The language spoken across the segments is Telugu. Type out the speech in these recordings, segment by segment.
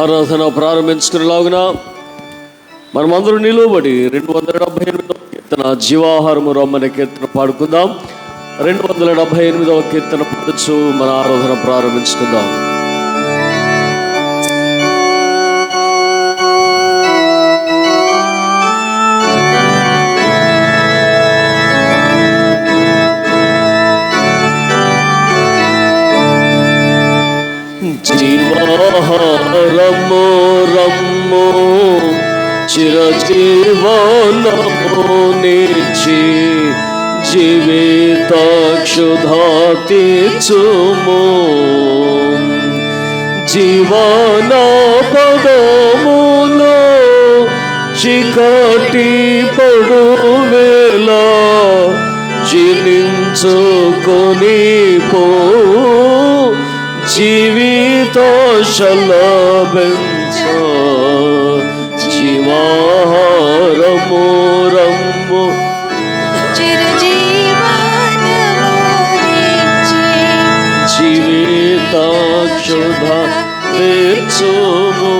ఆరాధన ప్రారంభించుకునేలాగున మనమందరూ నిలువబడి 278వ కీర్తన జీవాహారము రమ్మనే కీర్తన పాడుకుందాం. 278వ కీర్తన పాడుచు మన ఆరాధన ప్రారంభించుకుందాం. జీవాహారము రమ్ము చిరజీవనము నిచ్చి జీవితాక్షుధాతి చూము జీవన పదములో చీకటి పడు వేళ జీవించుకొని పో జీవితోషలబెంచ జీవాహారము రమ్ము జీవితాక్షుధ తీర్చుము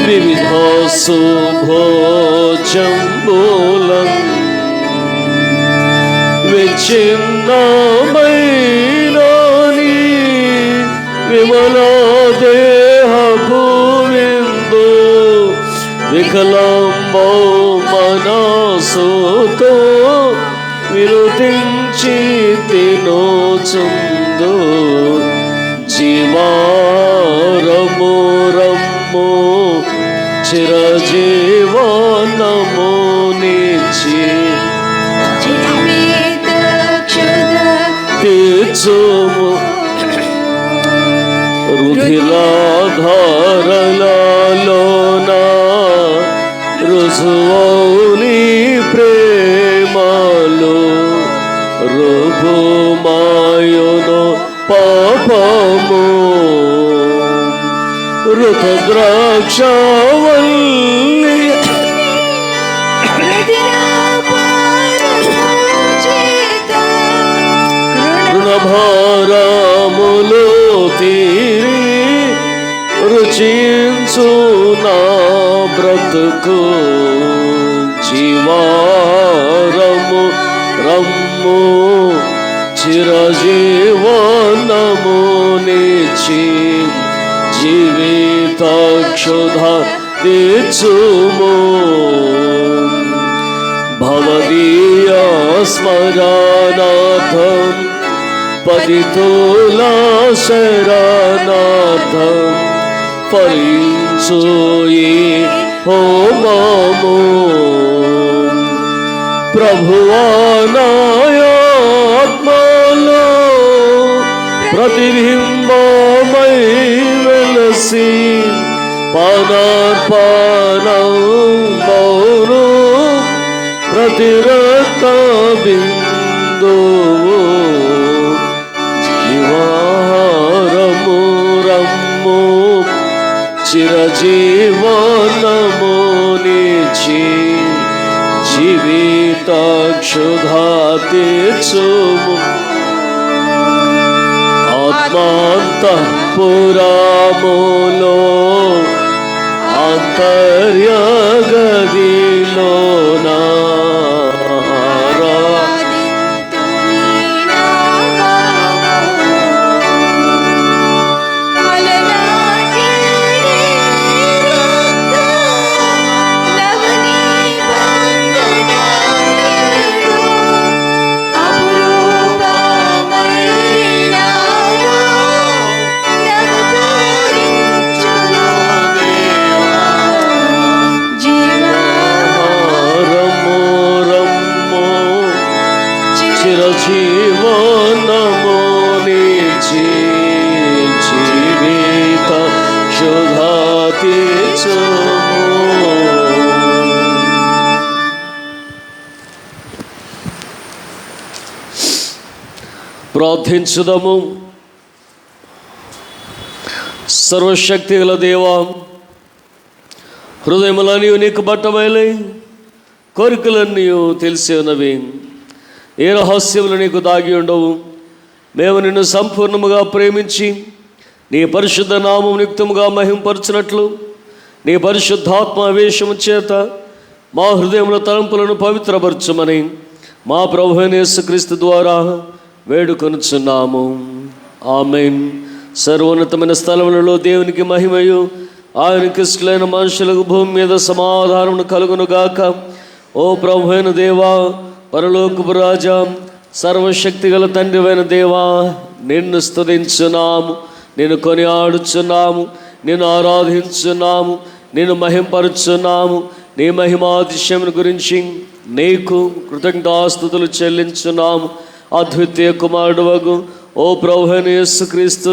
వివిధ శుభోజంబులం విచ్ఛిన్నమైనని విమల దేహ భూమిందు వికలంబో మనసుతో విరుదించి తినోచుందు జీవారము రమ్ము చిరజీవనము నిచ్చి తీర్చుము రుధిరాధారలలోన రుజువౌని ప్రేమలో రుభుమాయును పాపము ఋతద్రాక్షవల్లి రుణభారములు తీరి రుచించు నా బ్రతుకు జీవారము రమ్ము చిరజీవనము నిచ్చి జీవితాక్షుధ తీర్చుము భవదీయ స్మరణార్థం పతితుల శరణార్థం ఫలించు ఈ హోమము ప్రభువానాయాత్మలో ప్రతిబింబమై వెలసి పానార్పణం మౌను ప్రతిరక్త బిందువు జీవాహారము రమ్ము చిరజీవనము నిచ్చి జీవితాక్షుధా తీర్చుము ఆత్మాంతఃపురములో అంతర్యగదిలోనా జీవనము నిచ్చి జీవితాక్షుధా తీర్చుము. ప్రార్థించుదము. సర్వశక్తి గల దేవా, హృదయములని నీకు బట్టబయలై కోరికలన్నీ తెలిసి ఉన్నవి. ఏ రహస్యములు నీకు దాగి ఉండవు. మేము నిన్ను సంపూర్ణముగా ప్రేమించి నీ పరిశుద్ధ నామం నిత్యముగా మహింపరచినట్లు నీ పరిశుద్ధాత్మ ఆవేశము చేత మా హృదయముల తలంపులను పవిత్రపరచుమని మా ప్రభువైన యేసుక్రీస్తు ద్వారా వేడుకొనుచున్నాము. ఆమేన్. సర్వోన్నతమైన స్థలములలో దేవునికి మహిమయు, ఆయనకి ఇష్టలైన మనుషులకు భూమి మీద సమాధానమును కలుగునుగాక. ఓ ప్రభువైన దేవా, పరలోకపు రాజా, సర్వశక్తి గల తండ్రివైన దేవా, నిన్ను స్తుతించున్నాము, నిన్ను కొనియాడుచున్నాము, నిన్ను ఆరాధించున్నాము, నిన్ను మహింపరుచున్నాము. నీ మహిమాతిశయమును గురించి నీకు కృతజ్ఞతాస్తుతులు చెల్లించున్నాము. అద్వితీయ కుమారుడువగు ఓ ప్రభువైన యేసుక్రీస్తు,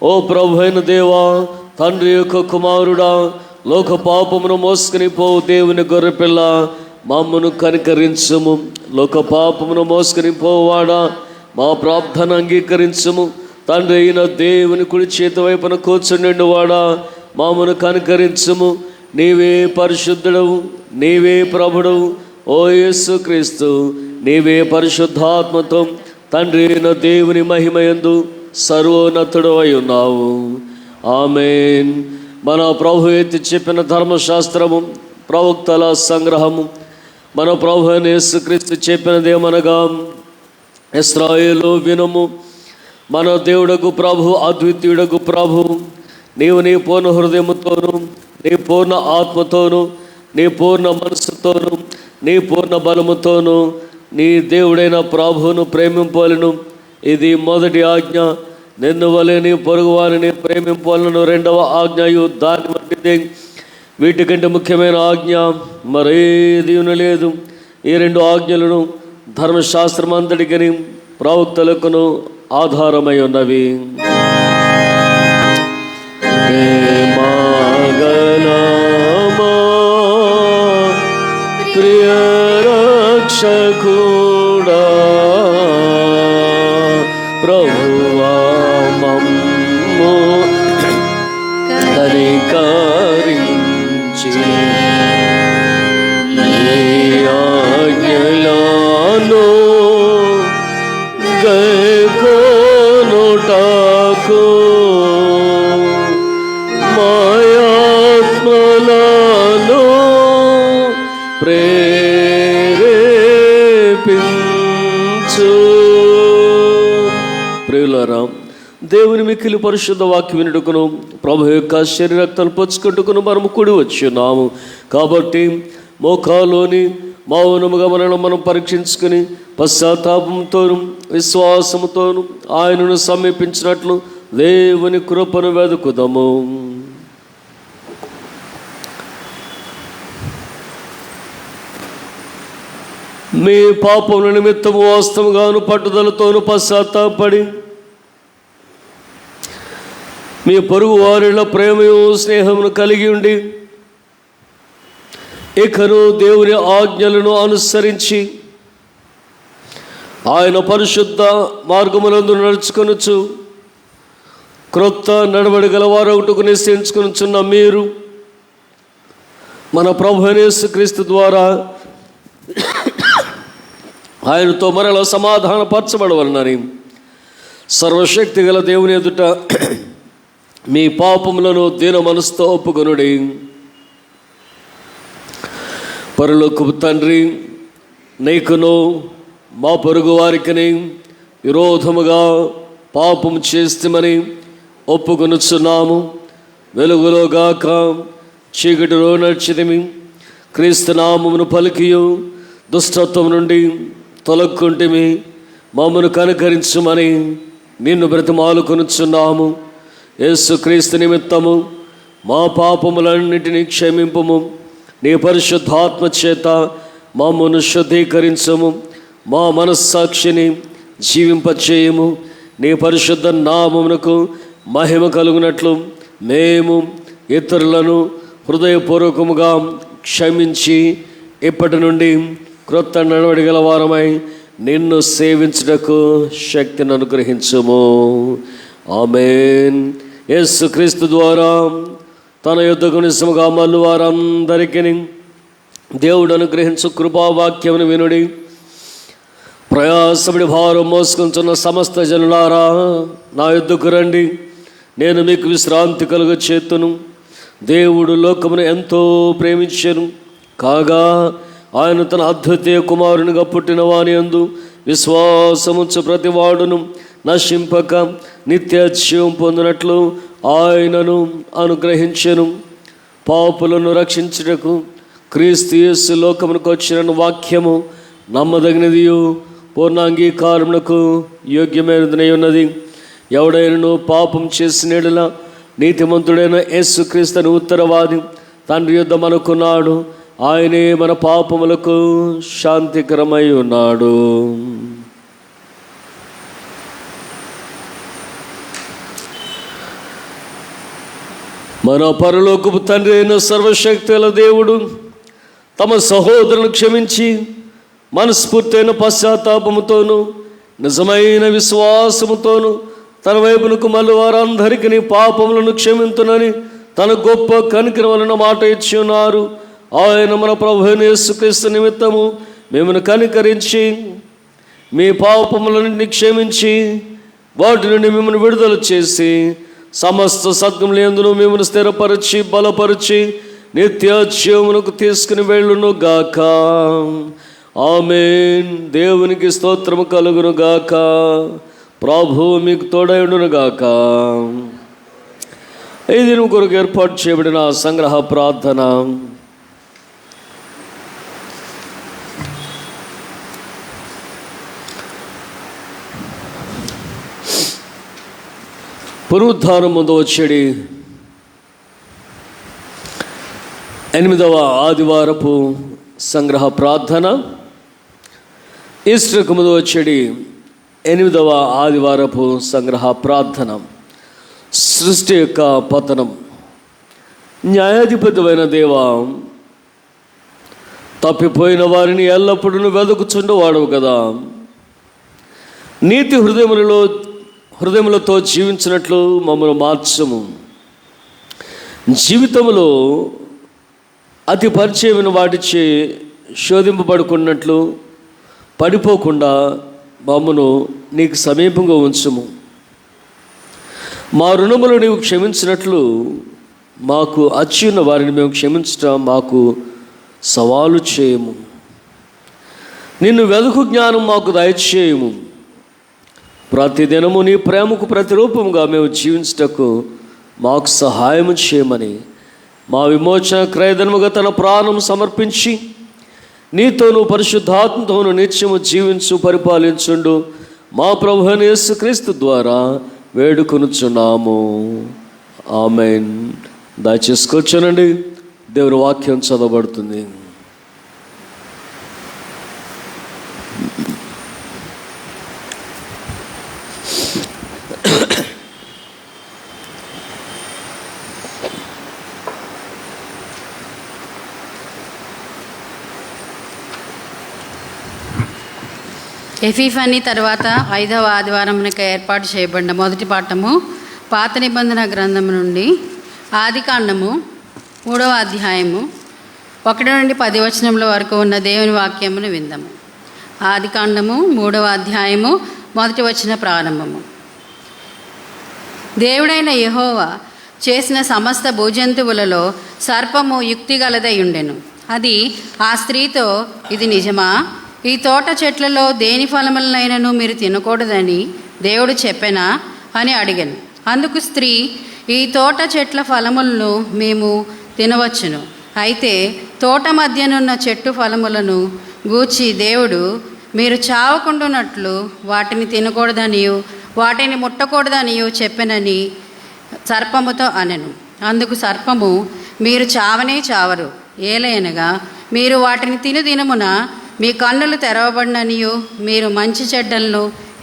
ఓ ప్రభువైన దేవా, తండ్రి యొక్క కుమారుడా, లోక పాపమును మోసుకుని పో దేవుని గొర్రెపిల్ల, మమ్మను కనికరించుము. లోక పాపమును మోసుకుని పోవాడా, మా ప్రార్థన అంగీకరించుము. తండ్రి అయిన దేవుని కుడి చేతి వైపున కూర్చుండి వాడా, మమ్మను కనికరించుము. నీవే పరిశుద్ధుడవు, నీవే ప్రభుడవు. ఓ యేసుక్రీస్తు, నీవే పరిశుద్ధాత్మతో తండ్రి అయిన దేవుని మహిమయందు సర్వోన్నతుడు అయి ఉన్నావు. ఆమేన్. మన ప్రభు ఎత్తి చెప్పిన ధర్మశాస్త్రము, ప్రవక్తల సంగ్రహము, మన ప్రభు అయిన యేసుక్రీస్తు చెప్పినదేమనగా, ఇశ్రాయేలు వినుము, మన దేవుడకు ప్రభు, అద్వితీయుడకు ప్రభు, నీవు నీ పూర్ణ హృదయముతోను, నీ పూర్ణ ఆత్మతోను, నీ పూర్ణ మనస్సుతోను, నీ పూర్ణ బలముతోను నీ దేవుడైన ప్రభువును ప్రేమింపాలను. ఇది మొదటి ఆజ్ఞ. నిన్ను వలె నీ పొరుగు వారిని ప్రేమింపాలను రెండవ ఆజ్ఞయు దాని వంటిదే. వీటికంటే ముఖ్యమైన ఆజ్ఞ మరేది లేదు. ఈ రెండు ఆజ్ఞలను ధర్మశాస్త్రం అంతటికని ప్రవక్తలకును ఆధారమై ఉన్నవి. ప్రియ రక్షకుడా, ప్రభువా మమ్ము కనికరించి నీ ఆజ్ఞలను గైకొనుటకు మాయాత్మలను ప్రేరేపించు. ప్రియులారా, దేవుని మిక్కిలి పరిశుద్ధ వాక్యం వినుటకును ప్రభు యొక్క శరీరక్తాలు పంచుకుంటుకును మనము కూడి వచ్చున్నాము. కాబట్టి మోకాలోని మౌనముగా మనం పరీక్షించుకుని పశ్చాత్తాపంతోను విశ్వాసముతోను ఆయనను సమీపించినట్లు దేవుని కృపను వెదుకుదాము. మీ పాపముల నిమిత్తము వాస్తవముగాను పట్టుదలతోను పశ్చాత్తాపడి మీ పొరుగు వారిలో ప్రేమయు స్నేహమును కలిగి ఉండి ఇకను దేవుని ఆజ్ఞలను అనుసరించి ఆయన పరిశుద్ధ మార్గములందు నడుచుకొనుచు క్రొత్త నడవడి గలవారొకటుకు నిశ్చయించుకొనుచున్న మీరు మన ప్రభువైన యేసుక్రీస్తు ద్వారా ఆయనతో మరలా సమాధానపరచబడవలనని సర్వశక్తి గల దేవుని ఎదుట మీ పాపములను దీన మనసుతో ఒప్పుకొనుడి. పరలోకపు తండ్రి, నీకును మా పొరుగు వారికి విరోధముగా పాపం చేస్తామని ఒప్పుకొనుచున్నాము. వెలుగులో గాక చీకటిలో నడిచితిమి. క్రీస్తు నామమును పలికియు దుష్టత్వం నుండి తొలక్కుంటిమి. మమ్మను కనుకరించుమని నిన్ను బ్రతిమాలుకొనుచున్నాము. యేసుక్రీస్తు నిమిత్తము మా పాపములన్నిటినీ క్షమింపుము. నీ పరిశుద్ధాత్మ చేత మమ్మను శుద్ధీకరించము. మా మనస్సాక్షిని జీవింపచేయము. నీ పరిశుద్ధ నామమునకు మహిమ కలుగునట్లు మేము ఇతరులను హృదయపూర్వకముగా క్షమించి ఇప్పటి నుండి క్రొత్త నడవడి గల వారమై నిన్ను సేవించుటకు శక్తిని అనుగ్రహించుము. ఆమేన్. యేసుక్రీస్తు ద్వారా తన యుద్ధకు నిజముగా మల్లు వారందరికీ దేవుడు అనుగ్రహించు కృపావాక్యమును వినుడి. ప్రయాసపడి భారం మోసుకుంటున్న సమస్త జనులారా, నా యొద్దకు రండి, నేను మీకు విశ్రాంతి కలుగ చేతును. దేవుడు లోకమును ఎంతో ప్రేమించెను, కాగా ఆయన తన అద్వితీయ కుమారునిగా పుట్టిన వాని యందు విశ్వాసముంచు ప్రతివాడును నశింపక నిత్య జీవం పొందినట్లు ఆయనను అనుగ్రహించెను. పాపులను రక్షించుటకు క్రీస్తు యేసు లోకమునకు వచ్చిన వాక్యము నమ్మదగినదియు పూర్ణాంగీకారమునకు యోగ్యమైనదై ఉన్నది. ఎవడైనను పాపం చేసిన యెడల నీతిమంతుడైన యేసు క్రీస్తును ఉత్తరవాది తండ్రి యొద్ద మనకున్నాడు. ఆయనే మన పాపములకు శాంతికరమై ఉన్నాడు. మన పరలోకపు తండ్రి అయిన సర్వశక్తుల దేవుడు తమ సహోదరులను క్షమించి మనస్ఫూర్తైన పశ్చాత్తాపముతోనూ నిజమైన విశ్వాసముతోనూ తన వైపునకు మళ్ళీ వారందరికీ నీ పాపములను క్షమింతునని తన గొప్ప కనికరం వలన మాట ఇచ్చి ఉన్నారు. ఆయన మన ప్రభువైన యేసుక్రీస్తు నిమిత్తము మిమ్మల్ని కనికరించి మీ పాపములను క్షమించి వాటి నుండి మిమ్మల్ని విడుదల చేసి సమస్త సత్యములందును మిమ్మల్ని స్థిరపరిచి బలపరిచి నిత్య జీవమునకు తీసుకుని వెళ్ళును గాక. ఆమేన్. దేవునికి స్తోత్రము కలుగును గాక. ప్రభువు మీకు తోడైండును గాక. ఈ దినం కొరకు ఏర్పాటు చేయబడిన సంగ్రహ ప్రార్థన. పునరుద్ధానం ముందు వచ్చేడి 8వ ఆదివారపు సంగ్రహ ప్రార్థన. ఈస్టర్కు ముందు వచ్చేడి 8వ ఆదివారపు సంగ్రహ ప్రార్థన. సృష్టి యొక్క పతనం. న్యాయాధిపతివైన దేవా, తప్పిపోయిన వారిని ఎల్లప్పుడూ వెతుకుచుండేవాడవు కదా. నీతి హృదయములతో జీవించినట్లు మమ్మల్ని మార్చము. జీవితంలో అతి పరిచయమైన వాటిచే శోధింపబడుకున్నట్లు పడిపోకుండా మమ్మను నీకు సమీపంగా ఉంచుము. మా రుణములు నీవు క్షమించినట్లు మాకు అచ్చున్న వారిని మేము క్షమించటం మాకు సవాలు చేయము. నిన్ను వెదుకు జ్ఞానం మాకు దయచేయము. ప్రతిదినము నీ ప్రేమకు ప్రతిరూపముగా మేము జీవించుటకు మాకు సహాయం చేయమని మా విమోచన క్రయధనముగా తన ప్రాణం సమర్పించి నీతోనూ పరిశుద్ధాత్మతోనూ నిత్యము జీవించు పరిపాలించుండు మా ప్రభువైన యేసుక్రీస్తు ద్వారా వేడుకొనుచున్నాము. ఆమేన్. దయచేసి కూర్చోనండి. దేవుని వాక్యం చదవబడుతుంది. ఎఫీఫనీ తర్వాత 5వ ఆదివారమునకు ఏర్పాటు చేయబడిన మొదటి పాఠము పాత నిబంధన గ్రంథము నుండి ఆదికాండము 3వ అధ్యాయము 1 నుండి 10 వచనముల వరకు ఉన్న దేవుని వాక్యమును విందాము. ఆదికాండము 3వ అధ్యాయము 1వ వచన ప్రారంభము. దేవుడైన యెహోవా చేసిన సమస్త భూజంతువులలో సర్పము యుక్తిగలదై ఉండెను. అది ఆ స్త్రీతో, ఇది నిజమా? ఈ తోట చెట్లలో దేని ఫలములనైనను మీరు తినకూడదని దేవుడు చెప్పెనా అని అడిగాను. అందుకు స్త్రీ, ఈ తోట చెట్ల ఫలములను మేము తినవచ్చును, అయితే తోట మధ్యనున్న చెట్టు ఫలములను గూర్చి దేవుడు మీరు చావకుండునట్లు వాటిని తినకూడదనియు వాటిని ముట్టకూడదనియు చెప్పెనని సర్పముతో అనెను. అందుకు సర్పము, మీరు చావనే చావరు, ఏలయనగా మీరు వాటిని తిను దినమున మీ కన్నులు తెరవబడిననియు మీరు మంచి చెడ్డలను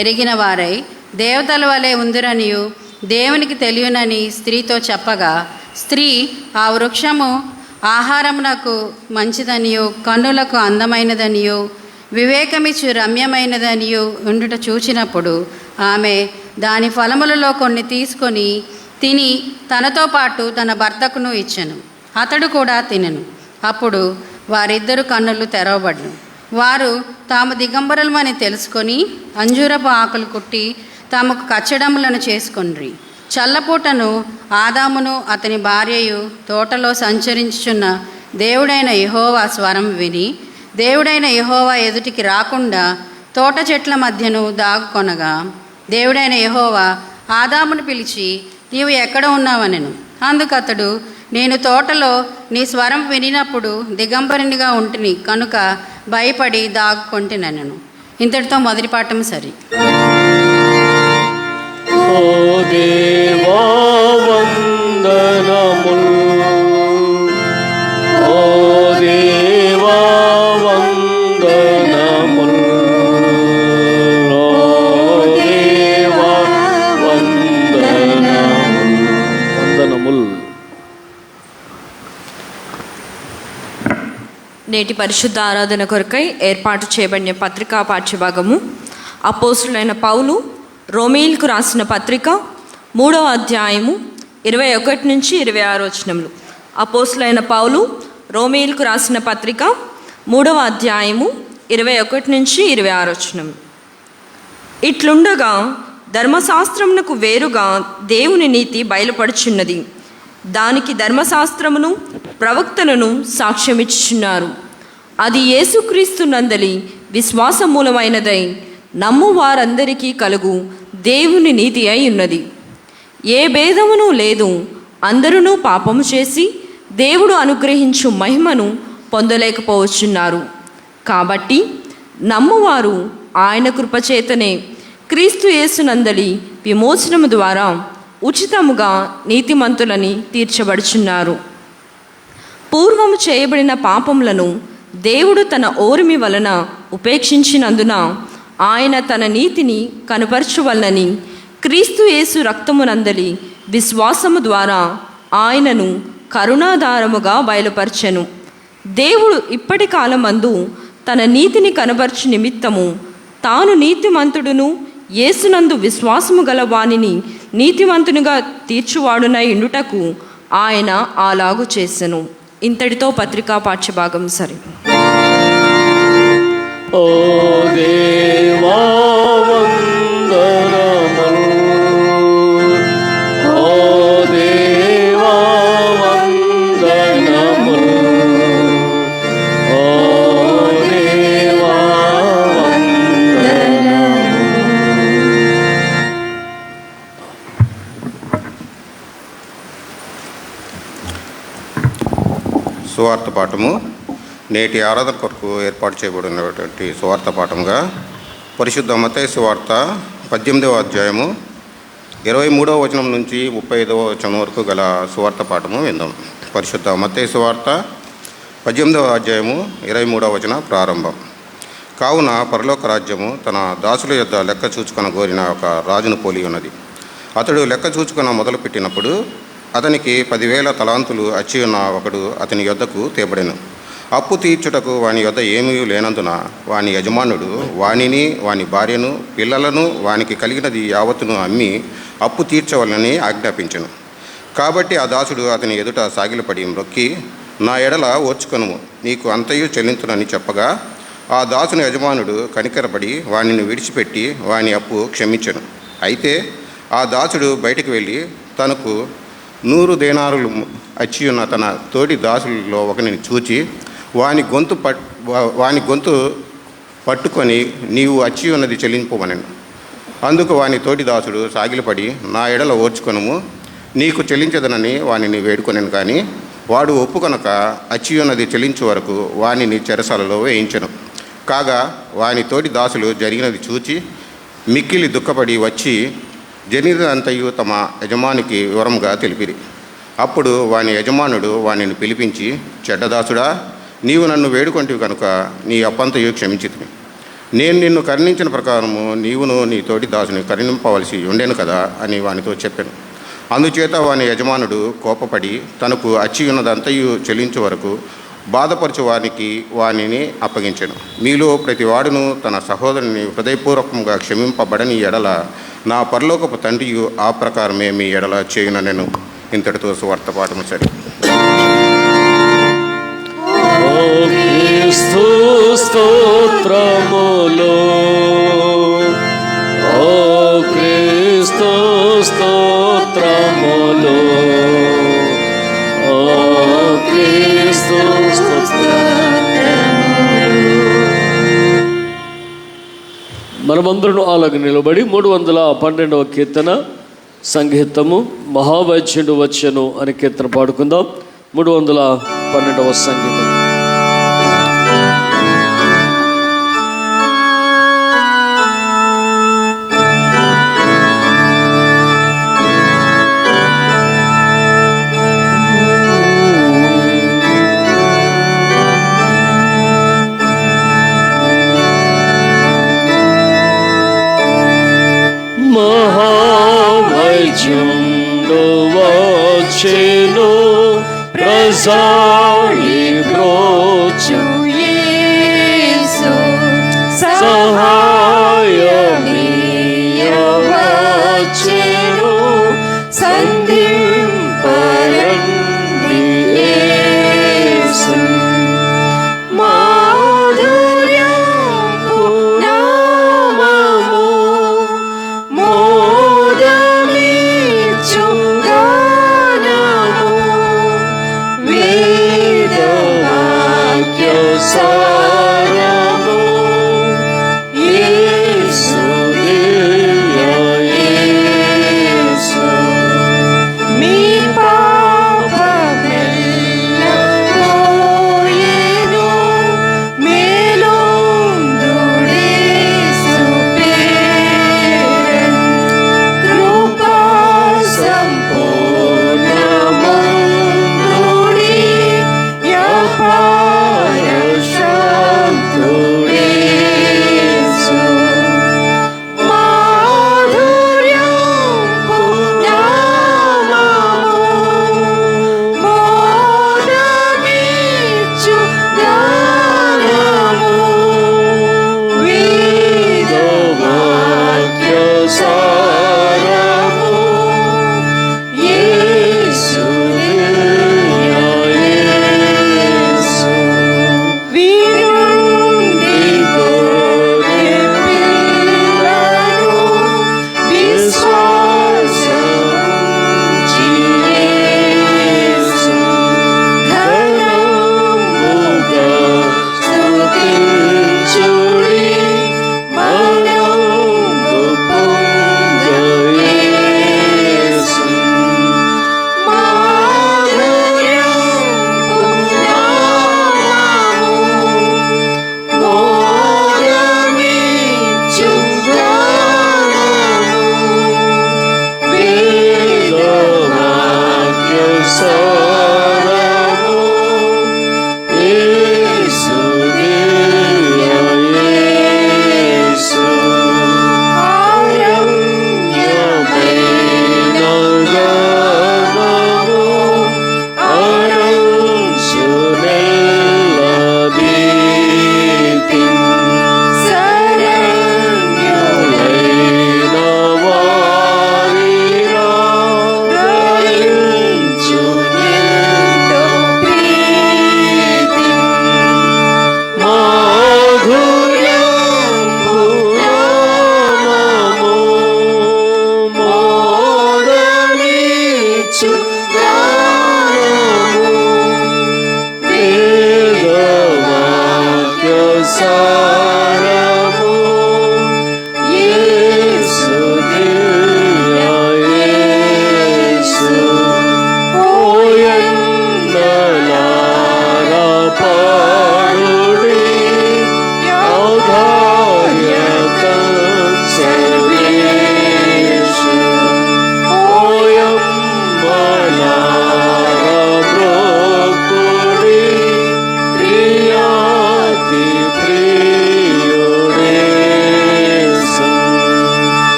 ఎరిగిన వారై దేవతల వలె ఉందిరనియు దేవునికి తెలియనని స్త్రీతో చెప్పగా, స్త్రీ ఆ వృక్షము ఆహారమునకు మంచిదనియు కన్నులకు అందమైనదనియు వివేకమిచ్చు రమ్యమైనదనియు ఉండుట చూచినప్పుడు ఆమె దాని ఫలములలో కొన్ని తీసుకొని తిని తనతో పాటు తన భర్తకును ఇచ్చెను. అతడు కూడా తినెను. అప్పుడు వారిద్దరు కన్నులు తెరవబడ్ను. వారు తాము దిగంబరులమని తెలుసుకొని అంజూరపు ఆకులు కుట్టి తమకు కచ్చడములను చేసుకొండ్రి. చల్లపూటను ఆదామును అతని భార్యయు తోటలో సంచరించుచున్న దేవుడైన యెహోవా స్వరం విని దేవుడైన యెహోవా ఎదుటికి రాకుండా తోట చెట్ల మధ్యను దాగుకొనగా దేవుడైన యెహోవా ఆదామును పిలిచి, నీవు ఎక్కడ ఉన్నావనెను. అందుకతడు, నేను తోటలో నీ స్వరం వినినప్పుడు దిగంబరునిగా ఉంటిని కనుక భయపడి దాగుకొంటినెను. ఇంతటితో మొదటి పాఠం సరి. ఓ దేవా వందనములు, ఓ దేవా వందనములు, ఓ దేవా వందనములు. నేటి పరిశుద్ధ ఆరాధన కొరకై ఏర్పాటు చేయబడిన పత్రికా పాఠ్యభాగము అపోస్తులైన పౌలు రోమీయులకు రాసిన పత్రిక 3వ అధ్యాయము 21 నుంచి 26 వచనములు. అపోస్తులైన పౌలు రోమీయులకు రాసిన పత్రిక 3వ అధ్యాయము 21 నుంచి 26 వచనములు. ఇట్లుండగా ధర్మశాస్త్రమునకు వేరుగా దేవుని నీతి బయలుపడుచున్నది. దానికి ధర్మశాస్త్రమును ప్రవక్తలను సాక్ష్యమిచ్చుచున్నారు. అది యేసుక్రీస్తు నందలి విశ్వాస మూలమైనదై నమ్ము వారందరికీ కలుగు దేవుని నీతి అయి ఉన్నది. ఏ భేదమును లేదు, అందరూ పాపము చేసి దేవుడు అనుగ్రహించు మహిమను పొందలేకపోవచ్చున్నారు. కాబట్టి నమ్మువారు ఆయన కృపచేతనే క్రీస్తు యేసునందలి విమోచనము ద్వారా ఉచితముగా నీతిమంతులని తీర్చబడుచున్నారు. పూర్వము చేయబడిన పాపములను దేవుడు తన ఓర్మి వలన ఉపేక్షించినందున ఆయన తన నీతిని కనపరచువలనని క్రీస్తు యేసు రక్తమునందలి విశ్వాసము ద్వారా ఆయనను కరుణాధారముగా బయలుపరచెను. దేవుడు ఇప్పటి కాలమందు తన నీతిని కనపరచు నిమిత్తము తాను నీతిమంతుడును యేసునందు విశ్వాసము గల వానిని నీతిమంతునిగా తీర్చువాడునై ఉండుటకు ఆయన అలాగు చేసెను. ఇంతటితో పత్రికా పాఠ్యభాగం సరి. ఓ దేవా వందనములు, ఓ దేవా వందనములు, ఓ దేవా సువార్త పాఠము నేటి ఆరాధన కొరకు ఏర్పాటు చేయబడినటువంటి సువార్త పాఠంగా పరిశుద్ధ మత్తయి సువార్త 18వ అధ్యాయము 23వ వచనం నుంచి 35వ వచనం వరకు గల సువార్త పాఠము విందాం. పరిశుద్ధ మత్తయి సువార్త 18వ అధ్యాయము 23వ వచన ప్రారంభం. కావున పరలోక రాజ్యము తన దాసుల యొద్ద లెక్క చూచుకొన కోరిన ఒక రాజును పోలి ఉన్నది. అతడు లెక్క చూచుకొన మొదలుపెట్టినప్పుడు అతనికి 10,000 తలాంతులు అచ్చి ఉన్న ఒకడు అతని యొద్దకు తేబడెను. అప్పు తీర్చుటకు వాని యొద్ద ఏమీ లేనందున వాని యజమానుడు వానిని, వాని భార్యను, పిల్లలను, వానికి కలిగినది యావత్తును అమ్మి అప్పు తీర్చవలనని ఆజ్ఞాపించెను. కాబట్టి ఆ దాసుడు అతని ఎదుట సాగిలపడి మ్రొక్కి, నా ఎడల ఓర్చుకొనుము, నీకు అంతయు చెల్లించునని చెప్పగా ఆ దాసుని యజమానుడు కనికరపడి వానిని విడిచిపెట్టి వాని అప్పు క్షమించెను. అయితే ఆ దాసుడు బయటికి వెళ్ళి తనకు 100 దేనారులు అచ్చియున్న తన తోటి దాసులలో ఒకరిని చూచి వాని గొంతు పట్టుకొని నీవు అచ్చి ఉన్నది చెల్లింపమనెను. అందుకు వాని తోటి దాసుడు సాగిలపడి నా ఎడల ఓర్చుకొనుము, నీకు చెల్లించదనని వానిని వేడుకొనెను. కానీ వాడు ఒప్పుకొనక అచ్చి ఉన్నది చెల్లించు వరకు వానిని చెరసాలలో వేయించెను. కాగా వాని తోటి దాసులు జరిగినది చూచి మిక్కిలి దుఃఖపడి వచ్చి జరిగినంతయు తమ యజమానికి వివరముగా తెలిపిరి. అప్పుడు వాని యజమానుడు వానిని పిలిపించి, చెడ్డదాసుడా, నీవు నన్ను వేడుకొంటివి కనుక నీ అప్పంతయు క్షమించితిని. నేను నిన్ను కరుణించిన ప్రకారము నీవును నీ తోటి దాసుని కరుణింపవలసి ఉండేను కదా అని వానితో చెప్పాను. అందుచేత వాని యజమానుడు కోపపడి తనకు అచ్చి ఉన్నదంతయు చెల్లించే వరకు బాధపరచు వానిని అప్పగించెను. మీలో ప్రతివాడును తన సహోదరుని హృదయపూర్వకంగా క్షమింపబడని ఎడల నా పరలోకపు తండ్రియు ఆ ప్రకారమే మీ ఎడల చేయుననెను. ఇంతటితో సువార్త పాఠము సరి. స్తోత్రములు, ఓ క్రీస్తు స్తోత్రములు, ఓ క్రీస్తు మనమందరం అలాగ నిలబడి 312వ కీర్తన సంగీతము మహావైద్యుడు వచ్చెను అనే కీర్తన పాడుకుందాం. 312వ సంగీతం. మహావైద్యుడు వచ్చెను, ప్రజలి బ్రోచు యేసు, సహాయమియ్యవచ్చెను, సంధింపరండి యేసు. మాధుర్యపు నామము, మోదమిచ్చు గానము, వేదవాక్య సారము,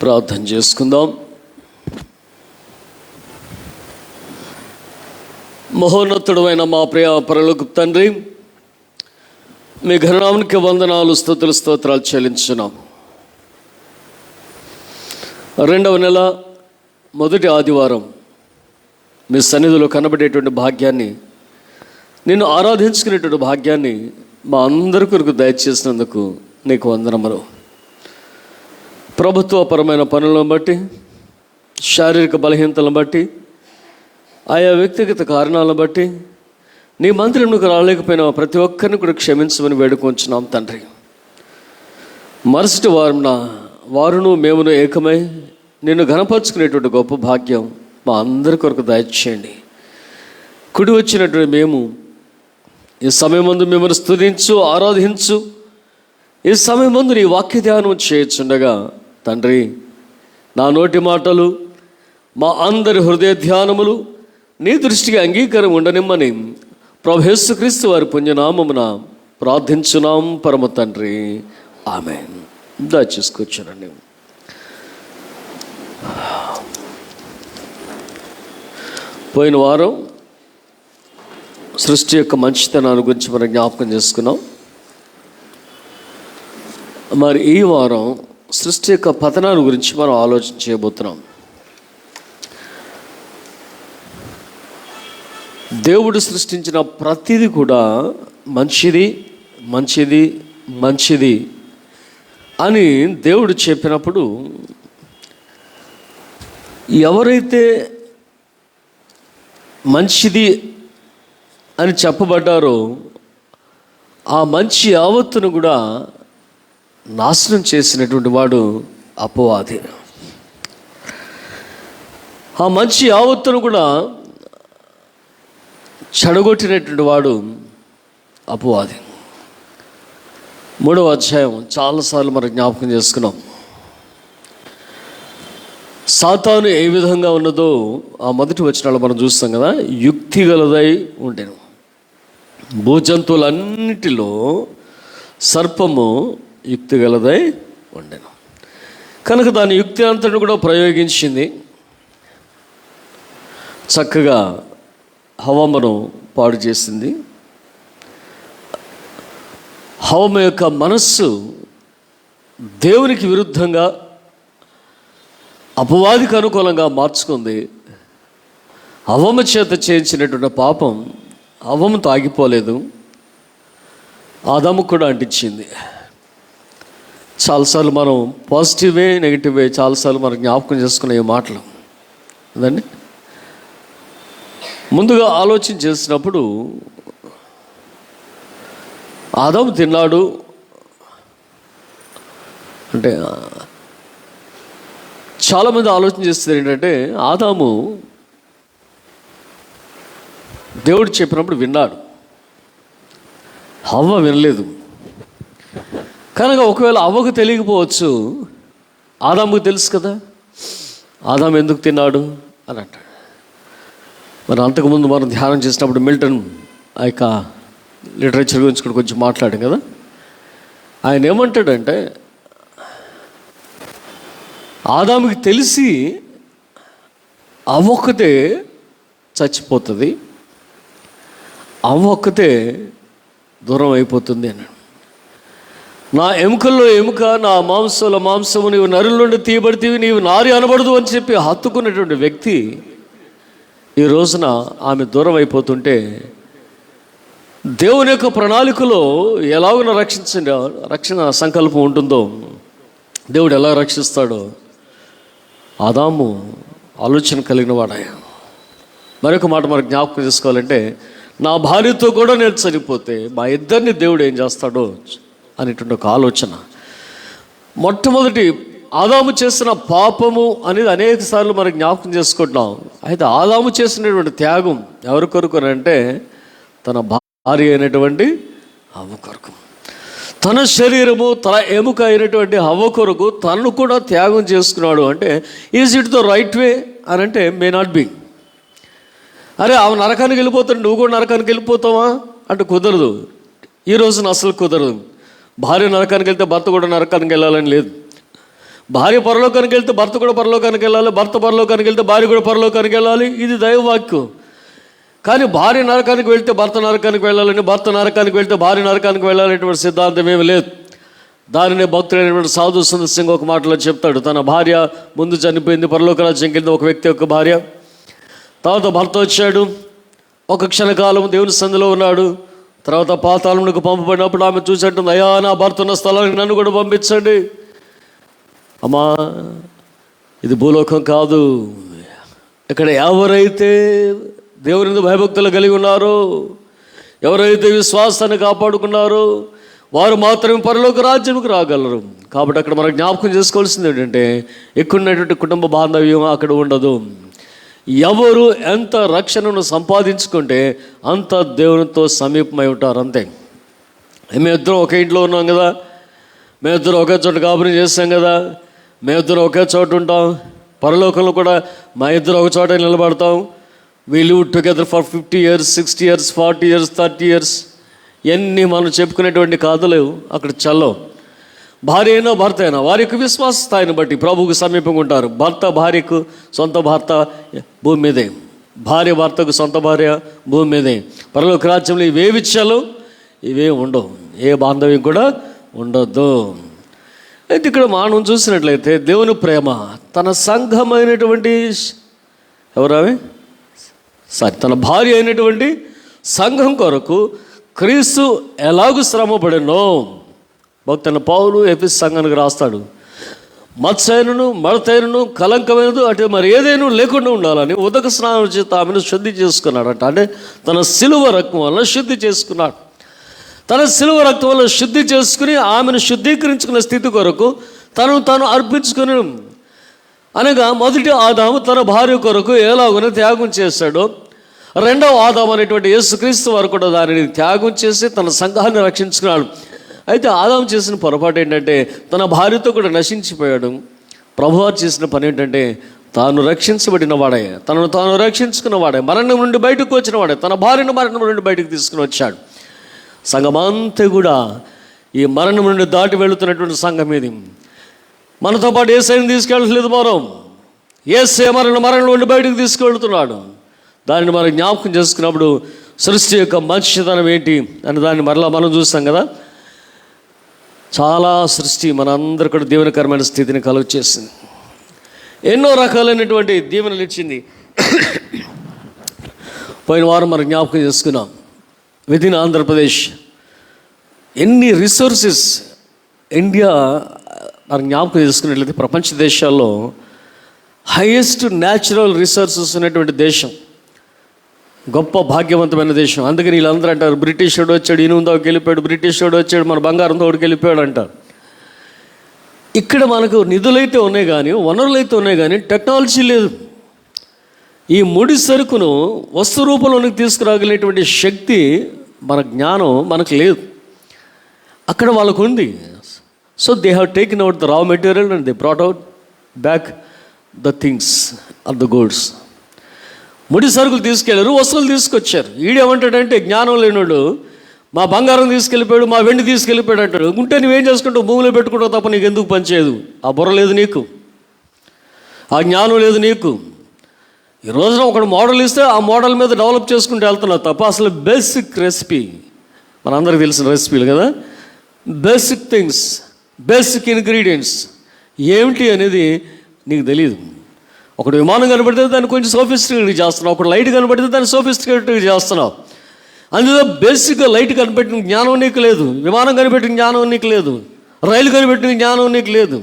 ప్రార్థన చేసుకుందాం. మహోన్నతుడు అయిన మా ప్రియ పరలోకపు తండ్రి, మీ ఘననామానికి వందనాలు, స్తుతులు, స్తోత్రాలు చెల్లించున్నాం. 2వ నెల మొదటి ఆదివారం మీ సన్నిధిలో కనబడేటువంటి భాగ్యాన్ని, నిన్ను ఆరాధించుకునేటువంటి భాగ్యాన్ని మా అందరి కొరకు దయచేసినందుకు నీకు వందనములు. ప్రభుత్వపరమైన పనులను బట్టి, శారీరక బలహీనతలను బట్టి, ఆయా వ్యక్తిగత కారణాలను బట్టి నీ మందిరంలోకి రాలేకపోయిన ప్రతి ఒక్కరిని కూడా క్షమించమని వేడుకొంచున్నాం తండ్రి. మరుసటి వారును మేమును ఏకమై నిన్ను ఘనపరుచుకునేటువంటి గొప్ప భాగ్యం మా అందరి కొరకు దయచేయండి. కుడి వచ్చినటువంటి మేము ఈ సమయం ముందు మిమ్మల్ని స్తుతించు, ఆరాధించు, ఈ సమయం ముందు నీ వాక్య ధ్యానం చేయొచ్చుండగా తండ్రి, నా నోటి మాటలు, మా అందరి హృదయ ధ్యానములు నీ దృష్టికి అంగీకారం ఉండనిమ్మని ప్రభు యేసుక్రీస్తు వారి పుణ్యనామమున ప్రార్థించున్నాం పరమ తండ్రి, ఆమేన్. దయచేసుకొచ్చానండి. పోయిన వారం సృష్టి యొక్క మంచితనాన్ని గురించి మనం జ్ఞాపకం చేసుకున్నాం. మరి ఈ వారం సృష్టి యొక్క పతనాన్ని గురించి మనం ఆలోచన చేయబోతున్నాం. దేవుడు సృష్టించిన ప్రతిదీ కూడా మంచిది మంచిది మంచిది అని దేవుడు చెప్పినప్పుడు, ఎవరైతే మంచిది అని చెప్పబడ్డారో ఆ మంచి యావత్తును కూడా నాశనం చేసినటువంటి వాడు అపవాది. ఆ మంచి యావత్తును కూడా చెడగొట్టినటువంటి వాడు అపవాది. 3వ అధ్యాయం చాలాసార్లు మనం జ్ఞాపకం చేసుకున్నాం. సాతాను ఏ విధంగా ఉన్నదో ఆ మొదటి వచనాలు మనం చూస్తాం కదా. యుక్తి గలదై ఉండెను. భూజంతువులన్నిటిలో సర్పము యుక్తి గలదై ఉండెను కనుక దాని యుక్తి అంతటిని కూడా ప్రయోగించింది. చక్కగా హవమను పాడు చేసింది. హవమ యొక్క మనస్సు దేవునికి విరుద్ధంగా, అపవాదికి అనుకూలంగా మార్చుకుంది. హవమ చేత చేయించినటువంటి పాపం హవమతో ఆగిపోలేదు, ఆదాముకు కూడా అంటించింది. చాలాసార్లు మనం పాజిటివే నెగిటివే చాలాసార్లు మనం జ్ఞాపకం చేసుకునే ఈ మాటలు అదండి. ముందుగా ఆలోచన చేసినప్పుడు ఆదాము తిన్నాడు అంటే, చాలామంది ఆలోచన చేస్తారు ఏంటంటే, ఆదాము దేవుడు చెప్పినప్పుడు విన్నాడు, హవ్వ వినలేదు. కనుక ఒకవేళ అవ్వకు తెలియకపోవచ్చు, ఆదాముకు తెలుసు కదా ఆదాము ఎందుకు తిన్నాడు అని అంటాడు. మరి అంతకుముందు మనం ధ్యానం చేసినప్పుడు మిల్టన్ ఆ యొక్క లిటరేచర్ గురించి కూడా కొంచెం మాట్లాడాం కదా. ఆయన ఏమంటాడంటే, ఆదాముకి తెలిసి అవ్వొక్కతే చచ్చిపోతుంది, అవ్వొక్కతే దూరం అయిపోతుంది అన్నాడు. నా ఎముకల్లో ఎముక, నా మాంసంలో మాంసము, నీవు నరుల నుండి తీయబడితేవి, నీవు నారి అనబడదు అని చెప్పి హత్తుకున్నటువంటి వ్యక్తి ఈ రోజున ఆమె దూరం అయిపోతుంటే, దేవుని యొక్క ప్రణాళికలో ఎలాగో రక్షణ సంకల్పం ఉంటుందో, దేవుడు ఎలా రక్షిస్తాడో ఆదాము ఆలోచన కలిగిన వాడాయ. మరొక మాట మనకు జ్ఞాపకం చేసుకోవాలంటే, నా భార్యతో కూడా నేను చనిపోతే మా ఇద్దరిని దేవుడు ఏం చేస్తాడో అనేటువంటి ఒక ఆలోచన. మొట్టమొదటి ఆదాము చేసిన పాపము అనేది అనేక సార్లు మనకు జ్ఞాపకం చేసుకుంటున్నాం. అయితే ఆదాము చేసినటువంటి త్యాగం ఎవరి కొరకు అంటే, తన భార్య అయినటువంటి హవ్వ కొరకు. తన శరీరము, తన ఎముక అయినటువంటి హవ్వ కొరకు తనను కూడా త్యాగం చేసుకున్నాడు. అంటే is it the right way అని అంటే, మే నాట్ బి. అరే ఆమె నరకానికి వెళ్ళిపోతాడు, నువ్వు కూడా నరకానికి వెళ్ళిపోతావా అంటే కుదరదు. ఈ రోజున అసలు కుదరదు. భార్య నరకానికి వెళ్తే భర్త కూడా నరకానికి వెళ్ళాలని లేదు. భార్య పరలోకానికి వెళ్తే భర్త కూడా పరలోకానికి వెళ్ళాలి, భర్త పరలోకానికి వెళ్తే భార్య కూడా పరలోకానికి వెళ్ళాలి. ఇది దైవవాక్యం. కానీ భార్య నరకానికి వెళ్తే భర్త నరకానికి వెళ్ళాలని, భర్త నరకానికి వెళ్తే భార్య నరకానికి వెళ్ళాలనేటువంటి సిద్ధాంతం ఏమి లేదు. దానినే భక్తుడైనటువంటి సాధు సుందర్ సింగ్ ఒక మాటలో చెప్తాడు. తన భార్య ముందు చనిపోయింది, పరలోక రాజ్యం కింద ఒక వ్యక్తి యొక్క భార్య. తర్వాత భర్త వచ్చాడు, ఒక క్షణకాలం దేవుని సంధిలో ఉన్నాడు. తర్వాత పాతాళమునకు పంపబడినప్పుడు ఆమె చూసేట్టుంది, అయ్యా నా భర్త ఉన్న స్థలానికి నన్ను కూడా పంపించండి. అమ్మా, ఇది భూలోకం కాదు. ఇక్కడ ఎవరైతే దేవుని భయభక్తులు కలిగి ఉన్నారో, ఎవరైతే విశ్వాసాన్ని కాపాడుకున్నారో వారు మాత్రమే పరలోక రాజ్యంకు రాగలరు. కాబట్టి అక్కడ మనం జ్ఞాపకం చేసుకోవాల్సింది ఏంటంటే, ఎక్కున్నటువంటి కుటుంబ బాంధవ్యం అక్కడ ఉండదు. ఎవరు ఎంత రక్షణను సంపాదించుకుంటే అంత దేవునితో సమీపమై ఉంటారు, అంతే. మేమిద్దరం ఒకే ఇంట్లో ఉన్నాం కదా, మేమిద్దరం ఒకే చోట కాపురం చేస్తాం కదా, మేమిద్దరం ఒకే చోట ఉంటాం. పరలోకంలో కూడా మా ఇద్దరు ఒక చోట నిలబడతాం. We live together for 50 years, 60 years, 40 years, 30 years. ఎన్ని మనం చెప్పుకునేటువంటి కాదులేవు అక్కడ చల్లవు. భార్య అయినా భర్త అయినా వారి యొక్క విశ్వాస స్థాయిని బట్టి ప్రభువుకు సమీపంగా ఉంటారు. భర్త భార్యకు సొంత భర్త భూమి మీదే, భార్య భర్తకు సొంత భార్య భూమి మీదే. పరలోక రాజ్యంలో ఇవే విషయాలు ఇవే ఉండవు, ఏ బాంధవ్యం కూడా ఉండొద్దు. అయితే ఇక్కడ మనం చూసినట్లయితే దేవుని ప్రేమ తన సంఘమైనటువంటి తన భార్య అయినటువంటి సంఘం కొరకు క్రీస్తు ఎలాగూ శ్రమపడినో భక్తుని పౌలు ఎఫెసు సంఘానికి రాస్తాడు. మత్సైనను మడతైనను కలంకమైనదు అంటే మరి ఏదైనా లేకుండా ఉండాలని ఉదక స్నానం చేత ఆమెను శుద్ధి చేసుకున్నాడట. అంటే తన సిలువ రక్తం వల్ల శుద్ధి చేసుకున్నాడు. తన సిలువ రక్తం వల్ల శుద్ధి చేసుకుని ఆమెను శుద్ధీకరించుకున్న స్థితి కొరకు తాను అర్పించుకుని, అనగా మొదటి ఆదాము తన భార్య కొరకు ఎలాగో త్యాగం చేశాడో, రెండవ ఆదాము అనేటువంటి యేసుక్రీస్తు వారు కూడా దానిని త్యాగం చేసి తన సంఘాన్ని రక్షించుకున్నాడు. అయితే ఆదాము చేసిన పొరపాటు ఏంటంటే తన భార్యతో కూడా నశించిపోయాడు. ప్రభువారు చేసిన పని ఏంటంటే తాను రక్షించబడిన వాడే, తనను తాను రక్షించుకున్న వాడే, మరణం నుండి బయటకు వచ్చిన వాడే, తన భార్యను మరణం నుండి బయటకు తీసుకుని వచ్చాడు. సంఘమంతా కూడా ఈ మరణం నుండి దాటి వెళుతున్నటువంటి సంఘం ఇది. మనతో పాటు యేసయ్యను తీసుకెళ్ళట్లేదు, మనం యేసయ్య మరణం నుండి బయటకు తీసుకువెళ్తున్నాడు. దానిని మనం జ్ఞాపకం చేసుకున్నప్పుడు సృష్టి యొక్క మంచితనం ఏంటి అని దాన్ని మరలా మనం చూస్తాం కదా. చాలా సృష్టి మనందరూ కూడా దీవెనకరమైన స్థితిని కలుగ చేసింది, ఎన్నో రకాలైనటువంటి దీవెనలు ఇచ్చింది. పోయిన వారం మనం జ్ఞాపకం చేసుకున్నాం, విదిన్ ఆంధ్రప్రదేశ్ ఎన్ని రిసోర్సెస్ ఇండియా మనం జ్ఞాపకం చేసుకున్నట్లయితే ప్రపంచ దేశాల్లో హైయెస్ట్ న్యాచురల్ రిసోర్సెస్ ఉన్నటువంటి దేశం, గొప్ప భాగ్యవంతమైన దేశం. అందుకని వీళ్ళందరూ అంటారు బ్రిటిష్ వాడు వచ్చాడు, ఇనుముందాకి వెళ్ళిపోయాడు, బ్రిటిష్ వాడు వచ్చాడు, మన బంగారంతో వాడికి వెళ్ళిపోయాడు అంటారు. ఇక్కడ మనకు నిధులైతే ఉన్నాయి కానీ, వనరులైతే ఉన్నాయి కానీ టెక్నాలజీ లేదు. ఈ ముడి సరుకును వస్తు రూపంలోనికి తీసుకురాగలిగినటువంటి శక్తి, మన జ్ఞానం మనకు లేదు. అక్కడ వాళ్ళకు ఉంది. So they have taken out the raw material and they brought out back the things of the goods. ముడి సరుకులు తీసుకెళ్ళారు, వస్తువులు తీసుకొచ్చారు. ఈడేమంటాడంటే జ్ఞానం లేనివాడు మా బంగారం తీసుకెళ్ళిపోయాడు, మా వెండి తీసుకెళ్ళిపోయాడు అంటాడు. ఉంటే నువ్వేం చేసుకుంటావు, భూమిలో పెట్టుకుంటావు తప్ప నీకు ఎందుకు పనిచేయదు. ఆ బుర్ర లేదు నీకు, ఆ జ్ఞానం లేదు నీకు. ఈ రోజున ఒకడు మోడల్ ఇస్తే ఆ మోడల్ మీద డెవలప్ చేసుకుంటూ వెళ్తున్నావు తప్ప అసలు బేసిక్ రెసిపీ, మనందరికీ తెలిసిన రెసిపీలు కదా, బేసిక్ థింగ్స్, బేసిక్ ఇంగ్రీడియంట్స్ ఏమిటి అనేది నీకు తెలియదు. ఒకటి విమానం కనబడితే దాన్ని కొంచెం సోఫిస్టికేట్గా చేస్తున్నావు, ఒకటి లైట్ కనబడితే దాన్ని సోఫిస్టికేట్గా చేస్తున్నావు. అందులో బేసిక్గా లైట్ కనిపెట్టిన జ్ఞానం నీకు లేదు, విమానం కనిపెట్టిన జ్ఞానం నీకు లేదు, రైలు కనిపెట్టిన జ్ఞానం నీకు లేదు.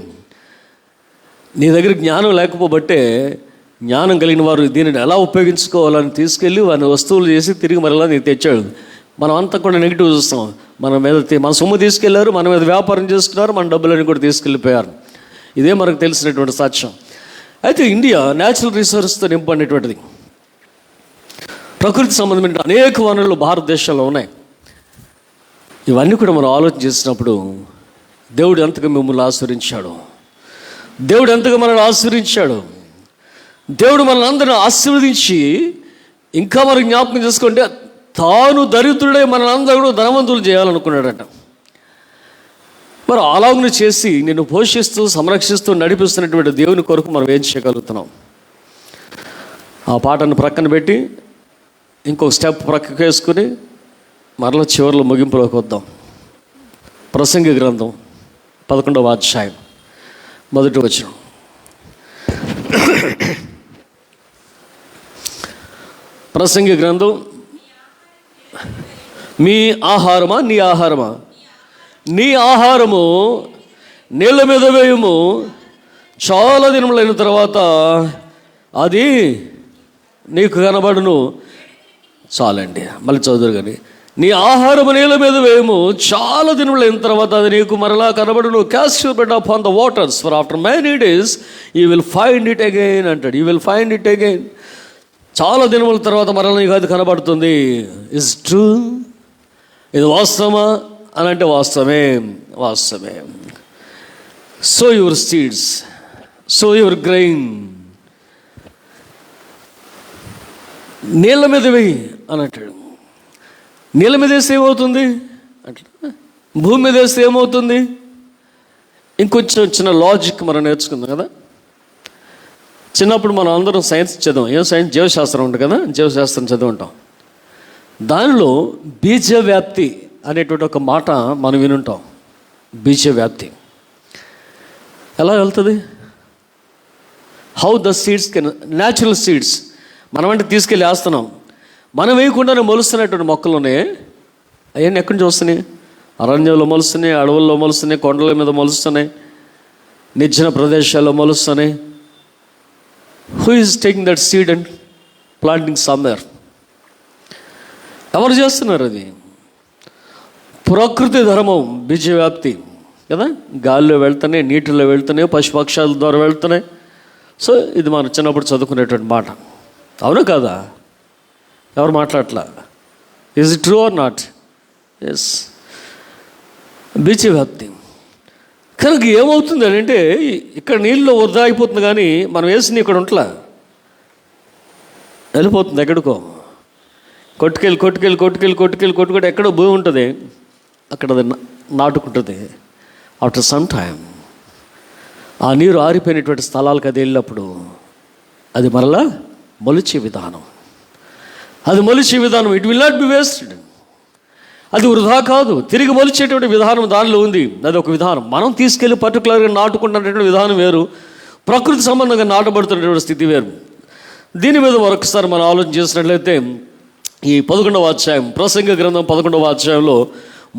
నీ దగ్గర జ్ఞానం లేకపోబట్టే జ్ఞానం కలిగిన వారు దీనిని ఎలా ఉపయోగించుకోవాలని తీసుకెళ్ళి వారిని వస్తువులు చేసి తిరిగి మరలా నీకు తెచ్చాడు. మనం అంతా కూడా నెగిటివ్ చూస్తాం. మన మీద మన సొమ్ము తీసుకెళ్లారు, మన మీద వ్యాపారం చేసుకున్నారు, మన డబ్బులన్నీ కూడా తీసుకెళ్ళిపోయారు. ఇదే మనకు తెలిసినటువంటి సాక్ష్యం. అయితే ఇండియా న్యాచురల్ రిసోర్స్తో నింపడినటువంటిది. ప్రకృతి సంబంధమైన అనేక వనరులు భారతదేశంలో ఉన్నాయి. ఇవన్నీ కూడా మనం ఆలోచన చేసినప్పుడు దేవుడు ఎంతగా మిమ్మల్ని ఆశీర్వదించాడు, దేవుడు ఎంతగా మనల్ని ఆశీర్వదించాడు. దేవుడు మనల్ని అందరినీ ఆశీర్వదించి ఇంకా మనం జ్ఞాపకం చేసుకుంటే తాను దరిద్రుడే మనల్ని అందరూ కూడా ధనవంతులు చేయాలనుకున్నాడట. మరి అలాగనే చేసి నిన్ను పోషిస్తూ సంరక్షిస్తూ నడిపిస్తున్నటువంటి దేవుని కొరకు మనం ఏం చేయగలుగుతున్నాం? ఆ పాటను ప్రక్కన పెట్టి ఇంకొక స్టెప్ ప్రక్కకు వేసుకుని మరలా చివరిలో ముగింపులోకి వద్దాం. ప్రసంగి గ్రంథం 11వ అధ్యాయం 1వ వచనం. ప్రసంగి గ్రంథం, మీ ఆహారమా, నీ ఆహారమా, నీ ఆహారము నీళ్ళ మీద వేయము, చాలా దినములైన తర్వాత అది నీకు కనబడును. చాలండి, మళ్ళీ చదువు కానీ. నీ ఆహారము నీళ్ళ మీద వేయము, చాలా దినములైన తర్వాత అది నీకు మరలా కనబడును. Cast your bread upon the waters, for after many days you will find it again అంటాడు. You will find it again. చాలా దినముల తర్వాత మరలా నీకు అది కనబడుతుంది. ఇస్ ట్రూ, ఇది వాస్తవమా అని అంటే వాస్తవమే, వాస్తవమే. So your seeds, so your grain, నీళ్ళ మీద వేయి అని అంటాడు. నీళ్ళ మీద వేస్తే ఏమవుతుంది అట్లా, భూమి మీద వేస్తే ఏమవుతుంది? ఇంకొంచెం చిన్న లాజిక్ మనం నేర్చుకుందాం కదా. చిన్నప్పుడు మనం అందరం సైన్స్ చదివాం. ఏం సైన్స్? జీవశాస్త్రం ఉంటుంది కదా, జీవశాస్త్రం చదువుంటాం. దానిలో బీజవ్యాప్తి అనేటువంటి ఒక మాట మనం వినుంటాం. బీజవ్యాప్తి ఎలా వెళ్తుంది? How the seeds can, natural seeds మనం అంటే తీసుకెళ్ళి వేస్తున్నాం. మనం వేయకుండానే మొలుస్తున్నటువంటి మొక్కలు ఉన్నాయి. అవన్నీ ఎక్కడి నుంచి వస్తున్నాయి? అరణ్యంలో మొలుస్తున్నాయి, అడవుల్లో మొలుస్తున్నాయి, కొండల మీద మొలుస్తున్నాయి, నిర్జన ప్రదేశాల్లో మొలుస్తున్నాయి. Who is taking that seed and planting somewhere? ఎవరు చేస్తున్నారు అది? ప్రకృతి ధర్మం, బీజవ్యాప్తి కదా. గాలిలో వెళ్తున్నాయి, నీటిలో వెళ్తున్నాయి, పశుపక్షాల ద్వారా వెళ్తున్నాయి. సో ఇది మనం చిన్నప్పుడు చదువుకునేటువంటి మాట. అవునా కాదా? ఎవరు మాట్లాడట్లా. Is it true or not? Yes, బీజవ్యాప్తి. కనుక ఏమవుతుంది అని అంటే, ఇక్కడ నీళ్ళు వృధా అయిపోతుంది, కానీ మనం వేసిన ఇక్కడ ఉంటలా, వెళ్ళిపోతుంది ఎక్కడికో. కొట్టుకెళ్ళి ఎక్కడో భూమి ఉంటుంది, అక్కడ అది నాటుకుంటుంది. ఆఫ్టర్ సమ్ టైమ్ ఆ నీరు ఆరిపోయినటువంటి స్థలాలకు అది వెళ్ళినప్పుడు అది మరలా మొలిచే విధానం, అది మొలిచే విధానం. It will not be wasted. అది వృధా కాదు, తిరిగి మొలిచేటువంటి విధానం దానిలో ఉంది. అది ఒక విధానం. మనం తీసుకెళ్ళి పర్టికులర్గా నాటుకుంటున్నటువంటి విధానం వేరు, ప్రకృతి సంబంధంగా నాటబడుతున్నటువంటి స్థితి వేరు. దీని మీద మరొకసారి మనం ఆలోచన చేసినట్లయితే, ఈ 11వ అధ్యాయం, ప్రసంగి గ్రంథం 11వ అధ్యాయంలో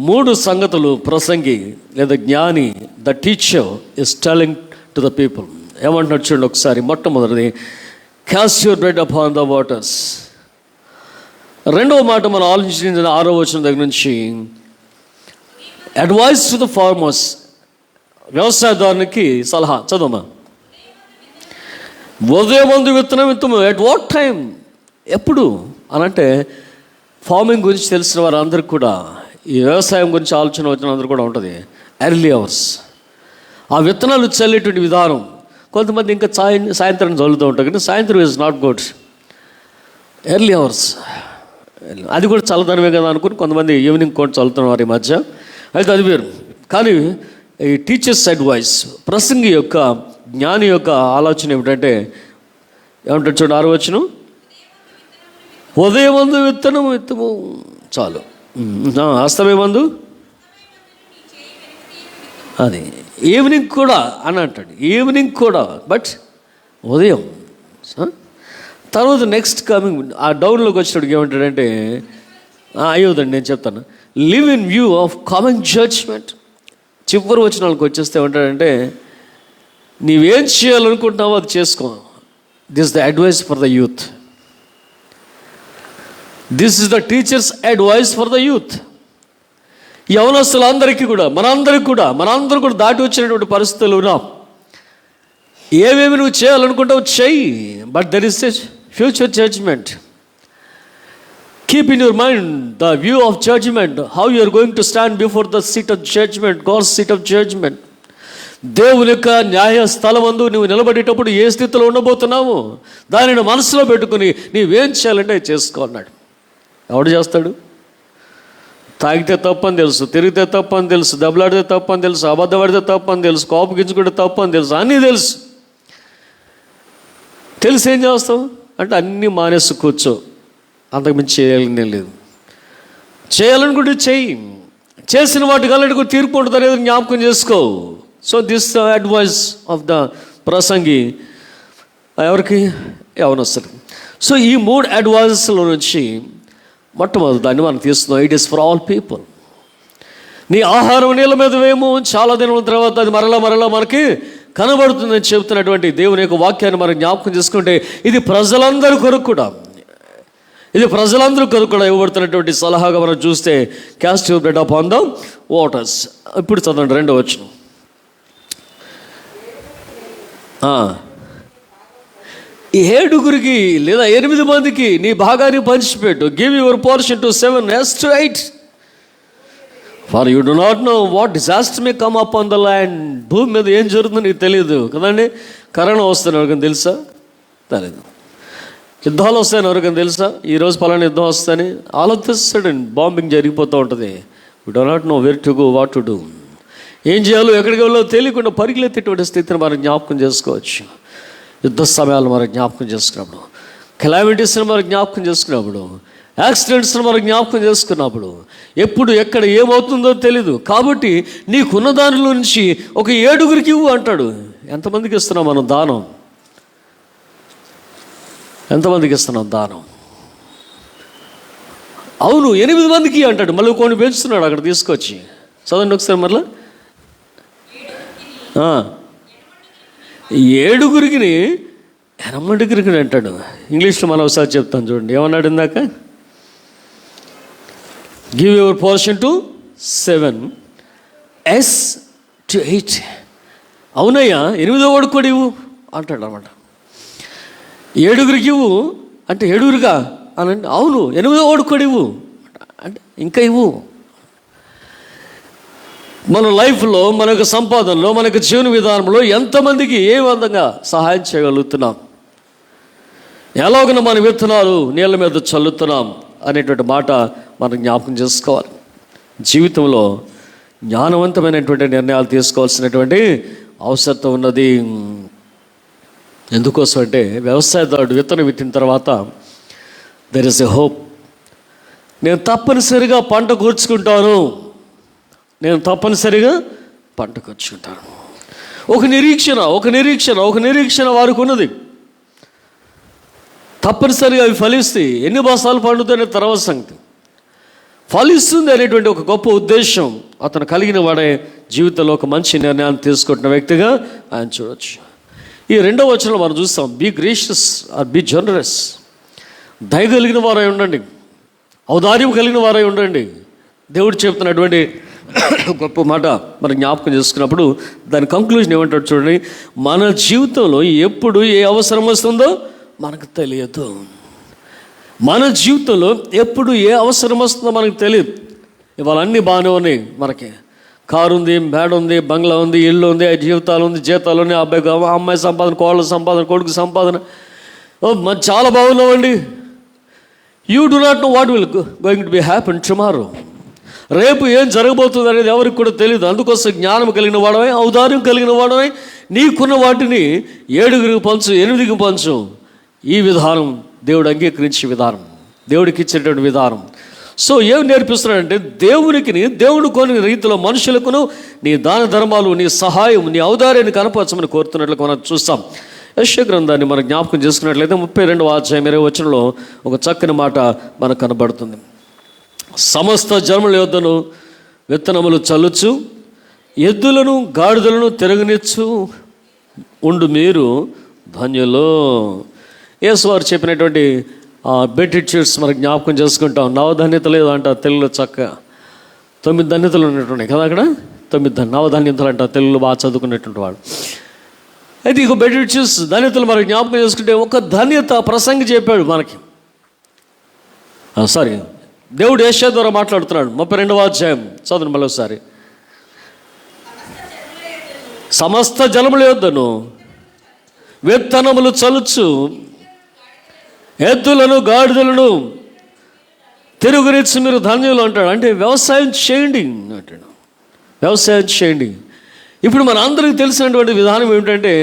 3 సంగతులు ప్రసంగి లేదా జ్ఞాని, the teacher is telling to the people. ఏమంటున్నాడు చూడండి ఒకసారి. మొట్టమొదటిది, caste your bread upon the waters. రెండవ మాట మనం ఆలోచించిన 6వ వచనం దగ్గర నుంచి, అడ్వైస్ టు ద ఫార్మర్స్, వ్యవసాయదారునికి సలహా. చదవమా. ఉదయమందు విత్తనం విత్తము. At what time? ఎప్పుడు అనంటే, ఫార్మింగ్ గురించి తెలిసిన వారందరికీ కూడా, ఈ వ్యవసాయం గురించి ఆలోచన వచ్చిన అందరూ కూడా ఉంటుంది. ఎర్లీ అవర్స్, ఆ విత్తనాలు చల్లేటువంటి విధానం. కొంతమంది ఇంకా సాయంత్రం చల్లుతూ ఉంటారు, కానీ సాయంత్రం is not good. Early hours, అది కూడా చల్లదనమే కదా అనుకుని కొంతమంది ఈవినింగ్ కూడా చల్లుతున్నారు ఈ మధ్య. అయితే అది వేరు. కానీ ఈ టీచర్స్ అడ్వైస్, ప్రసంగి యొక్క, జ్ఞాని యొక్క ఆలోచన ఏమిటంటే, ఏమంటాడు చూడండి 6వ వచనం, ఉదయమందు విత్తనము విత్తము చాలు, అస్తమయమందు అది, ఈవినింగ్ కూడా అని అంటాడు. ఈవినింగ్ కూడా, బట్ ఉదయం. తర్వాత నెక్స్ట్ కమింగ్, ఆ డౌన్లోకి వచ్చినప్పుడు ఏమంటాడంటే, అయ్యోదండి నేను చెప్తాను, live in view of common judgement. చివరి వచనాలకు వచ్చేస్తే ఏమంటాడంటే, నీవేం చేయాలనుకుంటున్నావో అది చేసుకో. This the advice for the youth. This is the teacher's advice for the youth. యవనస్తులందరికీ కూడా, మనందరూ కూడా దాటి వచ్చినటువంటి పరిస్థితులు ఉన్నాం. ఏమేమి నువ్వు చేయాలనుకుంటావు చెయ్యి, but there is a future judgement. Keep in your mind the view of judgement, how you are going to stand before the seat of judgement, God's seat of judgement. దేవుని యొక్క న్యాయ స్థలమందు నువ్వు నిలబడేటప్పుడు ఏ స్థితిలో ఉండబోతున్నావు దానిని మనసులో పెట్టుకుని నీవేం చేయాలంటే చేసుకో అన్నాడు. ఎవడు చేస్తాడు? తాగితే తప్పని తెలుసు, తిరిగితే తప్పని తెలుసు, దెబ్బలాడితే తప్పని తెలుసు, అబద్ధపడితే తప్పని తెలుసు, కోపగించుకుంటే తప్పని తెలుసు, అన్నీ తెలుసు. తెలిసి ఏం చేస్తావు అంటే అన్నీ మానేసి కూర్చో, అంతకుమించి చేయాలని లేదు. చేయాలనుకుంటే చెయ్యి, చేసిన వాటికి అల్లడికి తీర్పు ఉంటుంది అనేది జ్ఞాపకం చేసుకో. So this advice of the ప్రసంగి ఎవరికి? యవనస్తులు. సో ఈ 3 అడ్వైజెస్ల నుంచి మొట్టమొదటి దాన్ని మనం తీస్తున్నాం. It is for all people. నీ ఆహారం నీళ్ళ మీద వేము, చాలా దినం తర్వాత అది మరలా మనకి కనబడుతుందని చెబుతున్నటువంటి దేవుని యొక్క వాక్యాన్ని మనం జ్ఞాపకం చేసుకుంటే ఇది ప్రజలందరి కొరకు కూడా, ఇది ప్రజలందరూ కొరకు కూడా ఇవ్వబడుతున్నటువంటి సలహాగా మనం చూస్తే caste your bread upon the waters. ఇప్పుడు చదవండి 2వ వచనం. 7 లేదా 8 మందికి నీ భాగాన్ని పంచిపెట్టు. Give your portion to 7 as to 8. For you do not know what disaster may come up on the land. భూమి మీద ఏం జరుగుతుందో నీకు తెలియదు కదండి. కరోనా వస్తాను ఎవరికైనా తెలుసా? తెలియదు. యుద్ధాలు వస్తాయని ఎవరికైనా తెలుసా? ఈరోజు పలానా యుద్ధం వస్తాయని ఆలోచిస్తాడు. బాంబింగ్ జరిగిపోతూ ఉంటుంది. We do not no where to go, what to do. ఏం చేయాలో ఎక్కడికి వెళ్ళో తెలియకుండా పరిగెత్తేటువంటి స్థితిని మనం జ్ఞాపకం చేసుకోవచ్చు. యుద్ధ సమయాలు మనం జ్ఞాపకం చేసుకున్నప్పుడు, కెలామిటీస్ని మనం జ్ఞాపకం చేసుకున్నప్పుడు, యాక్సిడెంట్స్ని మనం జ్ఞాపకం చేసుకున్నప్పుడు, ఎప్పుడు ఎక్కడ ఏమవుతుందో తెలీదు. కాబట్టి నీకున్న దానిలో నుంచి ఒక 7 ఇవ్వు అంటాడు. ఎంతమందికి ఇస్తున్నాం మనం దానం? ఎంతమందికి ఇస్తున్నాం దానం? అవును, 8 మందికి అంటాడు. మళ్ళీ కొన్ని పెంచుతున్నాడు అక్కడ తీసుకొచ్చి. చదవండి ఒకసారి మరలా. 7 8 అంటాడు. ఇంగ్లీష్లో మనం ఒకసారి చెప్తాను చూడండి. ఏమన్నాడు ఇందాక? Give your portion to 7 as to 8. అవునయ్యా, 8వ వాడికి కూడా ఇవ్వు అంటాడు అన్నమాట. 7 ఇవ్వు అంటే 7 అనండి. అవును, 8వ వాడికి కూడా ఇవ్వు అంటే ఇంకా ఇవ్వు. మన లైఫ్లో, మన యొక్క సంపాదనలో, మన యొక్క జీవన విధానంలో ఎంతమందికి ఏ విధంగా సహాయం చేయగలుగుతున్నాం, ఎలాగైనా మన విత్తనాలు నీళ్ళ మీద చల్లుతున్నాం అనేటువంటి మాట మనం జ్ఞాపకం చేసుకోవాలి. జీవితంలో జ్ఞానవంతమైనటువంటి నిర్ణయాలు తీసుకోవాల్సినటువంటి అవసరం ఉన్నది. ఎందుకోసం అంటే వ్యవసాయదారుడు విత్తనం విత్తిన తర్వాత దెర్ ఇస్ ఎ హోప్. నేను తప్పనిసరిగా పంట కూర్చుకుంటాను, నేను తప్పనిసరిగా పంట కూర్చుకుంటాను. ఒక నిరీక్షణ వారికి ఉన్నది. తప్పనిసరిగా అవి ఫలిస్తాయి. ఎన్ని బస్తాలు పండుతాయనే తర్వాత సంగతి. ఫలిస్తుంది అనేటువంటి ఒక గొప్ప ఉద్దేశం అతను కలిగిన వాడే జీవితంలో ఒక మంచి నిర్ణయాన్ని తీసుకుంటున్న వ్యక్తిగా ఆయన చూడవచ్చు. ఈ 2వ వచనంలో మనం చూస్తాం, be gracious or be generous. దయ కలిగిన వారై ఉండండి, ఔదార్యం కలిగిన వారై ఉండండి. దేవుడు చెప్తున్నటువంటి గొప్ప మాట మనం జ్ఞాపకం చేసుకున్నప్పుడు దాని కంక్లూజన్ ఏమంటాడు చూడండి. మన జీవితంలో ఎప్పుడు ఏ అవసరం వస్తుందో మనకు తెలియదు. మన జీవితంలో ఎప్పుడు ఏ అవసరం వస్తుందో మనకు తెలియదు. ఇవాళ అన్నీ బాగానే ఉన్నాయి. మనకి కారు ఉంది, మేడ ఉంది, బంగ్లా ఉంది, ఇల్లు ఉంది, జీవితాలు ఉంది, జీతాలు ఉన్నాయి, అమ్మాయి సంపాదన, కోళ్ళ సంపాదన, కొడుకు సంపాదన, చాలా బాగున్నామండి. You do not know what will going to be happen tomorrow. రేపు ఏం జరగబోతుంది అనేది ఎవరికి కూడా తెలియదు. అందుకోసం జ్ఞానం కలిగిన వాడవై, ఔదార్యం కలిగిన వాడవై నీకున్న వాటిని 7 పంచు, 8 పంచు. ఈ విధానం దేవుడు అంగీకరించే విధానం, దేవుడికి ఇచ్చేటువంటి విధానం. సో ఏం నేర్పిస్తున్నాడంటే దేవుడు కొన్ని రీతిలో మనుషులకును నీ దాన ధర్మాలు, నీ సహాయం, నీ ఔదార్యాన్ని కనపరచమని కోరుతున్నట్లుగా మనం చూస్తాం. యెషయా గ్రంథాన్ని మనం జ్ఞాపకం చేసుకున్నట్లయితే 32వ అధ్యాయం 20వ వచనంలో ఒక చక్కని మాట మనకు కనబడుతుంది. సమస్త జనముల యొద్దను విత్తనములు చల్లుచు, ఎద్దులను గాడిదలను తిరగనిచ్చు ఉండు మీరు ధన్యులు. యేసువారు చెప్పినటువంటి బెటిట్యూడ్స్ మనకు జ్ఞాపకం చేసుకుంటాం. నవధాన్యత లేదు అంట తెలుగులో, చక్కగా 9 ధాన్యతలు ఉన్నట్టున్నాయి కదా అక్కడ. 9 నవధాన్యతలు అంట తెలుగులో బాగా చదువుకునేటువంటి వాడు. అయితే ఇక బెటిట్యూడ్స్ ధాన్యతలు మనకు జ్ఞాపకం చేసుకుంటే ఒక ధాన్యత ప్రసంగి చెప్పాడు మనకి. దేవుడు యెషయా ద్వారా మాట్లాడుతున్నాడు. 32వ అధ్యాయం చదువు మళ్ళీ ఒకసారి. సమస్త జనముల యొద్దను విత్తనములు చల్లుచు, ఎద్దులను గాడిదలను తిరుగునిచ్చి మీరు ధాన్యులు అంటాడు. అంటే వ్యవసాయం చేయండి అంటాడు, వ్యవసాయం చేయండి. ఇప్పుడు మన అందరికీ తెలిసినటువంటి విధానం ఏమిటంటే,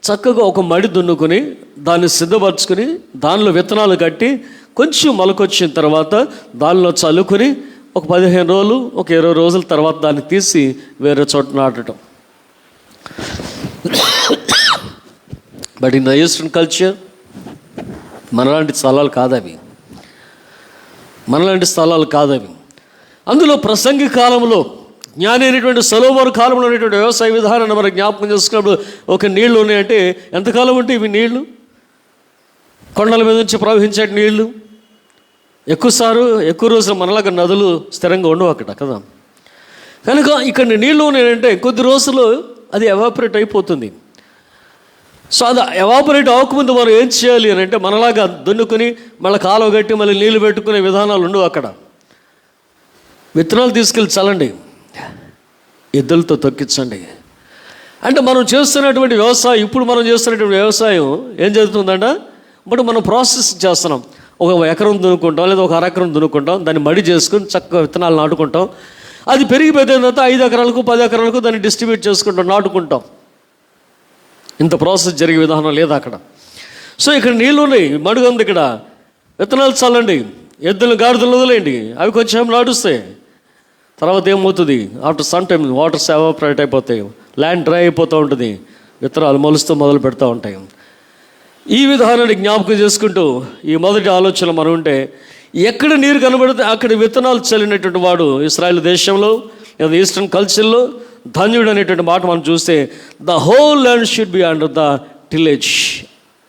చక్కగా ఒక మడి దున్నుకొని దాన్ని సిద్ధపరచుకొని దానిలో విత్తనాలు కట్టి కొంచెం మొలకొచ్చిన తర్వాత దానిలో చల్లుకొని ఒక 15 రోజులు ఒక 20 రోజుల తర్వాత దాన్ని తీసి వేరే చోట నాటడం. But in the eastern culture మనలాంటి స్థలాలు కాదవి, మనలాంటి స్థలాలు కాదవి. అందులో ప్రసంగి కాలంలో జ్ఞాని అయినటువంటి సొలొమోను కాలంలో ఉన్నటువంటి వ్యవసాయ విధానాన్ని మనం జ్ఞాపకం చేసుకున్నప్పుడు, ఒక నీళ్లు ఉన్నాయంటే ఎంతకాలం ఉంటే ఇవి నీళ్లు కొండల మీద నుంచి ప్రవహించే నీళ్లు ఎక్కువ రోజులు మనలాగా నదులు స్థిరంగా ఉండవు అక్కడ కదా. కనుక ఇక్కడ నీళ్లు ఉన్నాయంటే కొద్ది రోజులు అది ఎవాపరేట్ అయిపోతుంది. సో అది ఎవాపరేట్ అవ్వకముందు మనం ఏం చేయాలి అని అంటే, మనలాగా దున్నుకొని మళ్ళీ కాలువ కట్టి మళ్ళీ నీళ్లు పెట్టుకునే విధానాలు ఉండవు అక్కడ. విత్తనాలు తీసుకెళ్ళి చల్లండి, ఎద్దులతో తొక్కించండి. అంటే మనం చేస్తున్నటువంటి వ్యవసాయం, ఇప్పుడు మనం చేస్తున్నటువంటి వ్యవసాయం ఏం జరుగుతుందంట, ఇప్పుడు మనం ప్రాసెస్ చేస్తున్నాం. ఒక ఎకరం దున్నుకుంటాం, లేదా ఒక అరెకరం దున్నుకుంటాం, దాన్ని మడి చేసుకుని చక్కగా విత్తనాలు నాటుకుంటాం. అది పెరిగిపోయిన తర్వాత 5 ఎకరాలకు 10 ఎకరాలకు దాన్ని డిస్ట్రిబ్యూట్ చేసుకుంటాం, నాటుకుంటాం. ఇంత ప్రాసెస్ జరిగే విధానం లేదు అక్కడ. సో ఇక్కడ నీళ్ళు ఉన్నాయి, మడుగు ఉంది, ఇక్కడ విత్తనాలు చల్లండి, ఎద్దులు గాడిదలు వదిలేయండి, అవి కొంచెం నాటుస్తాయి. తర్వాత ఏమవుతుంది, after some time waters evaporate అయిపోతాయి, ల్యాండ్ డ్రై అయిపోతూ ఉంటుంది, విత్తనాలు మొలుస్తూ మొదలు పెడతా ఉంటాయి. ఈ విధానాన్ని జ్ఞాపకం చేసుకుంటూ ఈ మొదటి ఆలోచన మనం ఉంటే, ఎక్కడ నీరు కనబడితే అక్కడ విత్తనాలు చల్లినటువంటి వాడు ఇశ్రాయేల్ దేశంలో లేదా ఈస్టర్న్ కల్చర్లో ధన్యుడు అనేటువంటి మాట మనం చూస్తే, the whole land should be under the tillage,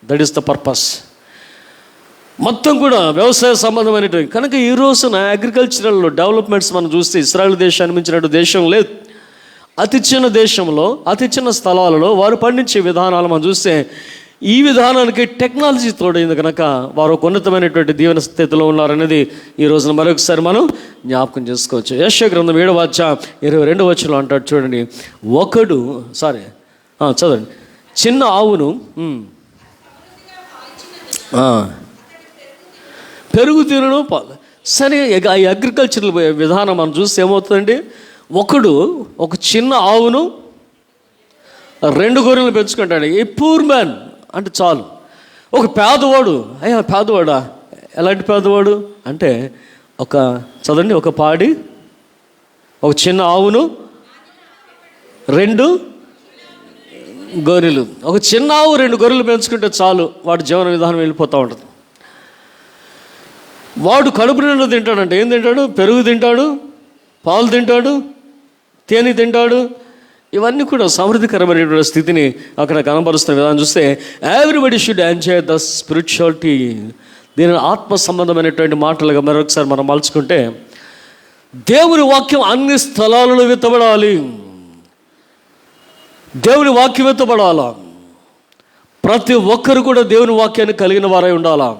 that is the purpose. మొత్తం కూడా వ్యవసాయ సంబంధమైనటువంటి. కనుక ఈ రోజున అగ్రికల్చరల్ డెవలప్మెంట్స్ మనం చూస్తే ఇశ్రాయేల్ దేశాన్ని మించినట్టు దేశం లేదు. అతి చిన్న దేశంలో అతి చిన్న స్థలాలలో వారు పండించే విధానాలు మనం చూస్తే, ఈ విధానానికి టెక్నాలజీ తోడైంది కనుక వారు ఒక ఉన్నతమైనటువంటి దీవెన స్థితిలో ఉన్నారనేది ఈ రోజున మరొకసారి మనం జ్ఞాపకం చేసుకోవచ్చు. యెషయా గ్రంథం 7వ అధ్యాయం 22వ వచనంలో అంటాడు చూడండి, చదవండి, చిన్న ఆవును పెరుగు తినను సరే. ఈ అగ్రికల్చరల్ విధానం మనం చూస్తే ఏమవుతుందండి, ఒక చిన్న ఆవును 2 గొర్రెలు పెంచుకుంటాడు. ఏ పూర్ మ్యాన్ అంటే చాలు. ఒక పేదవాడు, పేదవాడా, ఎలాంటి పేదవాడు అంటే ఒక పాడి, ఒక చిన్న ఆవును 2 గొర్రెలు, ఒక చిన్న ఆవు 2 గొర్రెలు పెంచుకుంటే చాలు, వాడి జీవన విధానం వెళ్ళిపోతూ ఉంటుంది. వాడు కడుపు నిండా తింటాడంటే ఏం తింటాడు, పెరుగు తింటాడు, పాలు తింటాడు, తేనె తింటాడు. ఇవన్నీ కూడా సమృద్ధికరమైనటువంటి స్థితిని అక్కడ కనబరుస్తున్న విధానం చూస్తే, everybody should enjoy the spirituality. దీని ఆత్మ సంబంధమైనటువంటి మాటలుగా మరొకసారి మనం మలుచుకుంటే, దేవుని వాక్యం అన్ని స్థలాలలో విత్తబడాలి, దేవుని వాక్యం విత్తబడాలా. ప్రతి ఒక్కరు కూడా దేవుని వాక్యాన్ని కలిగిన వారై ఉండాలా,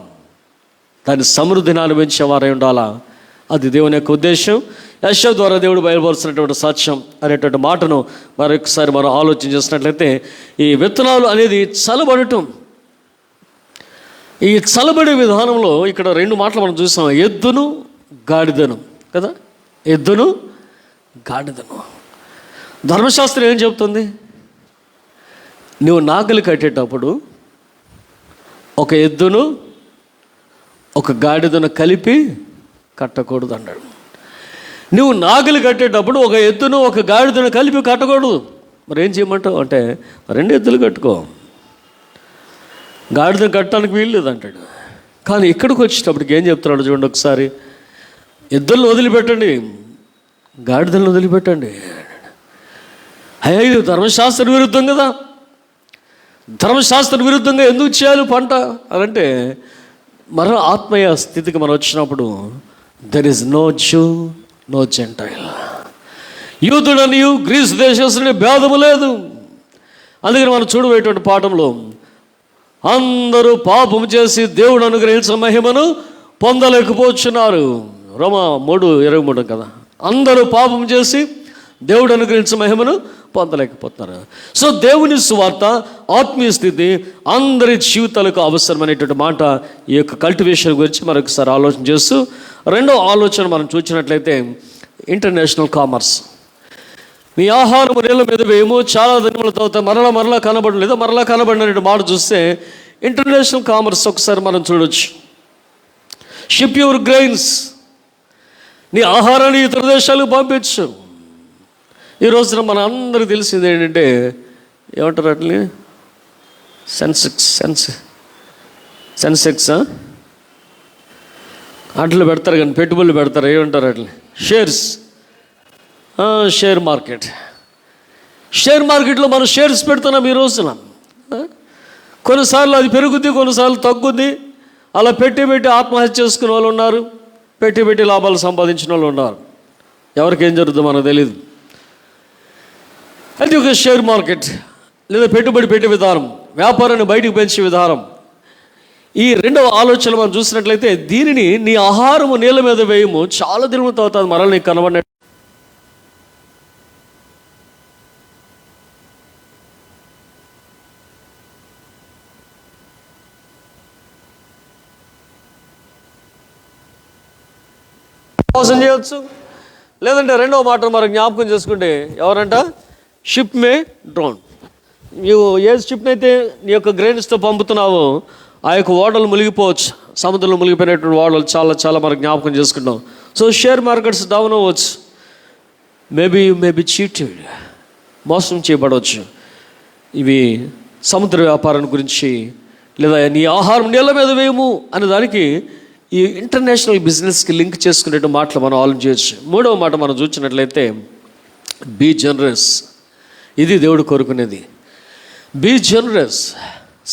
దాని సమృద్ధిని అనుభవించే వారై ఉండాలా. అది దేవుని యొక్క ఉద్దేశం. యెషయా ద్వారా దేవుడు బయలుపరుస్తున్నటువంటి సత్యం అనేటువంటి మాటను మరొకసారి మనం ఆలోచన చేసినట్లయితే, ఈ విత్తనాలు అనేది చల్లబడటం. ఈ చల్లబడే విధానంలో ఇక్కడ 2 మాటలు మనం చూసాం, ఎద్దును గాడిదను కదా. ఎద్దును గాడిదను. ధర్మశాస్త్రం ఏం చెప్తుంది, నువ్వు నాగలి కట్టేటప్పుడు ఒక ఎద్దును ఒక గాడిదను కలిపి కట్టకూడదు అన్నాడు. నువ్వు నాగలి కట్టేటప్పుడు ఒక ఎద్దును ఒక గాడిదను కలిపి కట్టకూడదు. మరి ఏం చేయమంటావు అంటే, 2 ఎద్దులు కట్టుకో, గాడిదను కట్టడానికి వీల్లేదు అంటాడు. కానీ ఇక్కడికి వచ్చేటప్పటికి ఏం చెప్తున్నాడు చూడండి ఒకసారి, ఎద్దులను వదిలిపెట్టండి, గాడిదలను వదిలిపెట్టండి. అయ్యో ధర్మశాస్త్ర విరుద్ధం కదా, ధర్మశాస్త్ర విరుద్ధంగా ఎందుకు చేయాలి పంట అనంటే, మరో ఆత్మీయ స్థితికి మనం వచ్చినప్పుడు, there is no Jew no gentile, యూదుడనియు గ్రీసు దేశస్తుని భేదము లేదు. అందుకని మనం చూడబోయేటువంటి పాఠంలో, అందరూ పాపము చేసి దేవుడు అనుగ్రహించిన మహిమను పొందలేకపోతున్నారు. రోమా 3:23 కదా. అందరూ పాపం చేసి దేవుడు అనుగ్రహించిన మహిమను పొందలేకపోతున్నారు. సో దేవుని సువార్త, ఆత్మీయ స్థితి అందరి జీవితాలకు అవసరమైనటువంటి మాట. ఈ యొక్క కల్టివేషన్ గురించి మరొకసారి ఆలోచన చేస్తూ, రెండో ఆలోచన మనం చూసినట్లయితే ఇంటర్నేషనల్ కామర్స్. నీ ఆహారం నీళ్ళ మీద వేయము, చాలా దినముల తర్వాత మరలా కనబడడం లేదా మరలా కనబడిన మాట చూస్తే ఇంటర్నేషనల్ కామర్స్ ఒకసారి మనం చూడొచ్చు. షిప్ యువర్ గ్రెయిన్స్, నీ ఆహారాన్ని ఇతర దేశాలకు పంపించు. ఈ రోజున మన అందరికీ తెలిసింది ఏంటంటే, ఏమంటారు అట్లని, సెన్సెక్స్ అట్లు పెడతారు కానీ పెట్టుబడులు పెడతారు, ఏమంటారు అట్లా, షేర్ మార్కెట్లో మనం షేర్స్ పెడుతున్నాం ఈ రోజున. కొన్నిసార్లు అది పెరుగుద్ది, కొన్నిసార్లు తగ్గుద్ది. అలా పెట్టి ఆత్మహత్య చేసుకునే వాళ్ళు ఉన్నారు, పెట్టి లాభాలు సంపాదించిన వాళ్ళు ఉన్నారు. ఎవరికి ఏం జరుగుతుందో మనకు తెలియదు. అది ఒక షేర్ మార్కెట్ లేదా పెట్టుబడి పెట్టే విధానం, వ్యాపారాన్ని బయటకు పెంచే విధానం. ఈ రెండవ ఆలోచన మనం చూసినట్లయితే, దీనిని నీ ఆహారము నీళ్ళ మీద వేయము, చాలా దినముల తర్వాత మరల నీకు కనబడిన మోసం చేయవచ్చు. లేదంటే రెండవ మాట మనం జ్ఞాపకం చేసుకుంటే, ఎవరంట, షిప్ మే డ్రోన్. నీవు ఏ షిప్ని అయితే నీ యొక్క గ్రెయిన్స్తో పంపుతున్నావో ఆ యొక్క ఓడలు మునిగిపోవచ్చు. సముద్రంలో మునిగిపోయినటువంటి ఓడలు చాలా మనం జ్ఞాపకం చేసుకుంటాం. సో షేర్ మార్కెట్స్ డౌన్ అవ్వచ్చు. మేబీ చీటెడ్, మోసం చేయబడవచ్చు. ఇవి సముద్ర వ్యాపారం గురించి, లేదా నీ ఆహారం నీళ్ళ మీద వేయము అనే దానికి ఈ ఇంటర్నేషనల్ బిజినెస్కి లింక్ చేసుకునే మాటలు మనం ఆలోచించవచ్చు. మూడవ మాట మనం చూసినట్లయితే, బీ జనరస్. ఇది దేవుడు కోరుకునేది. Be generous.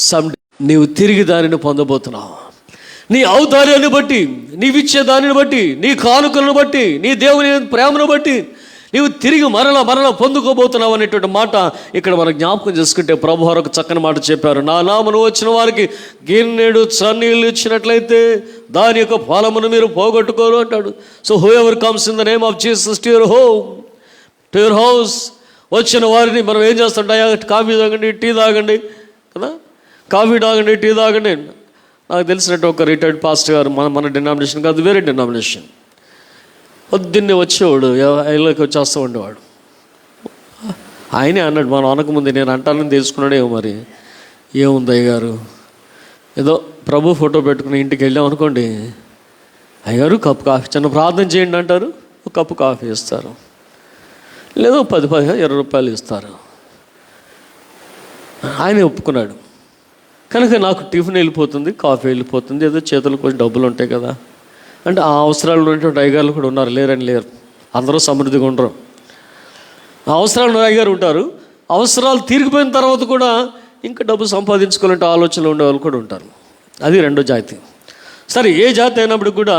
సమ్డే నీవు తిరిగి దానిని పొందబోతున్నావు. నీ ఔదార్యాన్ని బట్టి, నీవిచ్చే దానిని బట్టి, నీ కానుకలను బట్టి, నీ దేవుని ప్రేమను బట్టి నీవు తిరిగి మరలా పొందుకోబోతున్నావు అనేటువంటి మాట ఇక్కడ మనం జ్ఞాపకం చేసుకుంటే, ప్రభు వారు ఒక చక్కని మాట చెప్పారు. నా నామమున వచ్చిన వారికి గిన్నెడు చన్నీళ్ళు ఇచ్చినట్లయితే దాని యొక్క ఫలమును మీరు పోగొట్టుకోరు అంటాడు. So who ever comes in the name of Jesus to your home, to your house, వచ్చిన వారిని మనం ఏం చేస్తుంటాయా, కాఫీ తాగండి, టీ తాగండి కదా, కాఫీ తాగండి, టీ తాగండి. నాకు తెలిసినట్టు ఒక రిటైర్డ్ పాస్టర్ గారు, మన డినామినేషన్ కాదు, వేరే డినామినేషన్, పొద్దున్నే వచ్చేవాడు, ఇళ్ళకి వచ్చేస్తూ ఉండేవాడు. ఆయనే అన్నాడు, మనం అనకముందు నేను అంటానని తెలుసుకున్నాడేమో మరి, ఏముంది అయ్యగారు, ఏదో ప్రభు ఫోటో పెట్టుకుని ఇంటికి వెళ్ళాం అనుకోండి, అయ్యగారు కప్పు కాఫీ, చిన్న ప్రార్థన చేయండి అంటారు, ఒక కప్పు కాఫీ ఇస్తారు, లేదా 10-20 రూపాయలు ఇస్తారు. ఆయనే ఒప్పుకున్నాడు. కనుక నాకు టిఫిన్ వెళ్ళిపోతుంది, కాఫీ వెళ్ళిపోతుంది, ఏదో చేతులకు కొంచెం డబ్బులు ఉంటాయి కదా అంటే, ఆ అవసరాలు ఉన్నటువంటి అయ్యగారులు కూడా ఉన్నారు, లేరు. అందరూ సమృద్ధిగా ఉండరు. ఆ అవసరాలు ఉన్న అయ్యగారు ఉంటారు. అవసరాలు తీరిగిపోయిన తర్వాత కూడా ఇంకా డబ్బు సంపాదించుకోవాలంటే ఆలోచనలు ఉండేవాళ్ళు కూడా ఉంటారు. అది రెండో జాతి. సరే, ఏ జాతి అయినప్పుడు కూడా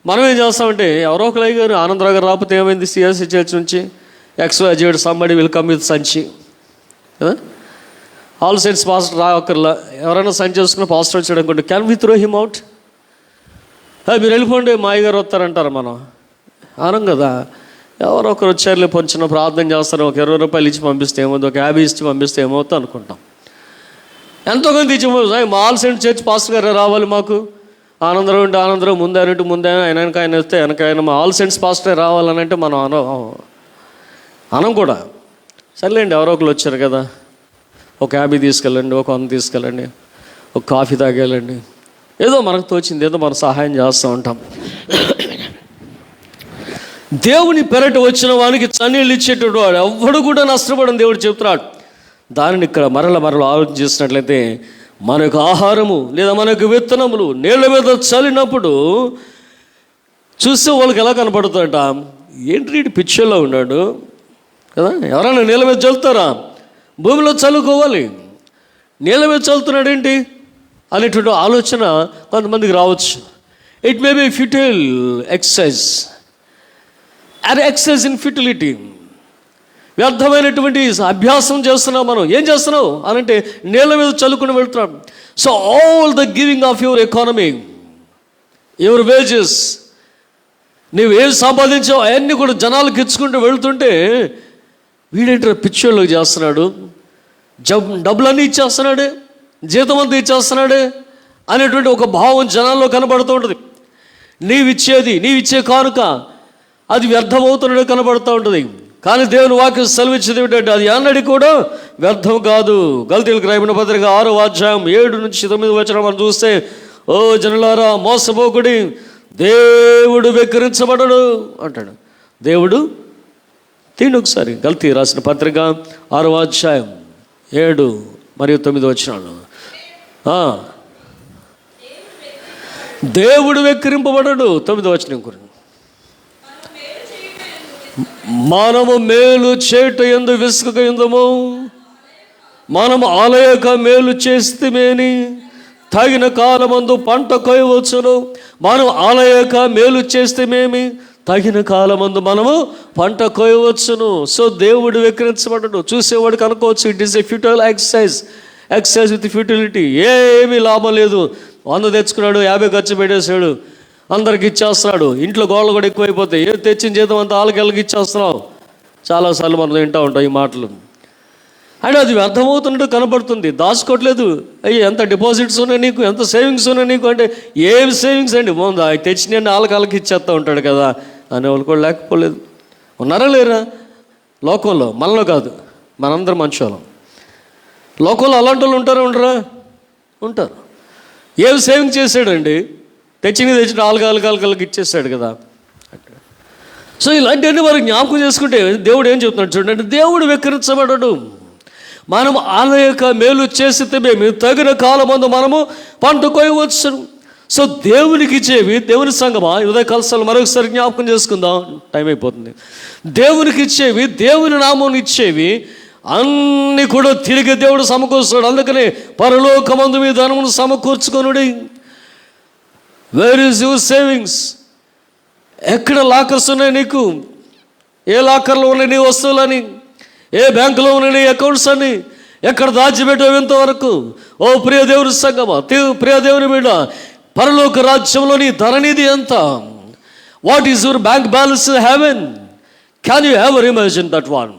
మనం ఏం చేస్తామంటే, ఎవరో ఒకరు అయ్యగారు, ఆనందరావు గారు రాకపోతే ఏమైంది, సిఎస్సి చర్చ్ నుంచి XYZ సంబడి వెల్కమ్ విత్ సంచి కదా, ఆల్ సెంట్స్ పాస్టర్ రాకర్లా, ఎవరైనా సంచి చేసుకున్న పాస్టర్ వచ్చాడు అనుకోండి, can we throw him out, మీరు వెళ్ళిపోండి మా అయ్యగారు వస్తారంటారు. మనం అనం కదా, ఎవరో ఒకరు వచ్చారులే, పొంచిన ప్రార్థన చేస్తారు, ఒక 20 రూపాయలు ఇచ్చి పంపిస్తే ఏమవుతుంది, ఒక 50 ఇచ్చి పంపిస్తే ఏమవుతుంది అనుకుంటాం. ఎంతోమంది ఇచ్చి మా ఆల్ సెంట్ చర్చ్ పాస్టర్ గారు రావాలి, మాకు ఆనందరావు ఉంటే ఆనందరావు, ముందే ఆయన వస్తే వెనక ఆయన, మా ఆల్ సెంట్స్ పాస్టర్ రావాలని అంటే మనం అనం కూడా. సర్లేండి, ఎవరో ఒకరు వచ్చారు కదా, ఒక 50 తీసుకెళ్ళండి, ఒక 100 తీసుకెళ్ళండి, ఒక కాఫీ తాగేళ్ళండి, ఏదో మనకు తోచింది, ఏదో మనం సహాయం చేస్తూ ఉంటాం. దేవుని పెరట వచ్చిన వానికి చన్నీళ్ళు ఇచ్చేటటువంటి వాడు ఎవ్వడు కూడా నష్టపడని దేవుడు చెప్తున్నాడు. దానిని ఇక్కడ మరల ఆలోచన చేసినట్లయితే, మన యొక్క ఆహారము లేదా మన యొక్క విత్తనములు నీళ్ళ మీద చల్లినప్పుడు చూస్తే వాళ్ళకి ఎలా కనపడుతుందట, ఏంటి వీటి పిచ్చోల్లో ఉన్నాడు కదా, ఎవరైనా నీళ్ళ మీద చల్లుతారా, భూమిలో చల్లుకోవాలి, నీళ్ళ మీద చల్లుతున్నాడు ఏంటి అనేటువంటి ఆలోచన కొంతమందికి రావచ్చు. ఇట్ మే బి ఫ్యూటిల్ ఎక్సర్సైజ్, అది ఎక్సర్సైజ్ ఇన్ ఫ్యూటిలిటీ, వ్యర్థమైనటువంటి అభ్యాసం చేస్తున్నాం. మనం ఏం చేస్తున్నావు అనంటే, నీళ్ళ మీద చల్లుకుని వెళ్తున్నాం. So all the giving of your economy, your wages, నీవు ఏం సంపాదించావు అవన్నీ కూడా జనాలకు ఇచ్చుకుంటూ వెళ్తుంటే వీడేంటి పిచ్చోళ్ళకి చేస్తున్నాడు, డబ్బులన్నీ ఇచ్చేస్తున్నాడే, జీతం అంతా ఇచ్చేస్తున్నాడే అనేటువంటి ఒక భావం జనాల్లో కనబడుతూ ఉంటుంది. నీవిచ్చే కానుక అది వ్యర్థమవుతున్నట్టు కనబడుతూ ఉంటుంది. కానీ దేవుని వాక్యం సెలవిచ్చేది ఏమిటంటే అది అన్నది కూడా వ్యర్థం కాదు. గల్తీయులకు రాయబడిన పత్రిక 6వ అధ్యాయం 7-9 మనం చూస్తే, ఓ జనులారా మోసపోకుడి, దేవుడు వెక్కిరించబడడు అంటాడు. దేవుడు తీయండి ఒకసారి గల్తీ రాసిన పత్రిక 6వ అధ్యాయం 7 మరియు 9 దేవుడు వెక్కిరింపబడడు. 9 గురించి మనము మేలు చేట ఎందు విసుక ఎందుము, మనము ఆలయక మేలు చేస్తేమేని తగిన కాలమందు పంట కోయవచ్చును. మనం ఆలయక మేలు చేస్తేమేమి తగిన కాలమందు మనము పంట కోయవచ్చును. సో దేవుడు వెక్కిరించబడడు. చూసేవాడికి అనుకోవచ్చు it is a futile exercise with futility. ఏమీ లాభం లేదు. 100 తెచ్చుకున్నాడు, 50 ఖర్చు పెట్టేశాడు, అందరికి ఇచ్చేస్తున్నాడు. ఇంట్లో గోడలు కూడా ఎక్కువైపోతాయి. తెచ్చిన జీతం అంతా వాళ్ళకి ఇచ్చేస్తున్నావు. చాలాసార్లు మనం వింటూ ఉంటాం ఈ మాటలు. అంటే అది వ్యర్థమవుతున్నట్టు కనబడుతుంది. దాచుకోవట్లేదు. అయ్యి ఎంత డిపాజిట్స్ ఉన్నాయి నీకు, ఎంత సేవింగ్స్ ఉన్నాయి నీకు అంటే, ఏం సేవింగ్స్ అండి, ముందు అవి తెచ్చిన వాళ్ళకి ఇచ్చేస్తూ ఉంటాడు కదా అనేవాళ్ళు కూడా లేకపోలేదు. ఉన్నారా లేరా లోకంలో? మనలో కాదు, మనందరం మంచి వాళ్ళం. లోకంలో అలాంటి వాళ్ళు ఉండరా? ఉంటారు. ఏం సేవింగ్ చేశాడండి, తెచ్చిన వాళ్ళకి ఇచ్చేస్తాడు కదా. సో ఇలాంటివన్నీ మనకు జ్ఞాపకం చేసుకుంటే దేవుడు ఏం చెప్తున్నాడు చూడండి, దేవుడు వెక్కిరించబడడు. మనం ఆలయక మేలు చేస్తే మేము తగిన కాలమందు మనము పంట కోయవచ్చు. సో దేవునికి ఇచ్చేవి, దేవుని సంగమా ఉదయ కలసాలు మరొకసారి జ్ఞాపకం చేసుకుందాం, టైం అయిపోతుంది. దేవునికి ఇచ్చేవి, దేవుని నామం ఇచ్చేవి అన్నీ కూడా తిరిగి దేవుడు సమకూరుస్తాడు. అందుకనే పరలోకమందు మీ ధనమును సమకూర్చుకొనుడి. Where is your savings? ఎక్కడ లాకర్స్ ఉన్నాయి నీకు? ఏ లాకర్లో ఉన్నాయి నీ వస్తువులని? ఏ బ్యాంకులో ఉన్నాయి నీ అకౌంట్స్ అని? ఎక్కడ దాచిపెట్టావు ఇంతవరకు? ఓ ప్రియ దేవుని సంగమా, ప్రియ దేవుని బిడ్డ, పరలోక రాజ్యంలో నీ ధననిధి ఎంత? What is your bank balance in heaven? Can you ever imagine that one?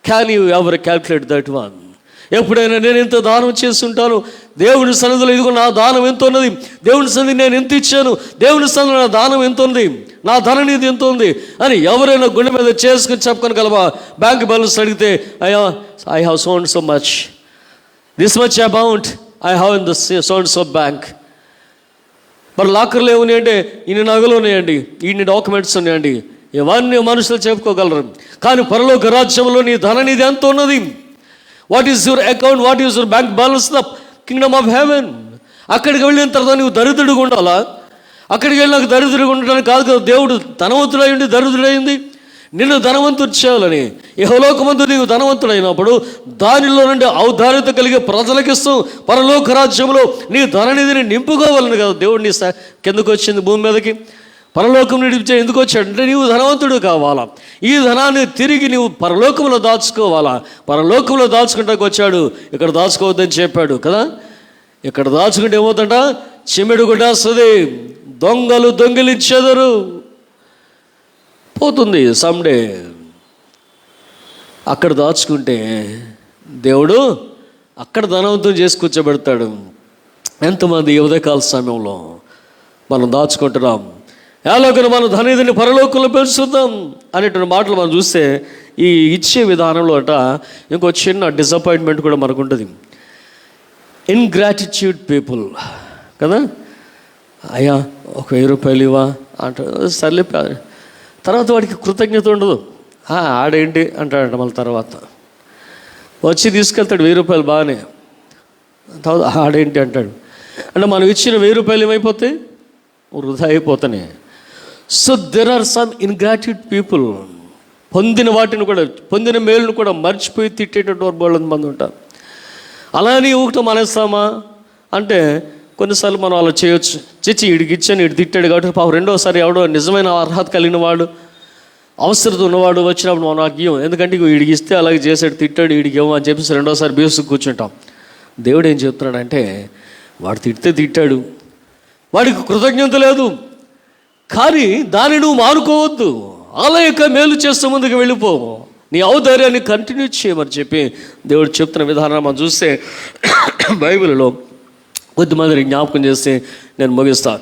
Can you ever calculate that one? ఎప్పుడైనా నేను ఎంత దానం చేస్తుంటాను, దేవుని సన్నిధిలో ఇదిగో నా దానం ఎంత ఉన్నది, దేవుని సన్నిధి నేను ఎంత ఇచ్చాను, దేవుని సన్నిధిలో నా దానం ఎంత ఉంది, నా ధననిధి ఎంత ఉంది అని ఎవరైనా గుండె మీద చేసుకుని చెప్పుకోగలవా? బ్యాంక్ బ్యాలెన్స్ అడిగితే I have so and so much, this much amount I have in the so and so bank. మరి లాకర్లు ఏమున్నాయి అంటే ఇన్ని నగలు ఉన్నాయండి, ఇన్ని డాక్యుమెంట్స్ ఉన్నాయండి, ఇవన్నీ మనుషులు చెప్పుకోగలరు. కానీ పరలోక రాజ్యంలో నీ ధననిధి ఎంత ఉన్నది? What is your account? What is your bank balance? The Kingdom of haven. అక్కడికి వెళ్ళిన తర్వాత నువ్వు దరిద్రుడిగా ఉండాలా? అక్కడికి వెళ్ళి నాకు దరిద్రుడిగా ఉండడానికి కాదు కదా దేవుడు ధనవంతుడైంది, దరిద్రుడైంది నిన్ను ధనవంతుడు చేయాలని. ఇహలోకమందు నీవు ధనవంతుడైనప్పుడు దానిలో నుండి ఔదార్యత కలిగే ప్రజలకిస్తూ పరలోక రాజ్యంలో నీ ధననిధిని నింపుకోవాలని కదా దేవుడు నీ కిందకు వచ్చింది భూమి మీదకి. పరలోకం నడిపించే ఎందుకు వచ్చాడంటే నీవు ధనవంతుడు కావాలా, ఈ ధనాన్ని తిరిగి నీవు పరలోకంలో దాచుకోవాలా. పరలోకంలో దాచుకుంటానికి వచ్చాడు, ఇక్కడ దాచుకోవద్దని చెప్పాడు కదా. ఇక్కడ దాచుకుంటే ఏమవుతుంట? చిమ్మెడు గుడ్డేస్తుంది, దొంగలు దొంగిలించెదరు, పోతుంది సమ్డే. అక్కడ దాచుకుంటే దేవుడు అక్కడ ధనవంతులు చేసి కూర్చోబెడతాడు. ఎంతమంది ఉదయకాల సమయంలో మనం దాచుకుంటున్నాం, ఎలాగైనా మనం ధననిధిని పరలోకంలో పెంచుతాం అనేటువంటి మాటలు మనం చూస్తే ఈ ఇచ్చే విధానంలో ఇంకో చిన్న డిసప్పాయింట్మెంట్ కూడా మనకు ఉంటుంది. ఇన్గ్రాటిట్యూడ్ పీపుల్ కదా. అయ్యా ఒక 1000 రూపాయలు ఇవ్వా అంటాడు, సర్లే. తర్వాత వాడికి కృతజ్ఞత ఉండదు. ఆడేంటి అంటాడంట. మళ్ళీ తర్వాత వచ్చి తీసుకెళ్తాడు 1000 రూపాయలు బాగానే, తర్వాత ఆడేంటి అంటాడు. అంటే మనం ఇచ్చిన 1000 రూపాయలు ఏమైపోతాయి? వృధా అయిపోతాయి. So there are some ingratitude people. పొందిన వాటిని కూడా, పొందిన మేలును కూడా మర్చిపోయి తిట్టేటటువంటి వాళ్ళ మంది ఉంటారు. అలానే ఒకటి మానేస్తామా అంటే కొన్నిసార్లు మనం అలా చేయొచ్చు. వీడికి ఇచ్చాను, వీడు తిట్టాడు కాబట్టి పాపం రెండోసారి ఎవడో నిజమైన అర్హత కలిగిన వాడు, అవసరత ఉన్నవాడు వచ్చినప్పుడు మనం నాకు ఇవ్వం, ఎందుకంటే వీడికి ఇస్తే అలాగే చేసాడు, తిట్టాడు, వీడికి ఇవ్వం అని చెప్పేసి రెండోసారి బీసుకు కూర్చుంటాం. దేవుడు ఏం చెప్తున్నాడంటే వాడు తిడితే తిట్టాడు, వాడికి కృతజ్ఞత లేదు, కానీ దాన్ని నువ్వు మానుకోవద్దు. ఆలయక మేలు చేస్తూ ముందుకు వెళ్ళిపో. నీ ఔదార్యాన్ని కంటిన్యూ చేయమని చెప్పి దేవుడు చెప్తున్న విధానం మనం చూస్తే బైబిల్లో కొద్దిమందిని జ్ఞాపకం చేసి నేను ముగిస్తాను.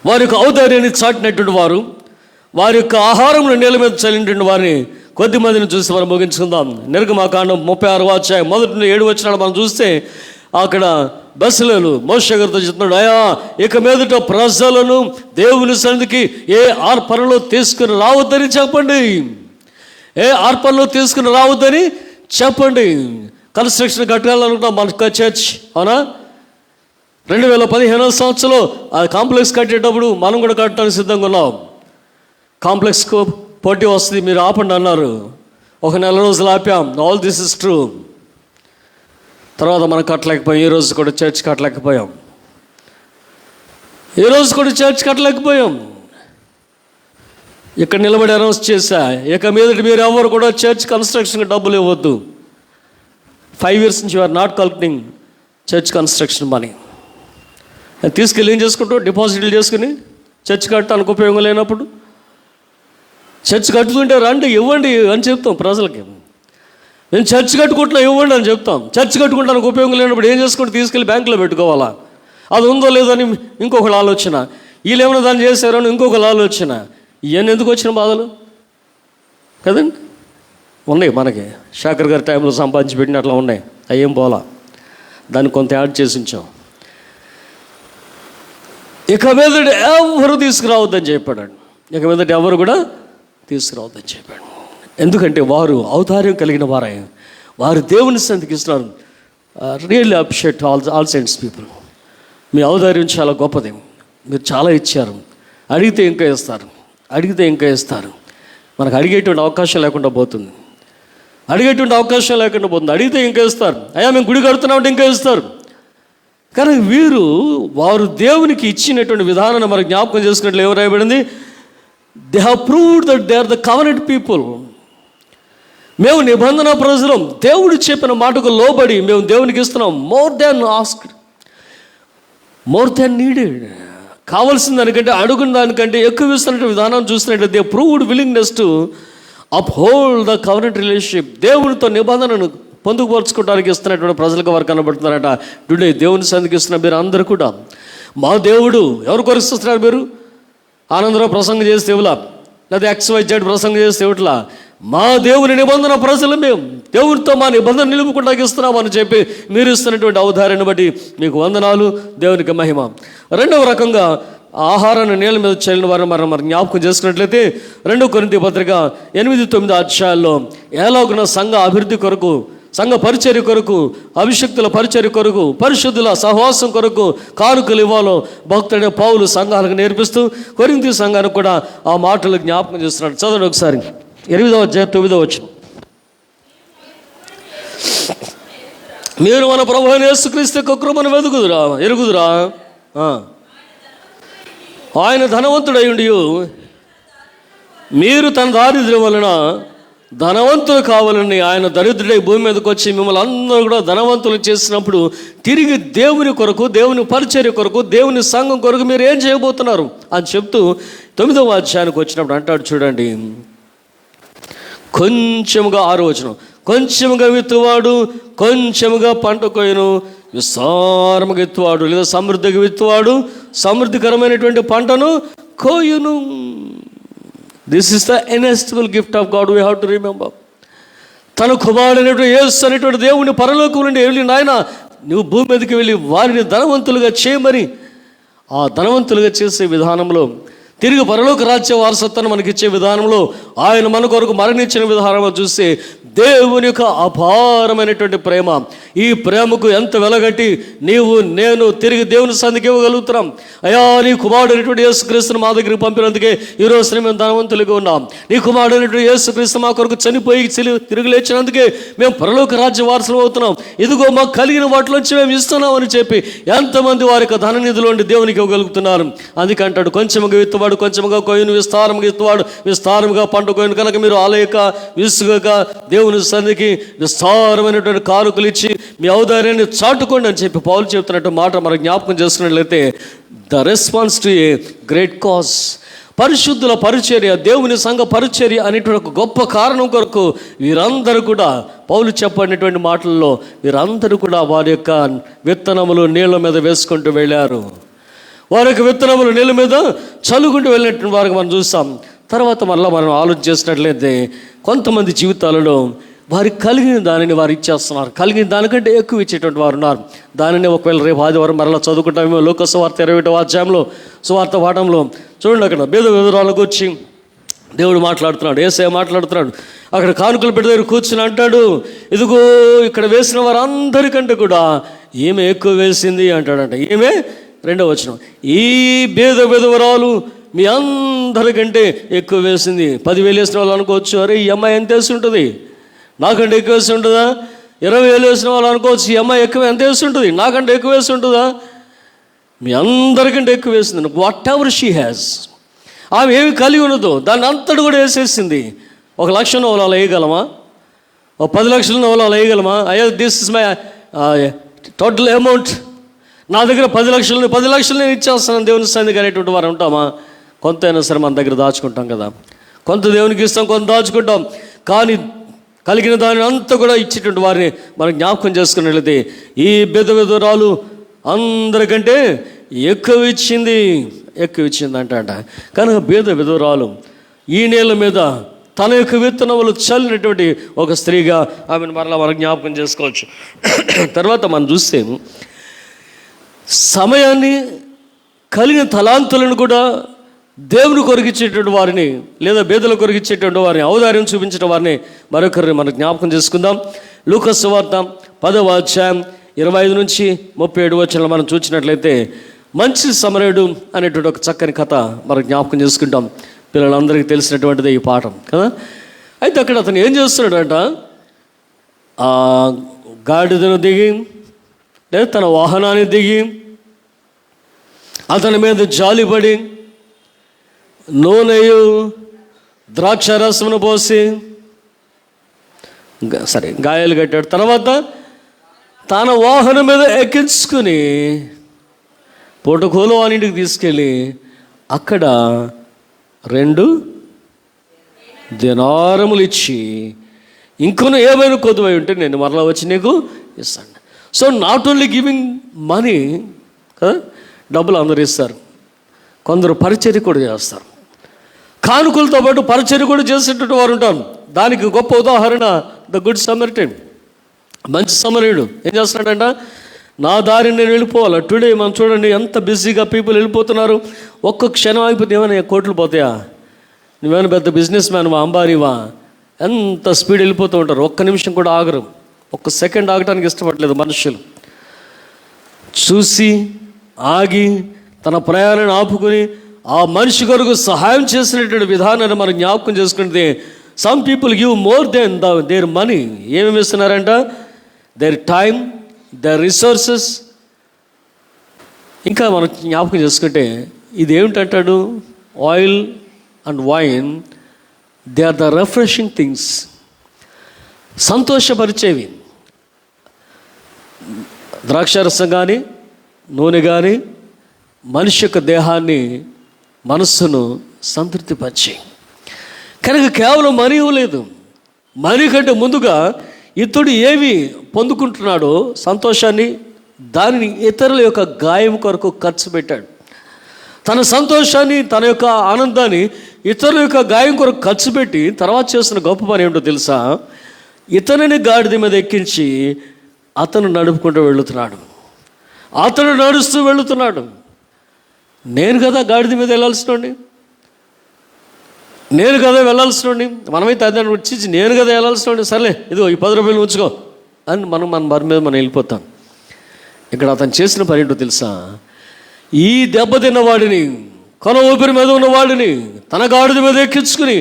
వారి యొక్క ఔదార్యాన్ని చాటినటువంటి వారు, వారి యొక్క ఆహారంలో నేల మీద చల్లినటువంటి వారిని కొద్దిమందిని చూసి మనం ముగించుకుందాం. నిర్గమాకాండం 36వ అధ్యాయం 1-7 వచనాలు మనం చూస్తే అక్కడ బెసలేలు మోషే గారితో చెప్తున్నాడు, అయ్యా ఇక మీదట ప్రజలను దేవుని సన్నిధికి ఏ అర్పణలో తీసుకుని రావద్దని చెప్పండి, ఏ అర్పణలో తీసుకుని రావద్దని చెప్పండి. కన్స్ట్రక్షన్ కట్టాలనుకుంటాం మన చర్చ్, అవునా? 2015వ సంవత్సరంలో ఆ కాంప్లెక్స్ కట్టేటప్పుడు మనం కూడా కట్టడానికి సిద్ధంగా ఉన్నాం. కాంప్లెక్స్కు పోటీ వస్తుంది, మీరు ఆపండి అన్నారు. ఒక నెల రోజులు ఆపాం. All this is true. తర్వాత మనం కట్టలేకపోయాం. ఈ రోజు కూడా చర్చ్ కట్టలేకపోయాం. ఇక్కడ నిలబడి అనౌన్స్ చేశా, ఇక మీదటి మీరు ఎవరు కూడా చర్చ్ కన్స్ట్రక్షన్కి డబ్బులు ఇవ్వద్దు. 5 years నుంచి you are not collecting church construction money. తీసుకెళ్ళి ఏం చేసుకుంటావు? డిపాజిట్లు చేసుకుని చర్చ్ కట్టడానికి ఉపయోగం లేనప్పుడు చర్చ్ కట్టుకుంటే రండి ఇవ్వండి అని చెప్తాం ప్రజలకి. మేము చర్చ్ కట్టుకుంటున్నా ఇవ్వండి అని చెప్తాం. చర్చ్ కట్టుకుంటానికి ఉపయోగం లేనప్పుడు ఏం చేసుకుంటే తీసుకెళ్ళి బ్యాంకులో పెట్టుకోవాలా? అది ఉందో లేదో అని ఇంకొకరు ఆలోచన, వీళ్ళు ఏమైనా దాన్ని చేశారని ఇంకొకరు ఆలోచన. ఇవన్నీ ఎందుకు వచ్చిన బాధలు కదండి? ఉన్నాయి మనకి. శేఖర్ గారి టైంలో సంపాదించి పెట్టిన అట్లా ఉన్నాయి. అవి ఏం పోలా, దాన్ని కొంత యాడ్ చేసి ఉంచాం. ఇక మీదట ఎవరు తీసుకురావద్దని చెప్పాడు. ఇక మీదట ఎవరు కూడా తీసుకురావద్దని చెప్పాడు. ఎందుకంటే వారు ఔదార్యం కలిగిన వారే, వారు దేవుని సన్నిధికి ఇస్తున్నారు. Really appreciate all saints people. మీ ఔదార్యం చాలా గొప్పది. మీరు చాలా ఇచ్చారు. అడిగితే ఇంకా ఇస్తారు, అడిగితే ఇంకా ఇస్తారు. మనకు అడిగేటువంటి అవకాశం లేకుండా పోతుంది. అడిగితే ఇంకా ఇస్తారు. అయ్యా మేము గుడి కడుతున్నామంటే ఇంకా ఇస్తారు. కానీ వారు దేవునికి ఇచ్చినటువంటి విధానాన్ని మనకు జ్ఞాపకం చేసుకున్నట్లు ఎవరు రాయబడింది? They have proved that they are the covenant people. మేము నిబంధన ప్రజలం. దేవుడు చెప్పిన మాటకు లోబడి మేము దేవునికి ఇస్తున్నాం. More than asked, more than needed. కావాల్సిన దానికంటే, అడుగున్న దానికంటే ఎక్కువ ఇస్తున్నట్టు విధానం చూస్తున్నట్టు they proved willingness to uphold the covenant relationship. దేవునితో నిబంధనను పొందుపరుచుకోవడానికి ఇస్తున్నటువంటి ప్రజలకు వారు కనబడుతున్నారట. టుడే దేవుని సన్నిధికి ఇస్తున్న మీరు అందరూ కూడా, మా దేవుడు ఎవరు కొరిస్తున్నారు? మీరు ఆనందరావు ప్రసంగం చేస్తే ఇవ్వలా, లేదా XYZ ప్రసంగం చేస్తే ఇవ్వట్లా. మా దేవుని నిబంధన ప్రజలు మేము దేవునితో మా నిబంధన నిలుపుకుంటాకి ఇస్తున్నామని చెప్పి మీరు ఇస్తున్నటువంటి ఔదార్యాన్ని బట్టి మీకు వందనాలు, దేవునికి మహిమ. రెండవ రకంగా ఆహారాన్ని నీళ్ళ మీద చల్లిన వారిని మనం జ్ఞాపకం చేసుకున్నట్లయితే 2 కొరింథీ పత్రిక 8-9 అధ్యాయాల్లో ఎలాగున్న సంఘ అభివృద్ధి కొరకు, సంఘ పరిచర్య కొరకు, అభిషక్తుల పరిచర్య కొరకు, పరిశుద్ధుల సహవాసం కొరకు కానుకలు ఇవ్వాలో భక్తుడైన పౌలు సంఘాలకు నేర్పిస్తూ కొరింథీ సంఘానికి కూడా ఆ మాటలు జ్ఞాపకం చేస్తున్నాడు. చదవండి ఒకసారి 8వ అధ్యాయం 9వ వచనం. మీరు మన ప్రభువైన యేసుక్రీస్తు యొక్క కృపను ఎరుగుదురా. ఆయన ధనవంతుడై ఉండి మీరు తన దారిద్ర్యం వలన ధనవంతులు కావాలని ఆయన దరిద్రుడై భూమి మీదకి వచ్చి మిమ్మల్ని అందరూ కూడా ధనవంతులు చేసినప్పుడు తిరిగి దేవుని కొరకు, దేవుని పరిచర్య కొరకు, దేవుని సంఘం కొరకు మీరు ఏం చేయబోతున్నారు అని చెప్తూ 9వ అధ్యాయానికి వచ్చినప్పుడు అంటాడు చూడండి, కొంచెముగా 6వ వచనం, కొంచెముగా విత్తువాడు కొంచెముగా పంట కోయను, విస్తారముగా విత్తువాడు లేదా సమృద్ధిగా విత్తువాడు సమృద్ధికరమైనటువంటి పంటను కోయును. This is the inestimable gift of God. We have to remember. తన కుమారుడైనటువంటి యేసు అనేటువంటి దేవుని పరలోకం నుండి వెళ్ళి, నాయన నువ్వు భూమి మీదకి వెళ్ళి వారిని ధనవంతులుగా చేయమని, ఆ ధనవంతులుగా చేసే విధానంలో, తిరిగి పరలోక రాజ్య వారసత్వాన్ని మనకిచ్చే విధానంలో, ఆయన మన కొరకు మరణించిన విధానంలో చూస్తే దేవుని యొక్క అపారమైనటువంటి ప్రేమ. ఈ ప్రేమకు ఎంత వెలగట్టి నీవు నేను తిరిగి దేవుని సన్నిధికి ఇవ్వగలుగుతున్నాం. అయ్యా నీ కుమారుడైనటువంటి యేసుక్రీస్తును మా దగ్గరికి పంపినందుకే ఈరోజు మేము ధనవంతులుగా ఉన్నాం. నీ కుమారుడైనటువంటి యేసుక్రీస్తు మా కొరకు చనిపోయి తిరిగి లేచినందుకే మేము పరలోక రాజ్య వారసులు అవుతున్నాం. ఇదిగో మాకు కలిగిన వాటిలోంచి మేము ఇస్తున్నాం అని చెప్పి ఎంతమంది వారి యొక్క ధన నిధులు ఉండి దేవునికి ఇవ్వగలుగుతున్నారు. అందుకంటాడు, కొంచెముగా విత్తువాడు కొంచెముగా కోయును, విస్తారముగా విత్తువాడు విస్తారముగా పంట కోయును. కనుక మీరు ఆలయక విసుగక దేవుని సన్నిధికి విస్తారమైనటువంటి కానుకలు ఇచ్చి మీ ఔదార్యాన్ని చాటుకోండి అని చెప్పి పౌలు చెప్తున్నట్టు మాట మనం జ్ఞాపకం చేసుకున్నట్లయితే, the response to a great cause, పరిశుద్ధుల పరిచర్య, దేవుని సంఘ పరిచర్య అనేటువంటి ఒక గొప్ప కారణం కొరకు వీరందరూ కూడా పౌలు చెప్పినటువంటి మాటల్లో వీరందరూ కూడా వారి యొక్క విత్తనములు నీళ్ళ మీద వేసుకుంటూ వెళ్ళారు. వారి యొక్క విత్తనములు నీళ్ళ మీద చల్లుకుంటూ వెళ్ళినటువంటి వారికి మనం చూస్తాం. తర్వాత మళ్ళీ మనం ఆలోచన చేసినట్లయితే కొంతమంది జీవితాలలో వారికి కలిగిన దానిని వారు ఇచ్చేస్తున్నారు. కలిగిన దానికంటే ఎక్కువ ఇచ్చేటువంటి వారు ఉన్నారు. దానిని ఒకవేళ రేపు ఆదివారం మరలా చదువుకుంటామేమో. లోక సువార్త 21వ అధ్యాయంలో సువార్త పాఠంలో చూడండి, అక్కడ భేద వివరాలకు వచ్చి దేవుడు మాట్లాడుతున్నాడు, యేసయ్య మాట్లాడుతున్నాడు. అక్కడ కానుకలు పెట్టి దగ్గర కూర్చుని అంటాడు, ఇదిగో ఇక్కడ వేసిన వారందరికంటే కూడా ఈమె ఎక్కువ వేసింది అంటాడంట. ఈమె 2వ వచనం, ఈ భేద విధవరాలు మీ అందరికంటే ఎక్కువ వేసింది. 10,000 వేసిన వాళ్ళు అనుకోవచ్చు, అరే ఈ అమ్మాయి ఎంత వేసి ఉంటుంది, నాకంటే ఎక్కువ వేసి ఉంటుందా? 20,000 వేసిన వాళ్ళు అనుకోవచ్చు, ఈ అమ్మాయి ఎక్కువ ఎంత వేసి ఉంటుంది, నాకంటే ఎక్కువ వేసి ఉంటుందా? మీ అందరికంటే ఎక్కువ వేసింది. వాట్ ఎవర్ షీ హ్యాస్, ఆమె ఏమి కలిగి ఉన్నదో దాన్ని అంతటి కూడా వేసేసింది. 1,00,000 నవలాలు వేయగలమా? 10 లక్షల నవలాలు వేయగలమా? అయ్యా this is my total amount, నా దగ్గర 10 లక్షలు నేను ఇచ్చేస్తాను దేవుని సన్నిధికి అనేటువంటి వారు ఉంటామా? కొంత అయినా సరే మన దగ్గర దాచుకుంటాం కదా. కొంత దేవునికి ఇస్తాం, కొంత దాచుకుంటాం. కానీ కలిగిన దానిని అంతా కూడా ఇచ్చేటువంటి వారిని మనం జ్ఞాపకం చేసుకున్నట్లయితే ఈ విధవరాలు అందరికంటే ఎక్కువ ఇచ్చింది అంట. కనుక విధవరాలు ఈ నేల మీద తన యొక్క విత్తనములు చల్లినటువంటి ఒక స్త్రీగా ఆమెను మరలా మనం జ్ఞాపకం చేసుకోవచ్చు. తర్వాత మనం చూస్తే సమయాన్ని కలిగిన తలాంతులను కూడా దేవుని కొరికిచ్చేటువంటి వారిని, లేదా బేదల కొరికిచ్చేటువంటి వారిని, ఔదార్యం చూపించిన వారిని మరొకరిని మనం జ్ఞాపకం చేసుకుందాం. లూకా సువార్త 10వ అధ్యాయం 25 నుంచి 37 వచనాలు మనం చూసినట్లయితే మంచి సమరయుడు అనేటువంటి ఒక చక్కని కథ మనం జ్ఞాపకం చేసుకుంటాం. పిల్లలందరికీ తెలిసినటువంటిదే ఈ పాఠం కదా. అయితే అక్కడ అతను ఏం చేస్తున్నాడంట, ఆ గాడిదను దిగి లేదా తన వాహనాన్ని దిగి అతని మీద జాలిపడి నూనెయు ద్రాక్ష రసమును పోసి గాయాలు కట్టాడు. తర్వాత తన వాహనం మీద ఎక్కించుకుని పూటకోలు వానింటికి తీసుకెళ్ళి అక్కడ 2 దినారములు ఇచ్చి, ఇంకొన ఏమైనా కొద్దువై ఉంటే నేను మరలా వచ్చి నీకు ఇస్తాను. So not only giving money కదా, డబ్బులు అందరూ ఇస్తారు, కొందరు పరిచర్య కూడా చేస్తారు. కానుకలతో పాటు పరిచర్య కూడా చేసేటట్టు వారు ఉంటారు. దానికి గొప్ప ఉదాహరణ ద గుడ్ సమరిటన్, మంచి సమరయుడు. ఏం చేస్తున్నాడంట, నా దారిని నేను వెళ్ళిపోవాలి. టుడే మనం చూడండి ఎంత బిజీగా పీపుల్ వెళ్ళిపోతున్నారు. ఒక్క క్షణం ఆగిపోతే ఏమైనా కోట్లు పోతాయా? నువ్వేమైనా పెద్ద బిజినెస్ మ్యాన్వా, అంబారీవా? ఎంత స్పీడ్ వెళ్ళిపోతూ ఉంటారు. ఒక్క నిమిషం కూడా ఆగరు, ఒక్క సెకండ్ ఆగటానికి ఇష్టపడలేదు మనుషులు. చూసి ఆగి తన ప్రయాణాన్ని ఆపుకుని ఆ మనిషి కొరకు సహాయం చేసినటువంటి విధానాన్ని మనం జ్ఞాపకం చేసుకుంటే, some people give more than their money. ఏమేమి ఇస్తున్నారంట, దేర్ టైం, దేర్ రిసోర్సెస్. ఇంకా మనం జ్ఞాపకం చేసుకుంటే ఇది ఏమిటంటాడు, oil and wine, they are the refreshing things, సంతోషపరిచేవి. ద్రాక్షారసం కానీ నూనె కానీ మనిషి యొక్క దేహాన్ని, మనస్సును సంతృప్తిపరిచి. కనుక కేవలం మనీ ఇవ్వలేదు, మనీ కంటే ముందుగా ఇతడు ఏమి పొందుకుంటున్నాడో సంతోషాన్ని, దానిని ఇతరుల యొక్క గాయం కొరకు ఖర్చు పెట్టాడు. తన సంతోషాన్ని, తన యొక్క ఆనందాన్ని ఇతరుల యొక్క గాయం కొరకు ఖర్చు పెట్టి తర్వాత చేస్తున్న గొప్ప పని ఏమిటో తెలుసా, ఇతనిని గాడిద మీద ఎక్కించి అతను నడుపుకుంటూ వెళుతున్నాడు. అతను నడుస్తూ వెళుతున్నాడు. నేను కదా గాడిద మీద వెళ్ళాల్సినండి, నేను కదా వెళ్ళాల్సినండి. మనమైతే అదే వచ్చి నేను కదా వెళ్ళాల్సినండి, సర్లే ఇదిగో ఈ 10 రూపాయలు ఉంచుకో అని మన బరి మీద మనం వెళ్ళిపోతాం. ఇక్కడ అతను చేసిన పని ఏంటో తెలుసా, ఈ దెబ్బతిన్న వాడిని, కొన ఊపిరి మీద ఉన్న వాడిని తన గాడిద మీద ఎక్కించుకుని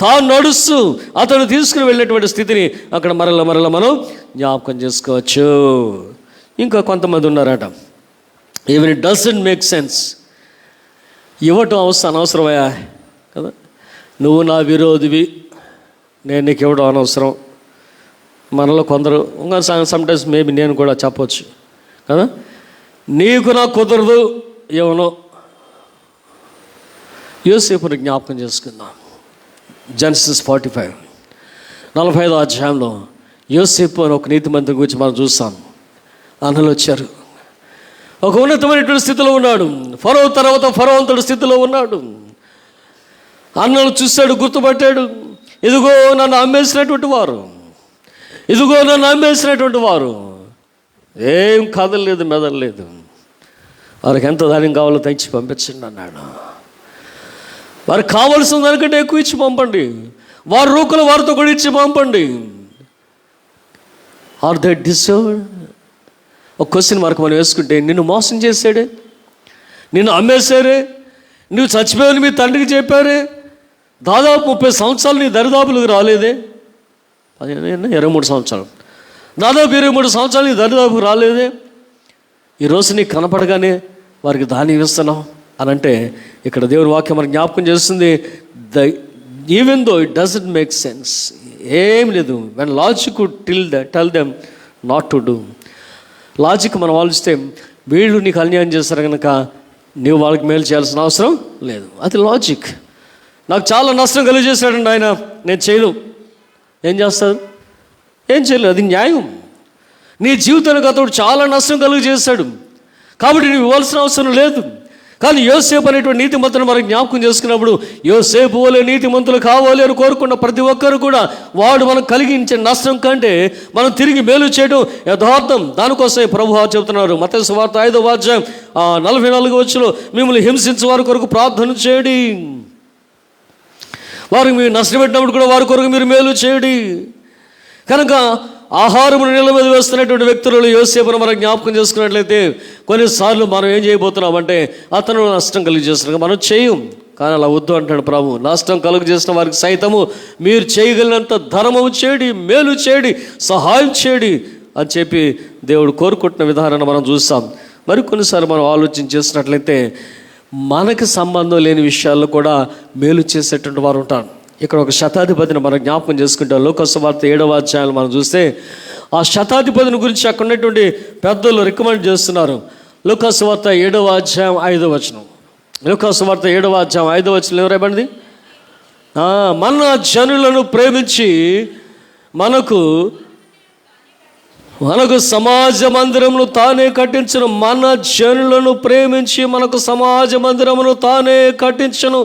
తాను నడుస్తూ అతను తీసుకుని వెళ్ళేటువంటి స్థితిని అక్కడ మరల మనం జ్ఞాపకం చేసుకోవచ్చు. ఇంకా కొంతమంది ఉన్నారట, even it doesn't make sense, ఇవ్వటం అనవసరమయ్యా కదా, నువ్వు నా విరోధివి, నేను నీకు ఇవ్వడం అనవసరం. మనలో కొందరు ఇంకా సమ్టైమ్స్ మేబీ నేను కూడా చెప్పవచ్చు కదా, నీకు నాకు కుదరదు ఇవ్వను, యోసేపుని జ్ఞాపకం చేసుకుందాం. జెనసిస్ 45 అధ్యాయంలో యోసేపు అని ఒక నీతిమంతుని గురించి మనం చూస్తాం. అన్నలు వచ్చారు, ఒక ఉన్నతమైనటువంటి స్థితిలో ఉన్నాడు. ఫరో తర్వాత ఫరోవంతుడి స్థితిలో ఉన్నాడు. అన్నలు చూశాడు, గుర్తుపట్టాడు. ఇదిగో నన్ను అమ్మేసినటువంటి వారు, ఇదిగో నన్ను అమ్మేసినటువంటి వారు. ఏం కదలలేదు, మెదలలేదు. వారికి ఎంత ధాన్యం కావాలో తెచ్చి పంపించండి అన్నాడు. వారికి కావలసిన దానికంటే ఎక్కువ ఇచ్చి పంపండి. వారి రూకలు వారితో కూడా ఇచ్చి పంపండి. Are they deserved? ఒక క్వశ్చన్ మార్క్ మనం వేసుకుంటే, నిన్ను మోసం చేశాడే, నిన్ను అమ్మేశారే, నువ్వు చచ్చిపోయావని మీ తండ్రికి చెప్పారే, దాదాపు 30 సంవత్సరాలు నీ దరిదాపులకు రాలేదే, 23 సంవత్సరాలు, దాదాపు 23 సంవత్సరాలు నీ దరిదాపుకు రాలేదే, ఈరోజు నీకు కనపడగానే వారికి ధాన్యం ఇస్తున్నాం అని అంటే, ఇక్కడ దేవుని వాక్యం మనకు జ్ఞాపకం చేస్తుంది. Even though it doesn't make sense, ఏం లేదు. When logic would tell them not to do. Logic మనం ఆలోచిస్తే, వీళ్ళు నీకు అన్యాయం చేస్తారు కనుక నీవు వాళ్ళకి మేలు చేయాల్సిన అవసరం లేదు. అది లాజిక్. నాకు చాలా నష్టం కలిగజేశాడండి ఆయన, నేను చేయను. ఏం చేస్తారు? ఏం చేయలేదు. అది న్యాయం. నీ జీవితానికి అతడు చాలా నష్టం కలుగజేశాడు కాబట్టి నువ్వు ఇవ్వాల్సిన అవసరం లేదు. కానీ యోసేపు అనేటువంటి నీతిమంతులు మనకు జ్ఞాపకం చేసుకున్నప్పుడు, యోసేపు వలె నీతిమంతులు కావాలి అని కోరుకున్న ప్రతి ఒక్కరు కూడా వాడు మనకు కలిగించే నష్టం కంటే మనం తిరిగి మేలు చేయడం యథార్థం. దానికోసమే ప్రభువు చెబుతున్నారు. మత్తయి సువార్త 5వ అధ్యాయం 44వ వచనంలో, మిమ్మల్ని హింసించే వారి కొరకు ప్రార్థన చేయండి, వారికి మీరు నష్టం పెట్టినప్పుడు కూడా వారి కొరకు మీరు మేలు చేయండి. కనుక ఆహారమును నీళ్ళ మీద వేస్తున్నటువంటి వ్యక్తులలో యోసేపును మనం జ్ఞాపకం చేసుకున్నట్లయితే, కొన్నిసార్లు మనం ఏం చేయబోతున్నామంటే, అతను నష్టం కలిగజేస్తున్నాం, మనం చేయం. కానీ అలా వద్దు అంటాడు ప్రభు. నష్టం కలుగజేసిన వారికి సైతము మీరు చేయగలిగినంత ధర్మము చేయండి, మేలు చేయండి, సహాయం చేయండి అని చెప్పి దేవుడు కోరుకుంటున్న విధానాన్ని మనం చూస్తాం. మరి కొన్నిసార్లు మనం ఆలోచన చేసినట్లయితే మనకు సంబంధం లేని విషయాల్లో కూడా మేలు చేసేటువంటి వారు ఉంటారు. ఇక్కడ ఒక శతాధిపతిని మనం జ్ఞాపకం చేసుకుంటాం. లోకసువార్త 7వ అధ్యాయాలు మనం చూస్తే, ఆ శతాధిపతిని గురించి అక్కడ ఉన్నటువంటి పెద్దలు రికమెండ్ చేస్తున్నారు. లోకసువార్త 7వ అధ్యాయం 5వ వచనం. లోకసువార్త 7వ అధ్యాయం 5వ వచనం ఏం రాయబడింది? మన జనులను ప్రేమించి మనకు సమాజ మందిరమును తానే కట్టించను. మన జనులను ప్రేమించి మనకు సమాజ మందిరమును తానే కట్టించను.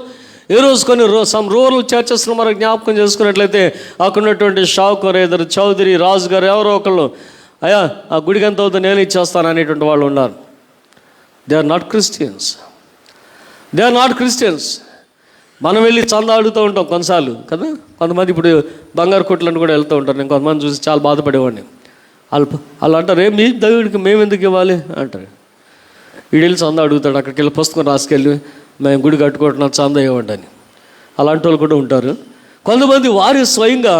ఈరోజు కొన్ని రూరల్ చర్చెస్ను మనం జ్ఞాపకం చేసుకున్నట్లయితే, అక్కడ ఉన్నటువంటి షావుకర్, ఇద్దరు చౌదరి, రాజు గారు, ఎవరో ఒకళ్ళు, అయ్యా ఆ గుడికి ఎంత అవుతుందో నేను ఇచ్చేస్తాను అనేటువంటి వాళ్ళు ఉన్నారు. They are not Christians. మనం వెళ్ళి చందా అడుగుతూ ఉంటాం కొన్నిసార్లు కదా. కొంతమంది ఇప్పుడు బంగారు కొట్లను కూడా వెళ్తూ ఉంటారు. నేను కొంతమంది చూసి చాలా బాధపడేవాడిని. వాళ్ళు అంటారు, మీ దేవుడికి మేము ఎందుకు ఇవ్వాలి అంటారు. వీడు వెళ్ళి చందా అడుగుతాడు, అక్కడికి వెళ్ళి పుస్తకం రాసుకెళ్ళి, మేము గుడి కట్టుకుంటున్నాం చందా ఇవ్వండి అని. అలాంటి వాళ్ళు కూడా ఉంటారు. కొంతమంది వారి స్వయంగా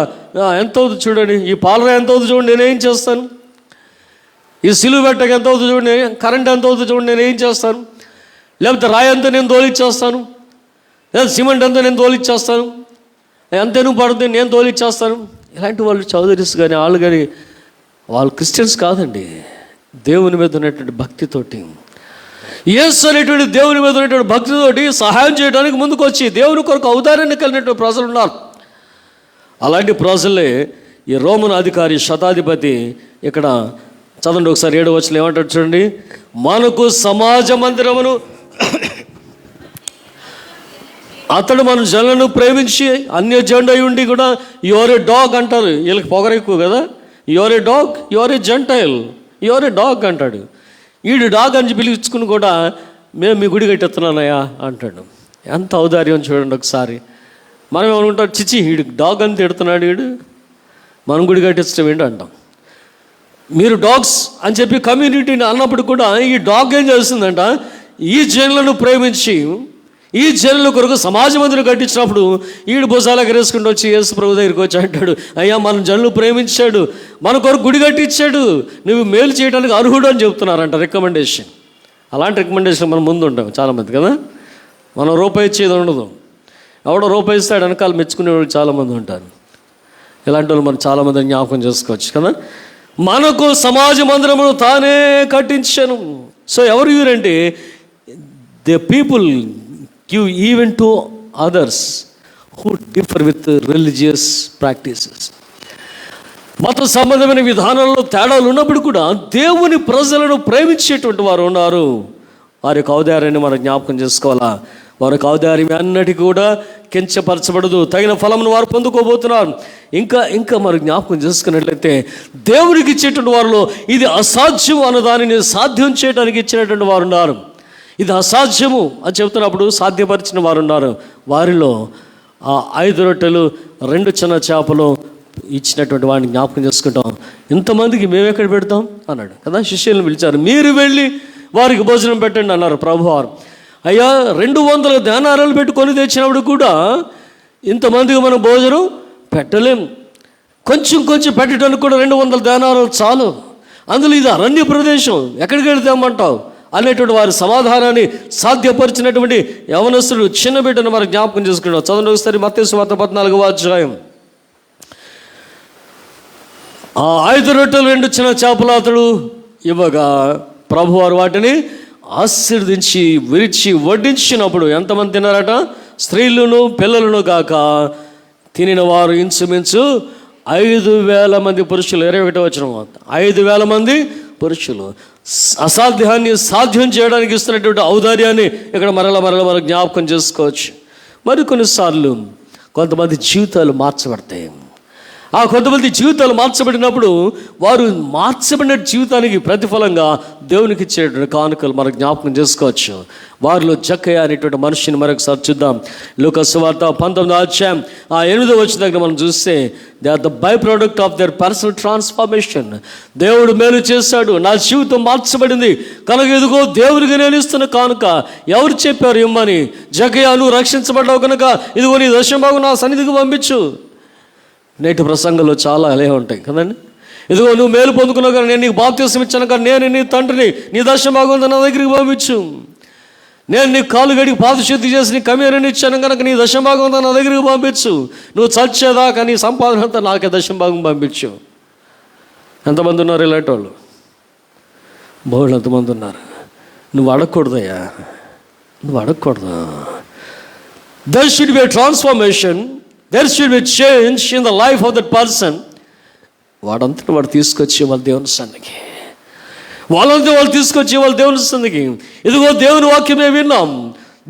ఎంత అవుతుంది చూడండి, ఈ పాలరా ఎంత అవుతుంది చూడండి, నేనేం చేస్తాను, ఈ సిలువ పెట్టక ఎంత అవుతుంది చూడండి, కరెంట్ ఎంత అవుతుంది చూడండి, నేనేం చేస్తాను, లేకపోతే రాయి అంతా నేను తోలిచ్చేస్తాను, లేదా సిమెంట్ అంతా నేను తోలిచ్చేస్తాను, ఎంత ఎనుగు పడుతుంది నేను తోలిచ్చేస్తాను. ఇలాంటి వాళ్ళు చౌదరీస్ కానీ వాళ్ళు కానీ, వాళ్ళు క్రిస్టియన్స్ కాదండి. దేవుని మీద ఉన్నటువంటి భక్తితోటి, యేసు అనేటువంటి దేవుని మీద ఉన్నటువంటి భక్తితోటి సహాయం చేయడానికి ముందుకు వచ్చి దేవుని కొరకు ఔదార్యాన్ని కలిగినటువంటి ప్రజలు ఉన్నారు. అలాంటి ప్రజలే ఈ రోమన్ అధికారి శతాధిపతి. ఇక్కడ చదవండి ఒకసారి 7వ వచనం ఏమంటాడు చూడండి. మనకు సమాజ మందిరమును అతడు మన జనులను ప్రేమించి అన్య జెండా ఉండి కూడా యువర్ ఏ డాగ్ అంటారు. వీళ్ళకి పొగర ఎక్కువ కదా. Your A dog, your A gentile, your A dog అంటాడు. వీడు డాగ్ అని పిలుచుకుని కూడా మేము మీ గుడి కట్టెత్తున్నానయ్యా అంటాడు. ఎంత ఔదార్యం చూడండి ఒకసారి. మనం ఏమనుకుంటాం, చిచి వీడు డాగ్ అని తిడుతున్నాడు, వీడు మనం గుడి కట్టించడం ఏంటి అంటాం. మీరు డాగ్స్ అని చెప్పి కమ్యూనిటీని అన్నప్పుడు కూడా ఈ డాగ్ ఏం చేస్తుందంట, ఈ జనులను ప్రేమించి ఈ జనుల కొరకు సమాజ మందిరం కట్టించినప్పుడు ఈడు భుజాలకు ఎగరేసుకుంటూ వచ్చి యేసు ప్రభు దగ్గరికి వచ్చి అంటాడు, అయ్యా మన జనులు ప్రేమించాడు, మన కొరకు గుడి కట్టించాడు, నువ్వు మేలు చేయడానికి అర్హుడు అని చెప్తున్నారంట రికమెండేషన్. అలాంటి రికమెండేషన్ మనం ముందు ఉంటాం చాలామంది కదా. మనం రూపాయి ఇచ్చేది ఉండదు. ఎవడో రూపాయి ఇస్తాడు వెనకాల మెచ్చుకునేవాళ్ళు చాలామంది ఉంటారు. ఇలాంటి వాళ్ళు మనం చాలామంది జ్ఞాపకం చేసుకోవచ్చు కదా. మనకు సమాజ మందిరమును తానే కట్టించాను. సో ఎవరు వీరంటే the people give even to others who differ with religious practices. మత సంబంధమైన విధానాల్లో తేడాలు ఉన్నప్పుడు కూడా దేవుని ప్రజలను ప్రేమించేటువంటి వారు ఉన్నారు. వారి యొక్క ఔదార్యాన్ని మనం జ్ఞాపకం చేసుకోవాలా. వారి యొక్క ఔదార్యం అన్నటికీ కూడా కించపరచబడదు, తగిన ఫలమును వారు పొందుకోబోతున్నారు. ఇంకా మరి జ్ఞాపకం చేసుకున్నట్లయితే దేవునికి ఇచ్చేటువంటి వారిలో ఇది అసాధ్యం అన్న దానిని సాధ్యం చేయడానికి ఇచ్చినటువంటి వారు ఉన్నారు. ఇది అసాధ్యము అని చెబుతున్నప్పుడు సాధ్యపరిచిన వారు ఉన్నారు. వారిలో ఆ 5 రొట్టెలు 2 చిన్న చేపలు ఇచ్చినటువంటి వాడిని జ్ఞాపకం చేసుకుంటాం. ఇంతమందికి మేము ఎక్కడ పెడతాం అన్నాడు కదా. శిష్యులను పిలిచారు, మీరు వెళ్ళి వారికి భోజనం పెట్టండి అన్నారు ప్రభువారు. అయ్యా 200 దేనారాలు పెట్టుకొని తెచ్చినప్పుడు కూడా ఇంతమందికి మనం భోజనం పెట్టలేం. కొంచెం పెట్టడానికి కూడా 200 దేనారాలు చాలు. అందులో ఇది అరణ్య ప్రదేశం, ఎక్కడికి వెళ్తామంటావు అనేటువంటి వారి సమాధానాన్ని సాధ్యపరిచినటువంటి యవనస్తుడు చిన్న బిడ్డను మనం జ్ఞాపకం చేసుకుంటాం. చదవండి ఒకసారి మత్తయి సువార్త 14వ అధ్యాయం. ఆ 5 రొట్టెలు 2 చిన్న చేపలు అతడు ఇవ్వగా ప్రభువారు వాటిని ఆశీర్వదించి విరిచి వడ్డించినప్పుడు ఎంతమంది తిన్నారట? స్త్రీలను పిల్లలను కాక తినిన వారు ఇంచుమించు 5,000 మంది పురుషులు. 21వ వచనం, 5,000 మంది పురుషులు. అసాధ్యాన్ని సాధ్యం చేయడానికి ఇస్తున్నటువంటి ఔదార్యాన్ని ఇక్కడ మరల మనం జ్ఞాపకం చేసుకోవచ్చు. మరి కొన్నిసార్లు కొంతమంది జీవితాలు మార్చబడతాయి. ఆ కొంతమంది జీవితాలు మార్చబడినప్పుడు వారు మార్చబడిన జీవితానికి ప్రతిఫలంగా దేవునికి ఇచ్చేటువంటి కానుకలు మనం జ్ఞాపకం చేసుకోవచ్చు. వారిలో జక్కయ్య అనేటువంటి మనిషిని మరొకసారి చూద్దాం. లూకా సువార్త 19వ అధ్యాయం 8వ వచనం దగ్గర మనం చూస్తే, they are the by product of their personal transformation. దేవుడు మేలు చేశాడు, నా జీవితం మార్చబడింది కనుక ఇదిగో దేవుడికి నేను ఇస్తున్న కానుక. ఎవరు చెప్పారు ఇమ్మని? జక్కయ్య, నువ్వు రక్షించబడ్డావు కనుక ఇదిగో నీ దశమభాగం నా సన్నిధికి పంపించు. నేటి ప్రసంగంలో చాలా అలే ఉంటాయి కదండి. ఇదిగో నువ్వు మేలు పొందుకున్నావు కానీ నేను నీకు బాప్తిసం ఇచ్చాను కానీ నేను నీ తండ్రిని, నీ దశమభాగం నా దగ్గరికి పంపించు. నేను నీ కాలు గడికి పాదశుద్ధి చేసి నీ కమీరని ఇచ్చాను కనుక నీ దశమభాగం నా దగ్గరికి పంపించు. నువ్వు చచ్చేదాకా నీ సంపాదన అంతా నాకే దశమభాగం పంపించు. ఎంతమంది ఉన్నారు ఇలాంటి వాళ్ళు? బహుళ ఎంతమంది ఉన్నారు. నువ్వు అడగకూడదయ్యా, నువ్వు అడగకూడదు. There should be a transformation, there should be change in the life of that person. వాడంతటా వాడు తీసుకొచ్చి వాళ్ళ దేవుని సన్నిధికి, వాళ్ళంతా వాళ్ళు తీసుకొచ్చి వాళ్ళ దేవుని సన్నిధికి, ఇదిగో దేవుని వాక్యం మేము విన్నాం,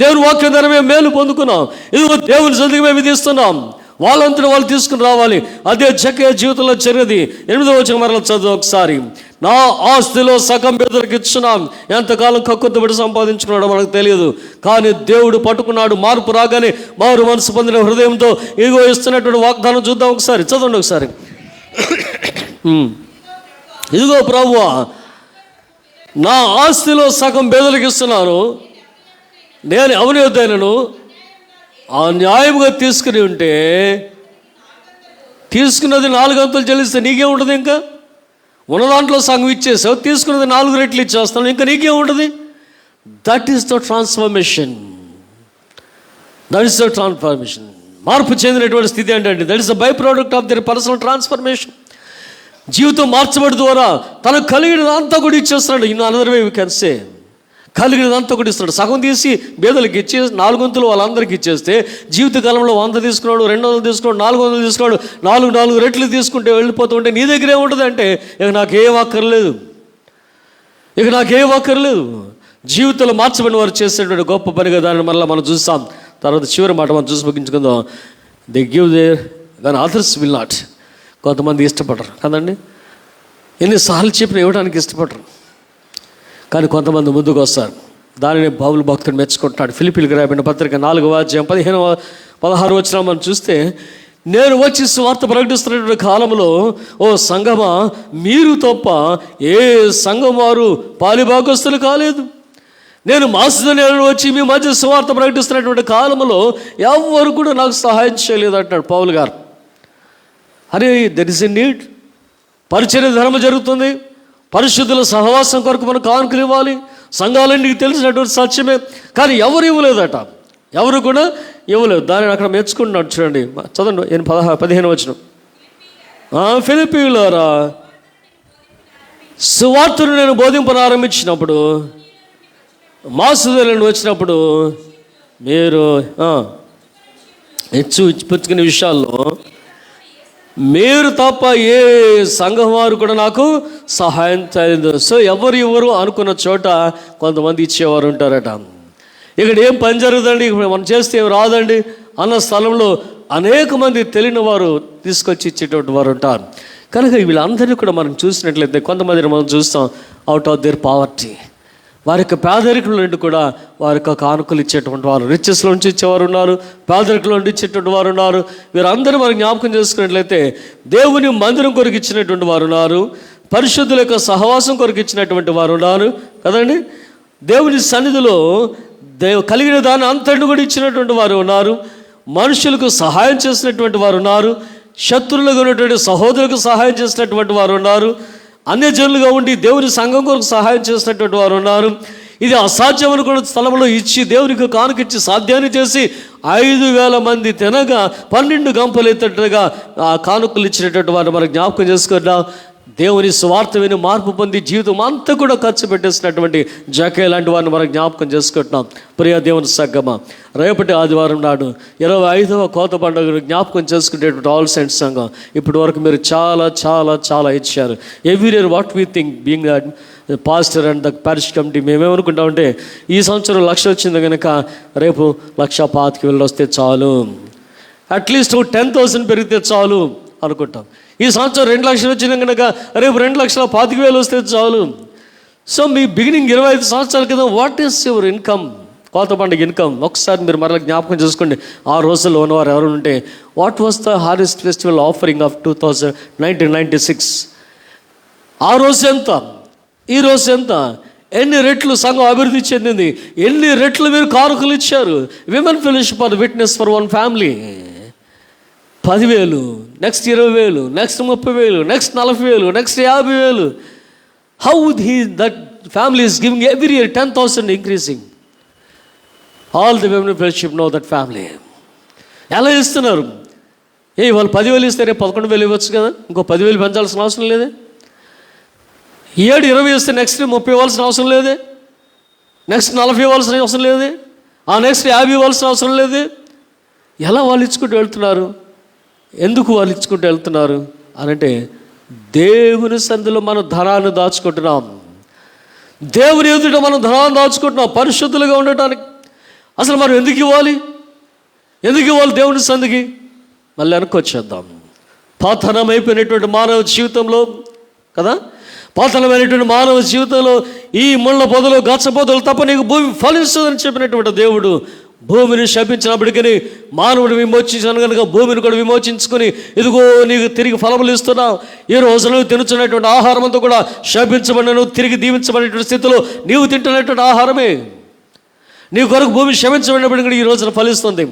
దేవుని వాక్యం ద్వారా మేము మేలు పొందుకున్నాం, ఇదిగో దేవుని సన్నిధికి మేము ఇది ఇస్తున్నాం. వాళ్ళంతా వాళ్ళు తీసుకుని రావాలి. అదే జక్కయ్య జీవితంలో జరిగేది. 8వ వచనం మరలా చదువు ఒకసారి. నా ఆస్తిలో సగం పేదలకు ఇచ్చున్నాం. ఎంతకాలం కక్కుర్తిపడి సంపాదించుకున్నాడో మనకు తెలియదు, కానీ దేవుడు పట్టుకున్నాడు. మార్పు రాగానే మారు మనసు పొందిన హృదయంతో ఇదిగో ఇస్తున్నటువంటి వాగ్దానం చూద్దాం ఒకసారి. చదవండి ఒకసారి. ఇదిగో ప్రభువా, నా ఆస్తిలో సగం పేదలకు ఇస్తున్నాను. నేను అవినీతినను ఆ న్యాయంగా తీసుకుని ఉంటే తీసుకున్నది 4 అంతలు చెల్లిస్తే నీకేముంటుంది? ఇంకా ఉన్న దాంట్లో సగం ఇచ్చేసావు, తీసుకున్నది 4 రెట్లు ఇచ్చేస్తాను, ఇంకా నీకేముంటుంది? That is the transformation. That is the transformation. మార్పు చెందినటువంటి స్థితి ఏంటంటే that is the by product of their personal transformation. జీవితం మార్చబడి ద్వారా తనకు కలిగినదంతా కూడా ఇచ్చేస్తున్నాడు. In another way we can say, కలిగినదంతా కూడా ఇస్తున్నాడు. సగం తీసి బేదలకు ఇచ్చి 4 వంతులు వాళ్ళందరికీ ఇచ్చేస్తే జీవితకాలంలో 100 తీసుకున్నాడు, 200 తీసుకున్నాడు, 400 తీసుకున్నాడు, 4 రెట్లు తీసుకుంటే వెళ్ళిపోతూ ఉంటే నీ దగ్గర ఏముంటుంది అంటే ఇక నాకేం అక్కర్లేదు, ఇక నాకేం అక్కర్లేదు. జీవితంలో మార్చబడిన వారు చేసేటువంటి గొప్ప పనిగా దాన్ని మళ్ళీ మనం చూస్తాం. తర్వాత చివరి మాట మనం చూసి ముగించుకుందాం. దే గివ్ దేర్ కానీ అదర్స్ విల్ నాట్. కొంతమంది ఇష్టపడరు కదండి, ఎన్నిసార్లు చెప్పిన ఇవ్వడానికి ఇష్టపడరు, కానీ కొంతమంది ముందుకు వస్తారు. దానిని పౌలు భక్తుడు మెచ్చుకుంటాడు. ఫిలిప్పీయులకు రాయబడిన పత్రిక 4వ అధ్యాయం 15-16 వచనం మనం చూస్తే, నేను వచ్చి సువార్త ప్రకటిస్తున్నటువంటి కాలంలో ఓ సంఘమా, మీరు తప్ప ఏ సంఘం వారు పాలిభాగస్తులు కాలేదు. నేను మాసిదోనియాలో వచ్చి మీ మధ్య సువార్త ప్రకటిస్తున్నటువంటి కాలంలో ఎవరు కూడా నాకు సహాయం చేయలేదు అంటున్నాడు పౌలు గారు. అరే, దెర్ ఇస్ ఎ నీడ్. పరిచర్య ధర్మ జరుగుతుంది, పరిశుద్ధుల సహవాసం కొరకు మనం కానుకలు ఇవ్వాలి, సంఘాలన్నిటికి తెలిసినటువంటి సత్యమే, కానీ ఎవరు ఇవ్వలేదట, ఎవరు కూడా ఇవ్వలేదు. దానిని అక్కడ మెచ్చుకుంటున్నాడు. చూడండి, చదవండి 15 వచనం. ఫిలిప్పీయులారా, సువార్తను నేను బోధింపను ఆరంభించినప్పుడు, మాసిదోనియా వచ్చినప్పుడు మీరు హెచ్చు పుచ్చుకునే విషయాల్లో మీరు తప్ప ఏ సంఘం వారు కూడా నాకు సహాయం చేయలేదు. సో ఎవరు అనుకున్న చోట కొంతమంది ఇచ్చేవారు ఉంటారట. ఇక్కడ ఏం పని జరుగుతుందండి, ఇక్కడ మనం చేస్తే ఏం రాదండి అన్న స్థలంలో అనేక మంది తెలియని వారు తీసుకొచ్చి ఇచ్చేటువంటి వారు ఉంటారు. కనుక వీళ్ళందరినీ కూడా మనం చూసినట్లయితే కొంతమందిని మనం చూస్తాం అవుట్ ఆఫ్ దేర్ పావర్టీ, వారి యొక్క పేదరికల నుండి కూడా వారి యొక్క కానుకలు ఇచ్చేటువంటి వారు, రిచెస్లో నుంచి ఇచ్చేవారు ఉన్నారు, పేదరికల నుండి ఇచ్చేటువంటి వారు ఉన్నారు. వీరందరూ మనం జ్ఞాపకం చేసుకున్నట్లయితే దేవుని మందిరం కొరకు ఇచ్చినటువంటి వారు ఉన్నారు, పరిశుద్ధుల యొక్క సహవాసం కొరకు ఇచ్చినటువంటి వారు ఉన్నారు కదండి. దేవుని సన్నిధిలో కలిగిన దాన్ని అంతటిని కూడా ఇచ్చినటువంటి వారు ఉన్నారు, మనుషులకు సహాయం చేసినటువంటి వారు ఉన్నారు, శత్రువులుగా ఉన్నటువంటి సహోదరులకు సహాయం చేసినటువంటి వారు ఉన్నారు, అన్యజనులుగా ఉండి దేవుని సంఘం కొరకు సహాయం చేసినటువంటి వారు ఉన్నారు. ఇది అసాధ్యం అనుకున్న స్థలంలో ఇచ్చి దేవునికి కానుకిచ్చి సాధ్యాన్ని చేసి 5,000 మంది తినగా 12 గంపలు ఎత్తట్టుగా ఆ కానుకలు ఇచ్చినటువంటి వారు మనం జ్ఞాపకం చేసుకున్నాం. దేవుని స్వార్థ విని మార్పు పొంది జీవితం అంతా కూడా ఖర్చు పెట్టేసినటువంటి జకే లాంటి వారిని మనం జ్ఞాపకం చేసుకుంటున్నాం. ప్రియ దేవుని సంఘమా, రేపటి ఆదివారం నాడు 25వ కోత పండుగను జ్ఞాపకం చేసుకునేటువంటి ఆల్ సెయింట్స్ సంఘం ఇప్పటి వరకు మీరు చాలా చాలా చాలా ఇచ్చారు. Every year what we think being pastor and the parish committee మేమేమనుకుంటామంటే ఈ సంవత్సరం 1,00,000 వచ్చింది కనుక రేపు 1,25,000 వస్తే చాలు, అట్లీస్ట్ 10,000 పెరిగితే చాలు అనుకుంటాం. ఈ సంవత్సరం 2,00,000 వచ్చింది కనుక రేపు 2,25,000 వస్తే చాలు. సో మీ బిగినింగ్ 25 సంవత్సరాల క్రితం వాట్ ఈస్ యువర్ ఇన్కమ్, కోత పండుగ ఇన్కమ్ ఒకసారి మీరు మరలా జ్ఞాపకం చేసుకోండి. ఆ రోజుల్లో ఉన్నవారు ఎవరు ఉంటే what was the harvest festival offering of 1996, ఆ రోజు ఎంత, ఈ రోజు ఎంత, ఎన్ని రెట్లు సంఘం అభివృద్ధి చెందింది, ఎన్ని రెట్లు మీరు కానుకలు ఇచ్చారు. Women fellowship are witness for one family 10,000, next 20,000, next 30,000, next 40,000, next 50,000. How that family is giving every year 10,000 increasing. All the women fellowship know that family. ఎలా ఇస్తున్నారు? వాళ్ళు 10,000 ఇస్తే రేపు 11,000 ఇవ్వచ్చు కదా, ఇంకో 10,000 పెంచాల్సిన అవసరం లేదే. ఈ ఏడు 20 ఇస్తే నెక్స్ట్ 30 ఇవ్వాల్సిన అవసరం లేదే, నెక్స్ట్ 40 ఇవ్వాల్సిన అవసరం లేదే, ఆ నెక్స్ట్ 50 ఇవ్వాల్సిన అవసరం లేదే. ఎలా వాళ్ళు ఇచ్చుకుంటూ వెళ్తున్నారు? ఎందుకు వాళ్ళు ఇచ్చుకుంటూ వెళ్తున్నారు అనంటే దేవుని సన్నిధిలో మనం ధనాన్ని దాచుకుంటున్నాం, దేవుని ఎదుట మనం ధనాన్ని దాచుకుంటున్నాం పరిశుద్ధులుగా ఉండటానికి. అసలు మనం ఎందుకు ఇవ్వాలి దేవుని సన్నిధికి? మళ్ళీ వెనక్కొచ్చేద్దాం. పాతనమైపోయినటువంటి మానవ జీవితంలో కదా, పాతనమైనటువంటి మానవ జీవితంలో ఈ ముళ్ళ పొదలు గచ్చ పొదలు తప్ప నీకు భూమి ఫలిస్తుందని చెప్పినటువంటి దేవుడు భూమిని శపించినప్పటికీ మానవుడు విమోచించాను కనుక భూమిని కూడా విమోచించుకొని ఇదిగో నీకు తిరిగి ఫలములు ఇస్తున్నావు. ఈ రోజున తినుచున్నటువంటి ఆహారం అంతా కూడా శపించబడిన తిరిగి దీవించబడినటువంటి స్థితిలో నీవు తింటున్నటువంటి ఆహారమే. నీ కొరకు భూమి శపించబడినప్పటికీ ఈ రోజున ఫలిస్తుంది,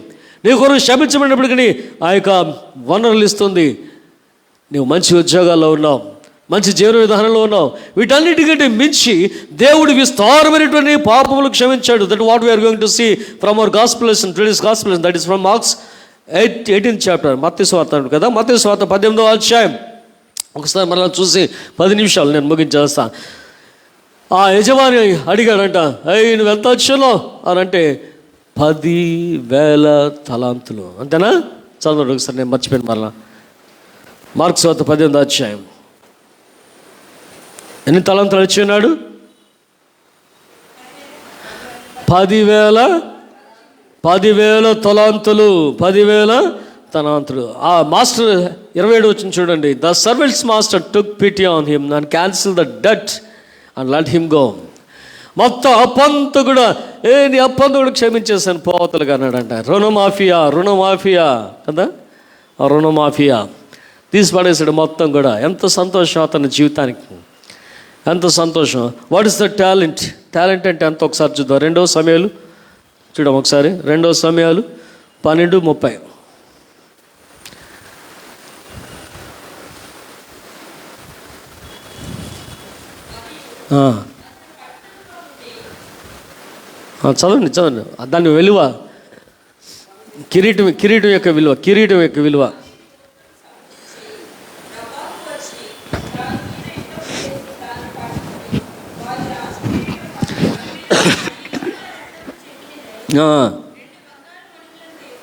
నీ కొరకు శపించబడినప్పటికీ ఆ యొక్క వనరులు ఇస్తుంది. నీవు మంచి ఉద్యోగాల్లో ఉన్నావు, మంచి జీవన విధానంలో ఉన్నావు. వీటన్నిటికంటే మించి దేవుడు విస్తారమైనటువంటి పాపములు క్షమించాడు. That what we are going to see from our gospel lesson, today's gospel lesson, that is from Mark's 18th chapter, మత్తయి సువార్త కదా, మత్తయి సువార్త 18వ అధ్యాయం. ఒకసారి మరలా చూసి 10 నిమిషాలు నేను ముగించేస్తాను. ఆ యజమాని అడిగాడంట, నువ్వు ఎంత వచ్చానో అని అంటే 10,000 తలాంతులు. అంతేనా? చదవండి ఒకసారి, నేను మర్చిపోయాను మరలా. మార్క్స్ సువార్త 18వ అధ్యాయం. ఎన్ని తలాంతులు వచ్చి ఉన్నాడు? 10,000 తలాంతులు, 10,000 తలాంతులు. ఆ మాస్టర్ 27 వచ్చింది చూడండి. The servants master took pity on him and cancel the debt and let him go. మొత్తం అప్పంతా కూడా నీ అప్పంతా కూడా క్షమించేసాను పోవతలుగా అన్నాడంట. రుణమాఫియా కదా, ఆ రుణమాఫియా తీసి పడేసాడు మొత్తం కూడా. ఎంత సంతోషం అతని జీవితానికి, ఎంత సంతోషం. వాట్ ఇస్ ద టాలెంట్ అంటే ఎంత ఒకసారి చూద్దాం. 2వ సమయాలు చూద్దాం ఒకసారి. 2వ సమయాలు 12:30. చదవండి దాని విలువ, కిరీటం యొక్క విలువ.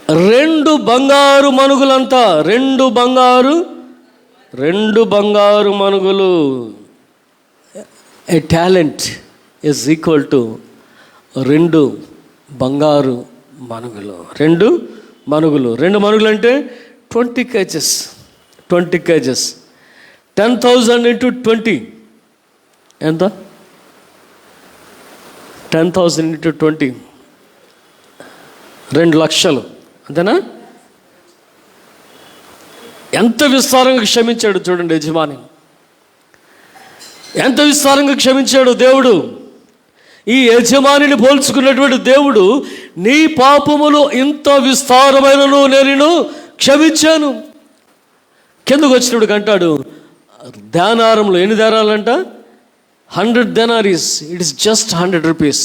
2 బంగారు మనుగులంతా, 2 బంగారు మనుగులు. ఏ టాలెంట్ ఈజ్ ఈక్వల్ టు 2 బంగారు మనుగులు. 2 మనుగులు అంటే 20 kgs. 10,000 into 20 ఎంత? 10,000 into 20 2 లక్షలు, అంతేనా? ఎంత విస్తారంగా క్షమించాడు చూడండి యజమాని, ఎంత విస్తారంగా క్షమించాడు దేవుడు. ఈ యజమానిని పోల్చుకున్నటువంటి దేవుడు, నీ పాపములు ఇంత విస్తారమైనను నేను క్షమించాను. కిందకు వచ్చినప్పుడు అంటాడు, ధ్యానారంలో ఎన్ని ధ్యానాలంట? 100 denaries. It is just 100 rupees.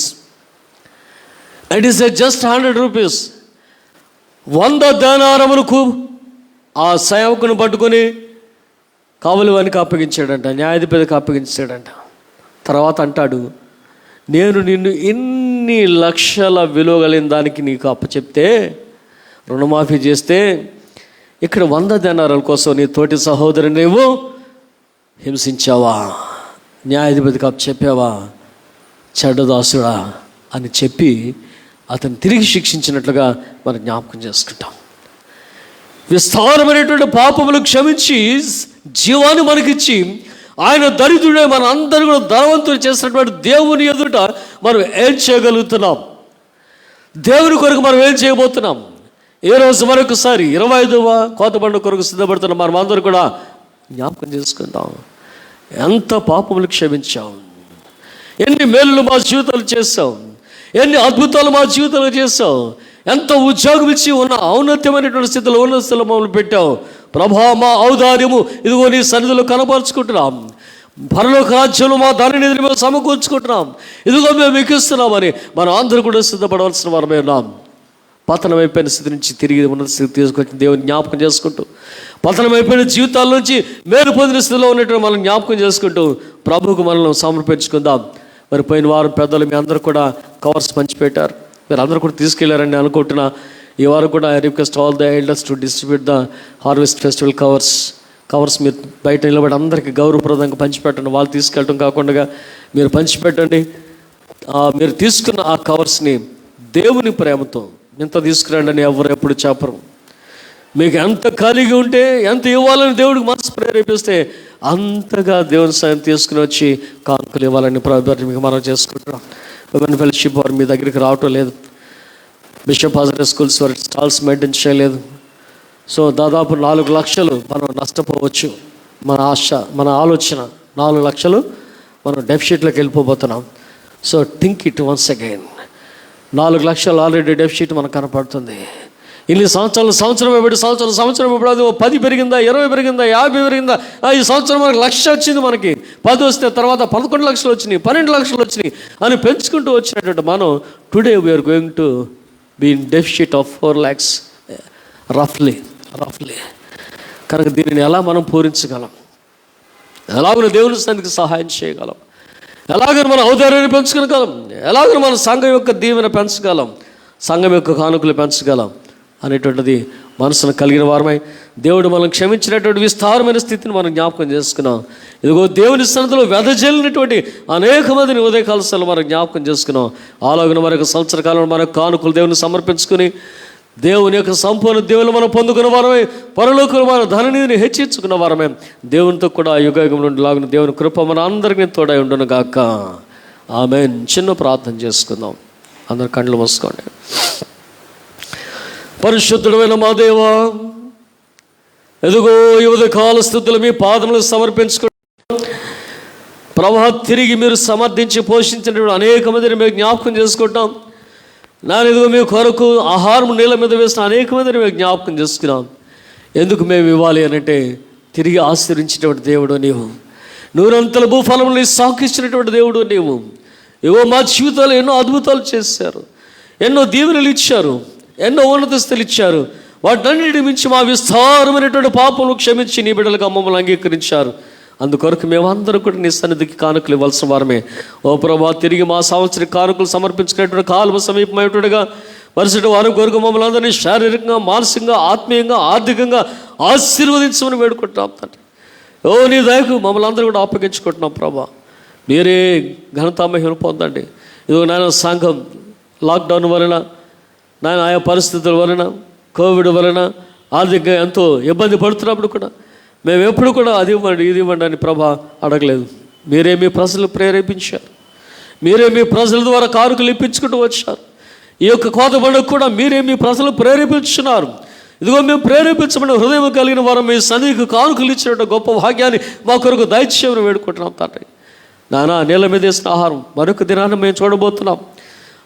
It is just 100 rupees. 100 ధ్యానారములకు ఆ సేవకుని పట్టుకొని కావలి వానికి అప్పగించాడంట, న్యాయాధిపతికి అప్పగించాడంట. తర్వాత అంటాడు, నేను నిన్ను ఇన్ని లక్షల విలువ కలిగిన దానికి నీకు అప్పచెప్తే, రుణమాఫీ చేస్తే, ఇక్కడ 100 denarii కోసం నీ తోటి సహోదరుని నువ్వు హింసించావా, న్యాయాధిపతికి అప్పచెప్పావా, చెడ్డదాసుడా అని చెప్పి అతను తిరిగి శిక్షించినట్లుగా మనం జ్ఞాపకం చేసుకుంటాం. విస్తారమైనటువంటి పాపములు క్షమించి జీవాన్ని మనకిచ్చి ఆయన దరిద్రుడే మన అందరూ కూడా ధనవంతులు చేసినటువంటి దేవుని ఎదుట మనం ఏం చేయగలుగుతున్నాం? దేవుని కొరకు మనం ఏం చేయబోతున్నాం? ఏ రోజు మరొకసారి 25వ కోత పండుగ కొరకు సిద్ధపడుతున్నాం. మనం అందరూ కూడా జ్ఞాపకం చేసుకుంటాం, ఎంత పాపములు క్షమించాం, ఎన్ని మేలులు మా జీవితాలు చేస్తాం, ఎన్ని అద్భుతాలు మా జీవితంలో చేస్తాం, ఎంత ఉద్యోగం ఇచ్చి ఉన్న ఔన్నత్యమైనటువంటి స్థితిలో ఉన్న స్థితిలో మమ్మల్ని పెట్టావు ప్రభా. మా ఔదార్యము ఇదిగో నీ సన్నిధిలో కనపరుచుకుంటున్నాం. పరలోక రాజ్యంలో మా దానిని మేము సమకూర్చుకుంటున్నాం, ఇదిగో మేము మీకు ఇస్తున్నామని మనం అందరూ కూడా సిద్ధపడవలసిన వారమే ఉన్నాం. పతనమైపోయిన స్థితి నుంచి తిరిగి ఉన్న స్థితి తీసుకొచ్చి దేవుని జ్ఞాపకం చేసుకుంటూ, పతనమైపోయిన జీవితాల నుంచి మేలు పొందిన స్థితిలో ఉన్నట్టు మనం జ్ఞాపకం చేసుకుంటూ ప్రభువుకు మనల్ని సమర్పించుకుందాం. మరి పోయిన వారం పెద్దలు మీ అందరూ కూడా కవర్స్ పంచిపెట్టారు, మీరు అందరూ కూడా తీసుకెళ్లారని అనుకుంటున్నా. ఈ వారం కూడా I request all the elders to distribute the harvest festival covers మీరు బయట నిలబడి అందరికీ గౌరవప్రదంగా పంచిపెట్టండి. వాళ్ళు తీసుకెళ్ళటం కాకుండా మీరు పంచిపెట్టండి. మీరు తీసుకున్న ఆ కవర్స్ని దేవుని ప్రేమతో ఎంత తీసుకురండి అని ఎవరు ఎప్పుడు చెప్పరు. మీకు ఎంత ఖాళీగా ఉంటే, ఎంత ఇవ్వాలని దేవుడికి మనసు ప్రేరేపిస్తే అంతగా దేవుని సాయం తీసుకుని వచ్చి కానుకలు ఇవ్వాలని ప్రభుత్వం మీకు మనం చేసుకుంటున్నాం. విమెన్ ఫెలోషిప్ వారు మీ దగ్గరికి రావటం లేదు, బిషప్ హాజర్ స్కూల్స్ వారి స్టాల్స్ మెయింటైన్ చేయలేదు. సో దాదాపు 4 లక్షలు మనం నష్టపోవచ్చు. మన ఆశ, మన ఆలోచన 4 లక్షలు మనం డెఫిషిట్లోకి వెళ్ళిపోతున్నాం. So think it once again. 4 లక్షలు ఆల్రెడీ డెఫిషిట్ మనకు కనపడుతుంది. ఇన్ని సంవత్సరం ఇవ్వబడి సంవత్సరం ఇవ్వబడి అది 10 పెరిగిందా, 20 పెరిగిందా, 50 పెరిగిందా? ఈ సంవత్సరం మనకు 1,00,000 వచ్చింది, మనకి 10 వస్తే తర్వాత 11 లక్షలు వచ్చినాయి, 12 లక్షలు వచ్చినాయి అని పెంచుకుంటూ వచ్చినటువంటి మనం today we are going to be in deficit of 4 lakhs రఫ్లీ. కనుక దీనిని ఎలా మనం పూరించగలం? ఎలాగో దేవుని సన్నిధికి సహాయం చేయగలం? ఎలాగో మన ఔదార్యాన్ని పెంచుకోగలం? ఎలాగో మన సంఘం యొక్క దీవెన పెంచగలం? సంఘం యొక్క కానుకలు పెంచగలం అనేటువంటిది మనసును కలిగిన వారమై దేవుడు మనం క్షమించినటువంటి విస్తారమైన స్థితిని మనం జ్ఞాపకం చేసుకున్నాం. ఇదిగో దేవుని సన్నిధిలో వెదజల్లినటువంటి అనేక మందిని ఉదయకాల సమయంలో మనం జ్ఞాపకం చేసుకున్నాం. అలాగే మరొక సంవత్సర కాలంలో మన కానుకలు దేవుని సమర్పించుకుని దేవుని యొక్క సంపూర్ణ దేవుని మనం పొందుకున్న వారమే, పరలోకంలో మన ధననిధిని హెచ్చించుకున్న వారమే. దేవునితో కూడా యుగయుగం నుండి లాగిన దేవుని కృప మన అందరికీ తోడై ఉండును గాక. ఆమేన్. చిన్న ప్రార్థన చేసుకుందాం. అందరు కళ్ళు మూసుకోండి. పరిశుద్ధుడైన మా దేవా, ఎదుగో ఈ ఉదయకాల స్థుతులు మీ పాదములు సమర్పించుకుంటాం ప్రభా. తిరిగి మీరు సమర్థించి పోషించినటువంటి అనేక మందిని మేము జ్ఞాపకం చేసుకుంటాం. ఎదుగో మీ కొరకు ఆహారం నీళ్ళ మీద వేసిన అనేక మందిని మేము జ్ఞాపకం చేసుకున్నాం. ఎందుకు మేము ఇవ్వాలి అనంటే, తిరిగి ఆశీర్వించినటువంటి దేవుడు నీవు, 100 భూఫలములు సాకిచ్చినటువంటి దేవుడు నీవు. ఇవో మా జీవితాలు ఎన్నో అద్భుతాలు చేశారు, ఎన్నో దీవెనలు ఇచ్చారు, ఎన్నో ఉన్నత స్థితులు ఇచ్చారు. వాటన్నిటి మించి మా విస్తారమైనటువంటి పాపములు క్షమించి నీ బిడ్డలుగా మమ్మల్ని అంగీకరించారు. అందుకొరకు మేమందరూ కూడా నీ సన్నిధికి కానుకలు ఇవ్వాల్సిన వారమే. ఓ ప్రభా, తిరిగి మా సంవత్సరం కానుకలు సమర్పించుకునేటువంటి కాలం సమీపమైనట్టుగా మరుసటి వారం కొరకు మమ్మల్ని అందరినీ శారీరకంగా, మానసికంగా, ఆత్మీయంగా, ఆర్థికంగా ఆశీర్వదించమని వేడుకుంటున్నాం తండ్రి. ఓ నీ దయకు మమ్మల్ని అందరూ కూడా అప్పగించుకుంటున్నాం ప్రభా. మీరే ఘనతామహిమను పొందండి. ఇదిగో నాయన సంఘం లాక్డౌన్ వలన, నాయన ఆయా పరిస్థితుల వలన, కోవిడ్ వలన ఆర్థికంగా ఎంతో ఇబ్బంది పడుతున్నప్పుడు కూడా మేము ఎప్పుడు కూడా అది ఇవ్వండి ఇది ఇవ్వండి అని ప్రభా అడగలేదు. మీరే మీ ప్రజలు ప్రేరేపించారు. మీరే మీ ప్రజల ద్వారా కానుకలు ఇప్పించుకుంటూ వచ్చారు. ఈ యొక్క కోత పండుగ కూడా మీరే మీ ప్రజలు ప్రేరేపించున్నారు. ఇదిగో మేము ప్రేరేపించబడిన హృదయం కలిగిన వారు మీ సన్నిధికి కానుకలు ఇచ్చినట్టు గొప్ప భాగ్యాన్ని మా కొరకు దయచేయమని వేడుకుంటున్నాం తండ్రి. నానా నీళ్ళ మీద వేసిన ఆహారం మరొక దినాన్ని మేము చూడబోతున్నాం.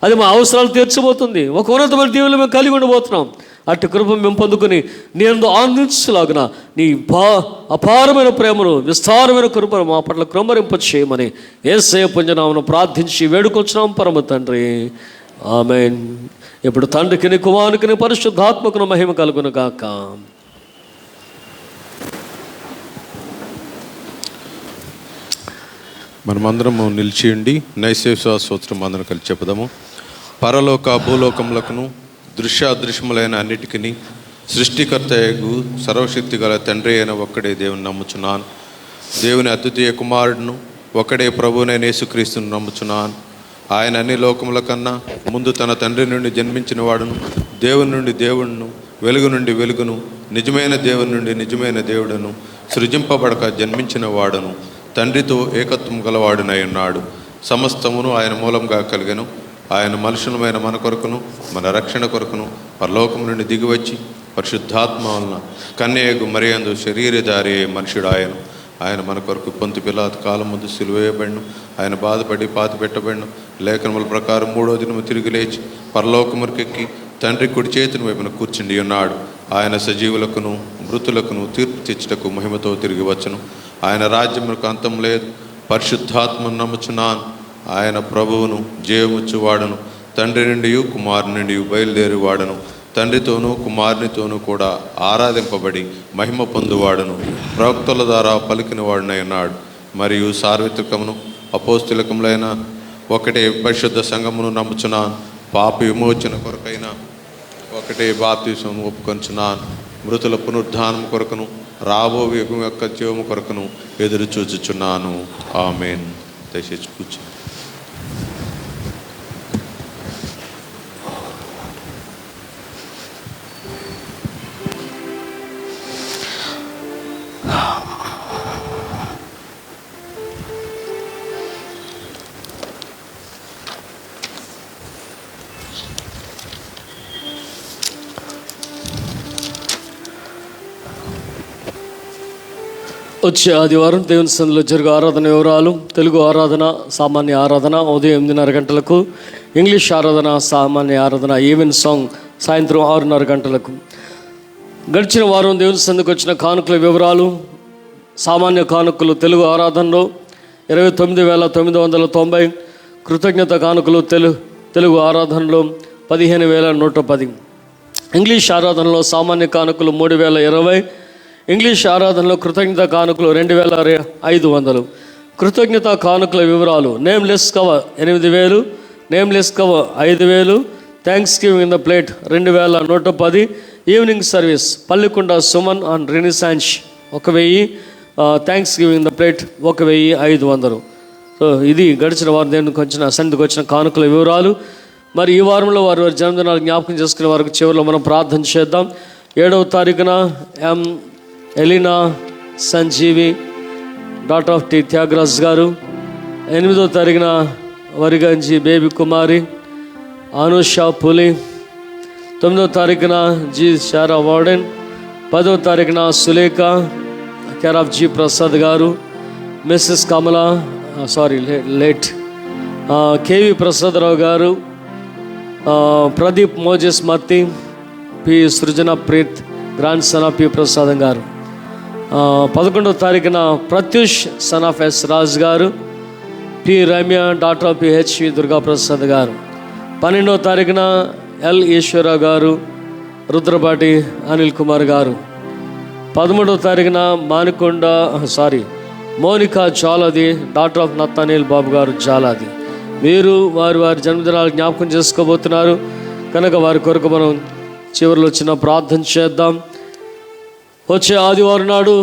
అది మా అవసరాలు తీర్చబోతుంది. ఒక ఉన్నతమైన దీవులు మేము కలిగి ఉండబోతున్నాం. అట్టి కృప మేము పొందుకుని నేను ఆనందించలాగున నీ అపారమైన ప్రేమను, విస్తారమైన కృపను మా పట్ల కృమ్మరింప చేయమని యేసయ్య పుణ్యనామమున ప్రార్థించి వేడుకొచ్చున్నాం పరమ తండ్రి. ఆమేన్. ఇప్పుడు తండ్రికి, కుమారునికి, పరిశుద్ధాత్మకును మహిమ కలుగును గాక. మనమందరము నిలిచి ఉండి నైసేవ స్తోత్రం అందరం కలిసి చెప్పుదాము. పరలోక భూలోకములకును దృశ్యాదృశ్యములైన అన్నిటికీ సృష్టికర్తయగు సర్వశక్తి గల తండ్రి అయిన ఒక్కడే దేవుని నమ్ముచున్నాను. దేవుని అద్వితీయ కుమారుడును ఒక్కడే ప్రభువునైన యేసుక్రీస్తును నమ్ముచున్నాను. ఆయన అన్ని లోకముల కన్నా ముందు తన తండ్రి నుండి జన్మించిన వాడును, దేవుని నుండి దేవుడును, వెలుగు నుండి వెలుగును, నిజమైన దేవుని నుండి నిజమైన దేవుడును, సృజింపబడక జన్మించిన వాడును, తండ్రితో ఏకత్వం గలవాడునై ఉన్నాడు. సమస్తమును ఆయన మూలంగా కలిగెను. ఆయన మనుషులమైన మన కొరకును, మన రక్షణ కొరకును పరలోకం నుండి దిగివచ్చి పరిశుద్ధాత్మ వలన కన్యకు మరియందు శరీరధారి మనుషుడు ఆయను. ఆయన మన కొరకు పొంతి పిలాతు కాలం ముందు సిలువేయబడిను. ఆయన బాధపడి పాతి పెట్టబడిను. లేఖనముల ప్రకారం 3వ దినము తిరిగి లేచి పరలోకముకెక్కి తండ్రి కుడి చేతిని వైపున కూర్చుండి ఉన్నాడు. ఆయన సజీవులకును మృతులకును తీర్పు తెచ్చుటకు మహిమతో తిరిగి వచ్చును. ఆయన రాజ్యములకు అంతం లేదు. పరిశుద్ధాత్మను నమ్ముచున్నాను. ఆయన ప్రభువును జయముచ్చువాడను, తండ్రి నుండి కుమారు నుండి బయలుదేరి వాడను, తండ్రితోనూ కుమారునితోనూ కూడా ఆరాధింపబడి మహిమ పొందువాడను, ప్రవక్తల ద్వారా పలికిన వాడునై ఉన్నాడు. మరియు సార్వత్రికమును అపోస్తులకములైన ఒకటే పరిశుద్ధ సంఘమును నమ్ముచున్నాను. పాప విమోచన కొరకైన ఒకటే బాప్తిసం ఒప్పుకొంచున్నాను. మృతుల పునరుద్ధానం కొరకును రాబో యుగం యొక్క జీవము కొరకును ఎదురు చూచుచున్నాను. ఆమేన్. దయచేసి కూర్చో. వచ్చే ఆదివారం దేవుని సన్నిధిలో జరిగే ఆరాధన వివరాలు: తెలుగు ఆరాధన, సామాన్య ఆరాధన ఉదయం 8:30 గంటలకు, ఇంగ్లీష్ ఆరాధన, సామాన్య ఆరాధన, ఈవెన్ సాంగ్ సాయంత్రం 6:30 గంటలకు. గడిచిన వారం దేవుని సన్నిధికి వచ్చిన కానుకల వివరాలు: సామాన్య కానుకలు తెలుగు ఆరాధనలో 29,990, కృతజ్ఞత కానుకలు తెలుగు ఆరాధనలో 15,110, ఇంగ్లీష్ ఆరాధనలో సామాన్య కానుకలు 3,020, ఇంగ్లీష్ ఆరాధనలో కృతజ్ఞత కానుకలు 2,500. కృతజ్ఞత కానుకల వివరాలు: nameless cover 8,000, nameless cover 5,000, thanksgiving in the plate 2,110, evening service Pallikonda Suman and రెనిసాన్స్ 1,000, thanksgiving in the plate 1,500. So ఇది గడిచిన వారం దేవునికి వచ్చిన సన్నిధికి వచ్చిన కానుకల వివరాలు. మరి ఈ వారంలో వారి జన్మదినాలు జ్ఞాపకం చేసుకునే వారికి చివరిలో మనం ప్రార్థన చేద్దాం. 7వ తారీఖున M Elina Sanjeevi, daughter of T Thyagaraj garu. 8వ తారీఖున వరిగంజి బేబీ కుమారి, అనుషా పులి. 9వ తారీఖున జి శారా వార్డెన్. 10వ తారీఖున Sulekha care of G Prasad garu, mrs Kamala late KV Prasadarao garu, Pradeep Moses Murthy, P Srujana Preeth grandson of P Prasadam garu. 11వ తారీఖున Pratyush son of S Raj garu, P Ramya daughter of PHV Durgaprasad garu. 12వ తారీఖున ఎల్ ఈశ్వర గారు, రుద్రపాటి అనిల్ కుమార్ గారు. 13వ తారీఖున మోనికా జాలాది, డాక్టర్ ఆఫ్ నత్తానీల్ బాబు గారు జాలాది. వీరు వారి జన్మదినాలు జ్ఞాపకం చేసుకోబోతున్నారు. కనుక వారి కొరకు మనం చివరిలో చిన్న ప్రార్థన చేద్దాం. వచ్చే ఆదివారం నాడు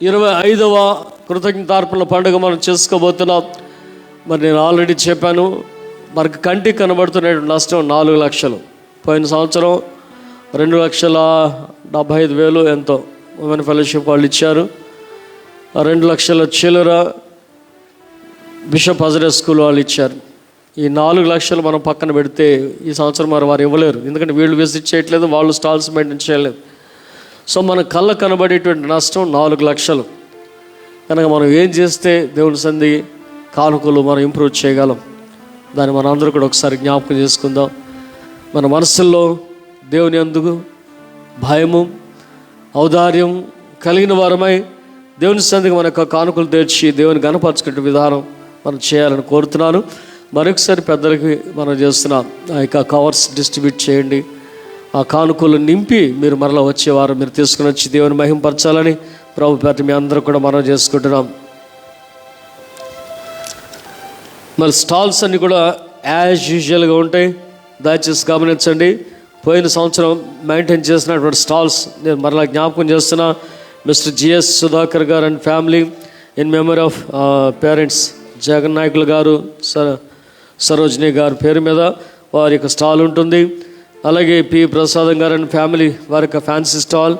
25వ కృతజ్ఞతార్పణల పండుగ మనం చేసుకోబోతున్నాం. మరి నేను ఆల్రెడీ చెప్పాను, మనకు కంటికి కనబడుతున్న నష్టం 4 లక్షలు. పోయిన సంవత్సరం 2,75,000 ఎంతో ఉమెన్ ఫెలోషిప్ వాళ్ళు ఇచ్చారు. 2 లక్షల చిల్లర బిషప్ హజరే స్కూల్ వాళ్ళు ఇచ్చారు. ఈ 4 లక్షలు మనం పక్కన పెడితే ఈ సంవత్సరం మరి వారు ఇవ్వలేరు, ఎందుకంటే వీళ్ళు విజిట్ చేయట్లేదు, వాళ్ళు స్టాల్స్ మెయింటైన్ చేయలేదు. సో మన కళ్ళ కనబడేటువంటి నష్టం 4 లక్షలు. కనుక మనం ఏం చేస్తే దేవుని సంధి కానుకలు మనం ఇంప్రూవ్ చేయగలం, దాన్ని మనం అందరూ కూడా ఒకసారి జ్ఞాపకం చేసుకుందాం. మన మనసుల్లో దేవుని అందుకు భయము ఔదార్యం కలిగిన వారమై దేవుని సంధికి మన యొక్క కానుకలు తెచ్చి దేవుని గణపరచుకునే విధానం మనం చేయాలని కోరుతున్నాను. మరొకసారి పెద్దలకి మనం చేస్తున్నాం, ఆ యొక్క కవర్స్ డిస్ట్రిబ్యూట్ చేయండి. ఆ కానుకలు నింపి మీరు మరలా వచ్చేవారు మీరు తీసుకుని వచ్చి దేవుని మహింపరచాలని ప్రభు పేట మీ అందరూ కూడా మనం చేసుకుంటున్నాం. మరి స్టాల్స్ అన్నీ కూడా యాజ్ యూజువల్గా ఉంటాయి, దయచేసి గమనించండి. పోయిన సంవత్సరం మెయింటైన్ చేసినటువంటి స్టాల్స్ నేను మరలా జ్ఞాపకం చేస్తున్నా. మిస్టర్ జిఎస్ సుధాకర్ గారు and family in memory of parents Jagan నాయకులు గారు, సరోజిని గారి పేరు మీద వారి యొక్క స్టాల్ ఉంటుంది. అలాగే పి ప్రసాదం గారు అండ్ ఫ్యామిలీ వారి యొక్క fancy stall,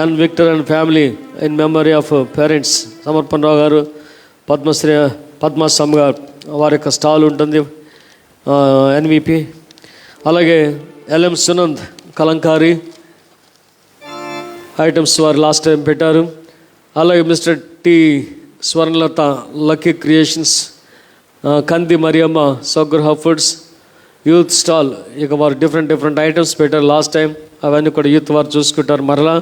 N Victor and family in memory of parents Samarpanarao గారు, పద్మాస్వామి గారు వారి యొక్క స్టాల్ ఉంటుంది ఎన్విపి. అలాగే ఎల్ఎం సునంద్ కలంకారీ ఐటమ్స్ వారు లాస్ట్ టైం పెట్టారు. అలాగే mister T Swarnalatha lucky creations, Kandi Mariyamma Swagruha foods youth stall, ఇక వారు డిఫరెంట్ ఐటమ్స్ పెట్టారు లాస్ట్ టైం. అవన్నీ కూడా యూత్ వారు చూసుకుంటారు మరలా.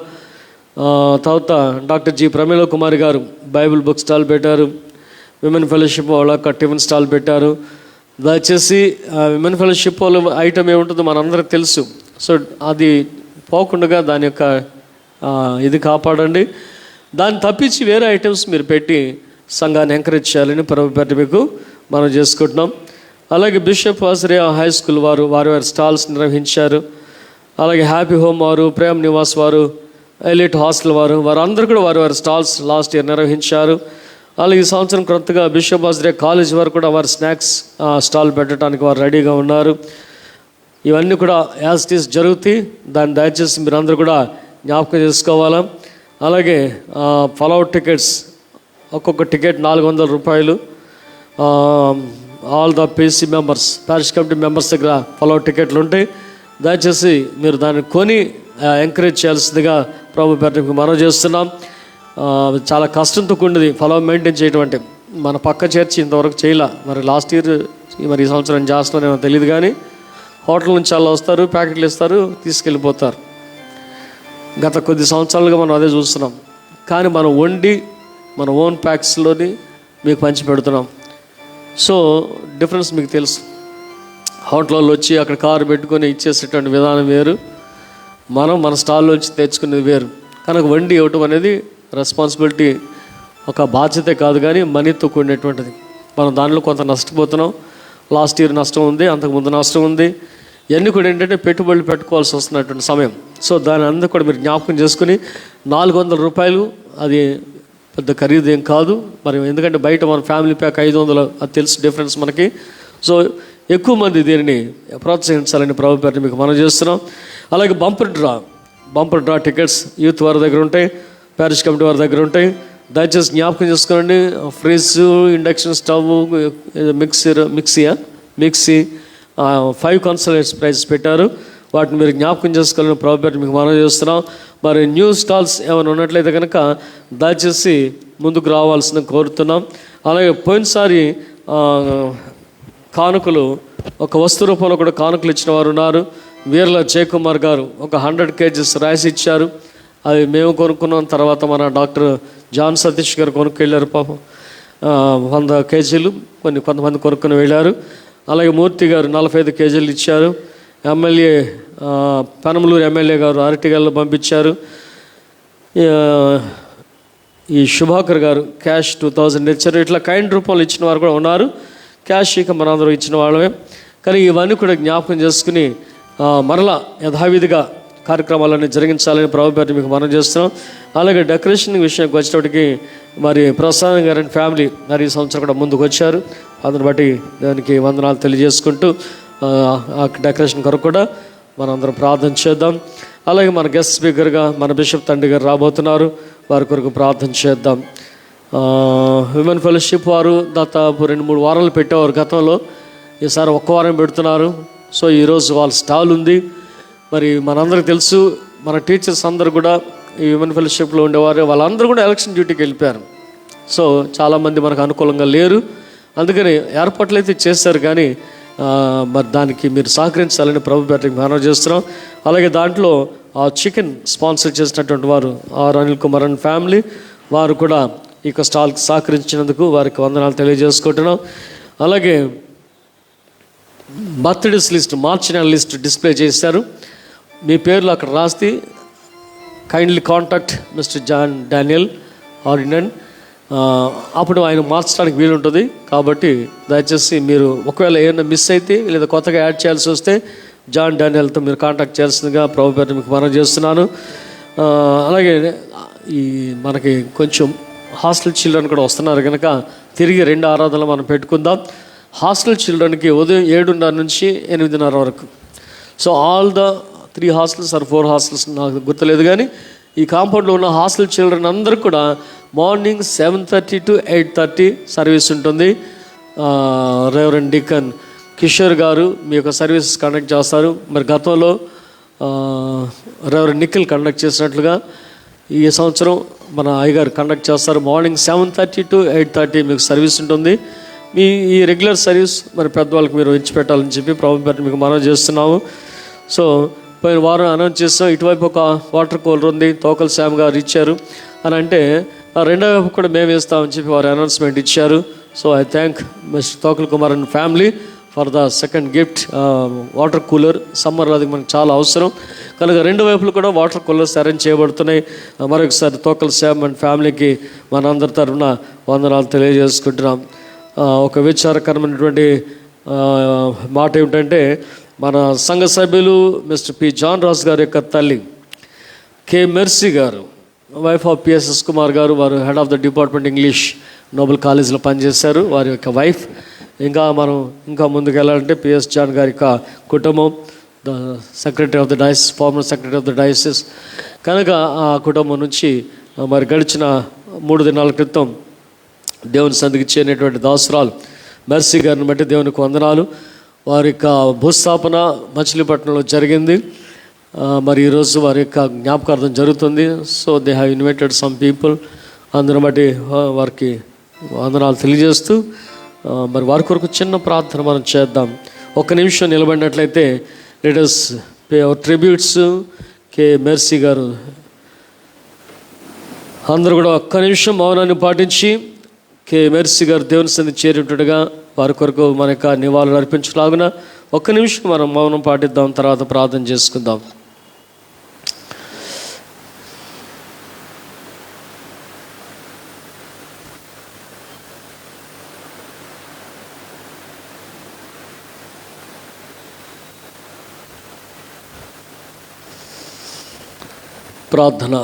తర్వాత డాక్టర్ జి ప్రమీల కుమారి గారు బైబిల్ బుక్ స్టాల్ పెట్టారు. విమెన్ ఫెలోషిప్ వాళ్ళ టిఫిన్ స్టాల్ పెట్టారు. దయచేసి విమెన్ ఫెలోషిప్ వాళ్ళ ఐటమ్ ఏముంటుందో మనందరికీ తెలుసు. సో అది పోకుండా దాని యొక్క ఇది కాపాడండి. దాన్ని తప్పించి వేరే ఐటమ్స్ మీరు పెట్టి సంఘాన్ని ఎంకరేజ్ చేయాలని ప్రభు పేట మీకు మనం చేసుకుంటున్నాం. అలాగే బిషప్ ఆశ్రయ హై స్కూల్ వారి స్టాల్స్ నిర్వహించారు. అలాగే హ్యాపీ హోమ్ వారు, ప్రేమ్ నివాస్ వారు, ఎలిట్ హాస్టల్ వారందరూ కూడా వారి స్టాల్స్ లాస్ట్ ఇయర్ నిర్వహించారు. అలాగే ఈ సంవత్సరం కొత్తగా బిషప్ ఆశ్రయ కాలేజ్ వారు కూడా వారి స్నాక్స్ స్టాల్ పెట్టడానికి వారు రెడీగా ఉన్నారు. ఇవన్నీ కూడా యాజ్ ఇట్ ఈస్ జరుగుతాయి, దాన్ని దయచేసి మీరు అందరూ కూడా జ్ఞాపకం చేసుకోవాలా. అలాగే ఫాలోఅవుట్ టికెట్స్, ఒక్కొక్క టికెట్ 400 రూపాయలు. All the PC members, parish committee members దగ్గర ఫాలోఅవుట్ టికెట్లు ఉంటాయి. దయచేసి మీరు దాన్ని కొని ఎంకరేజ్ చేయాల్సిందిగా ప్రభు పేటకు మనం చేస్తున్నాం. చాలా కష్టంతో కూడినది ఫాలో మెయింటైన్ చేయడం అంటే. మన పక్క చర్చి ఇంతవరకు చేయలే, మరి లాస్ట్ ఇయర్ మరి ఈ సంవత్సరం చేస్తున్నారేమో తెలియదు, కానీ హోటల్ నుంచి చాలా వస్తారు, ప్యాకెట్లు ఇస్తారు, తీసుకెళ్ళిపోతారు. గత కొద్ది సంవత్సరాలుగా మనం అదే చూస్తున్నాం. కానీ మనం వండి మన ఓన్ ప్యాక్స్లోని మీకు పంచి పెడుతున్నాం. సో డిఫరెన్స్ మీకు తెలుసు. హోటల్లో వచ్చి అక్కడ కారు పెట్టుకొని ఇచ్చేసేటువంటి విధానం వేరు, మనం మన స్టాల్లో వచ్చి తెచ్చుకునేది వేరు. కనుక వండి ఇవ్వటం అనేది రెస్పాన్సిబిలిటీ, ఒక బాధ్యత కాదు, కానీ మనీతో కూడినటువంటిది. మనం దానిలో కొంత నష్టపోతున్నాం. లాస్ట్ ఇయర్ నష్టం ఉంది, అంతకుముందు నష్టం ఉంది. ఇవన్నీ కూడా ఏంటంటే పెట్టుబడులు పెట్టుకోవాల్సి వస్తున్నటువంటి సమయం. సో దాని అందరూ కూడా మీరు జ్ఞాపకం చేసుకుని 400 రూపాయలు, అది పెద్ద ఖరీదు ఏం కాదు. మరి ఎందుకంటే బయట మన ఫ్యామిలీ ప్యాక్ 500, అది తెలుసు డిఫరెన్స్ మనకి. సో ఎక్కువ మంది దీనిని ప్రోత్సహించాలని ప్రభు పేరు మీకు మనం చేస్తున్నాం. అలాగే బంపర్ డ్రా టికెట్స్ యూత్ వారి దగ్గర ఉంటాయి, ప్యారిష్ కమిటీ వారి దగ్గర ఉంటాయి. దయచేసి జ్ఞాపకం చేసుకోండి. Fridge, induction stove, mixie 5 consolation prizes పెట్టారు. వాటిని మీరు జ్ఞాపకం చేసుకోవాలని ప్రభు పేరు మీకు మనం చేస్తున్నాం. మరి న్యూ స్టాల్స్ ఏమైనా ఉన్నట్లయితే కనుక దయచేసి ముందుకు రావాల్సిన కోరుతున్నాం. అలాగే పోయినసారి కానుకలు ఒక వస్తు రూపంలో కూడా కానుకలు ఇచ్చిన వారు ఉన్నారు. వీర్ల జయకుమార్ గారు ఒక 100 kgs రైస్ ఇచ్చారు. అది మేము కొనుక్కున్నాం. తర్వాత మన డాక్టర్ జాన్ సతీష్ గారు కొనుక్కెళ్ళారు. పాపం 100 kgs కొంతమంది కొనుక్కొని వెళ్ళారు. అలాగే మూర్తి గారు 45 kgs ఇచ్చారు. ఎమ్మెల్యే పెనమలూరు ఎమ్మెల్యే గారు అరటిగల్లో పంపించారు. ఈ శుభాకర్ గారు క్యాష్ 2000 ఇచ్చారు. ఇట్లా కైండ్ రూపంలో ఇచ్చిన వారు కూడా ఉన్నారు. క్యాష్ ఇక మనందరూ ఇచ్చిన వాళ్ళమే. కానీ ఇవన్నీ కూడా జ్ఞాపకం చేసుకుని మరలా యథావిధిగా కార్యక్రమాలన్నీ జరిగించాలని ప్రభుత్వాన్ని మీకు మనం చేస్తున్నాం. అలాగే డెకరేషన్ విషయానికి వచ్చేటప్పటికి మరి ప్రసాద్ గారి ఫ్యామిలీ మరి ఈ సంవత్సరం కూడా ముందుకు వచ్చారు. అందుని బట్టి దానికి వందనాలు తెలియజేసుకుంటూ ఆ డెకరేషన్ కొరకు కూడా మనందరం ప్రార్థన చేద్దాం. అలాగే మన గెస్ట్ స్పీకర్గా మన బిషప్ తండ్రి గారు రాబోతున్నారు, వారి కొరకు ప్రార్థన చేద్దాం. విమెన్ ఫెలోషిప్ వారు దాదాపు 2-3 వారాలు పెట్టేవారు గతంలో, ఈసారి 1 వారం పెడుతున్నారు. సో ఈరోజు వాళ్ళ స్టాల్ ఉంది. మరి మనందరికీ తెలుసు, మన టీచర్స్ అందరూ కూడా ఈ విమెన్ ఫెలోషిప్లో ఉండేవారు, వాళ్ళందరూ కూడా ఎలక్షన్ డ్యూటీకి వెళ్ళిపోయారు. సో చాలామంది మనకు అనుకూలంగా లేరు. అందుకని ఏర్పాట్లు అయితే చేశారు, కానీ మరి దానికి మీరు సహకరించాలని ప్రభు పేరటి మనం చేస్తున్నాం. అలాగే దాంట్లో ఆ చికెన్ స్పాన్సర్ చేసినటువంటి వారు అనిల్ కుమార్ అండ్ ఫ్యామిలీ, వారు కూడా ఈ స్టాల్కి సహకరించినందుకు వారికి వందనాలు తెలియజేసుకుంటున్నాం. అలాగే బర్త్డేస్ లిస్ట్, మార్చి నెల లిస్ట్ డిస్ప్లే చేశారు. మీ పేర్లు అక్కడ రాస్తే kindly contact mister John Daniel ఆర్డినన్, అప్పుడు ఆయన మార్చడానికి వీలుంటుంది. కాబట్టి దయచేసి మీరు ఒకవేళ ఏమైనా మిస్ అయితే లేదా కొత్తగా యాడ్ చేయాల్సి వస్తే జాన్ డానియల్తో మీరు కాంటాక్ట్ చేయాల్సిందిగా ప్రభు పేరు మీకు మనం చేస్తున్నాను. అలాగే ఈ మనకి కొంచెం హాస్టల్ చిల్డ్రన్ కూడా వస్తున్నారు కనుక తిరిగి 2 ఆరాధనలు మనం పెట్టుకుందాం. హాస్టల్ చిల్డ్రన్కి ఉదయం 7:30 నుంచి 8:30 వరకు. So all the 3 hostels or 4 hostels నాకు గుర్తులేదు, కానీ ఈ కాంపౌండ్లో ఉన్న హాస్టల్ చిల్డ్రన్ అందరూ కూడా మార్నింగ్ 7:30 to 8:30 సర్వీస్ ఉంటుంది. రెవరెండ్ డీకన్ కిషోర్ గారు మీ యొక్క సర్వీసెస్ కండక్ట్ చేస్తారు. మరి గతంలో రెవరెండ్ నిఖిల్ కండక్ట్ చేసినట్లుగా ఈ సంవత్సరం మన అయ్యగారు కండక్ట్ చేస్తారు. మార్నింగ్ 7:30 to 8:30 మీకు సర్వీస్ ఉంటుంది. మీ ఈ రెగ్యులర్ సర్వీస్ మరి పెద్దవాళ్ళకి మీరు ఇచ్చిపెట్టాలని చెప్పి ప్రభుత్వం మీకు మనం చేస్తున్నాము. సో పోయిన వారం అనౌన్స్ చేస్తాం, ఇటువైపు ఒక వాటర్ కూలర్ ఉంది, తోకల్ శ్యామ్ గారు ఇచ్చారు అని అంటే, రెండో వైపు కూడా మేము ఇస్తామని చెప్పి వారు అనౌన్స్మెంట్ ఇచ్చారు. So I thank mister Tokal Kumar and family for the second gift, water cooler. సమ్మర్లో అది మనకు చాలా అవసరం కనుక 2 వైపులు కూడా వాటర్ కూలర్స్ అరేంజ్ చేయబడుతున్నాయి. మరొకసారి తోకల్ శ్యామ్ అండ్ ఫ్యామిలీకి మనందరి తరఫున వందనాలు తెలియజేసుకుంటున్నాం. ఒక విచారకరమైనటువంటి మాట ఏమిటంటే, మన సంఘ సభ్యులు మిస్టర్ పి జాన్ రాజ్ గారి యొక్క తల్లి కే మెర్సీ గారు, వైఫ్ ఆఫ్ పిఎస్ఎస్ కుమార్ గారు, వారు head of the department English Nobel కాలేజీలో పనిచేశారు. వారి యొక్క వైఫ్. ఇంకా ముందుకు వెళ్ళాలంటే పిఎస్ జాన్ గారి యొక్క కుటుంబం, the secretary of the diocese, farmer secretary of the diocese. కనుక ఆ కుటుంబం నుంచి మరి గడిచిన 3 దినాల క్రితం దేవుని సంధికి చేరినటువంటి దాసురాలు మెర్సీ గారిని బట్టి దేవునికి వందనాలు. వారి యొక్క భూస్థాపన మచిలీపట్నంలో జరిగింది. మరి ఈరోజు వారి యొక్క జ్ఞాపకార్థం జరుగుతుంది. So they have invited some people. అందరిని బట్టి వారికి వందనాలు తెలియజేస్తూ మరి వారి కొరకు చిన్న ప్రార్థన మనం చేద్దాం. 1 నిమిషం నిలబడినట్లయితే let us pay our tributes. K Mercy garu అందరూ కూడా 1 నిమిషం మౌనాన్ని పాటించి కే మెర్సీ గారు దేవుని సన్నిధికి చేరినట్టుగా వారి కొరకు మన యొక్క నివాళులు అర్పించలాగున 1 నిమిషం మనం మౌనం పాటిద్దాం, తర్వాత ప్రార్థన చేసుకుందాం. ప్రార్థన.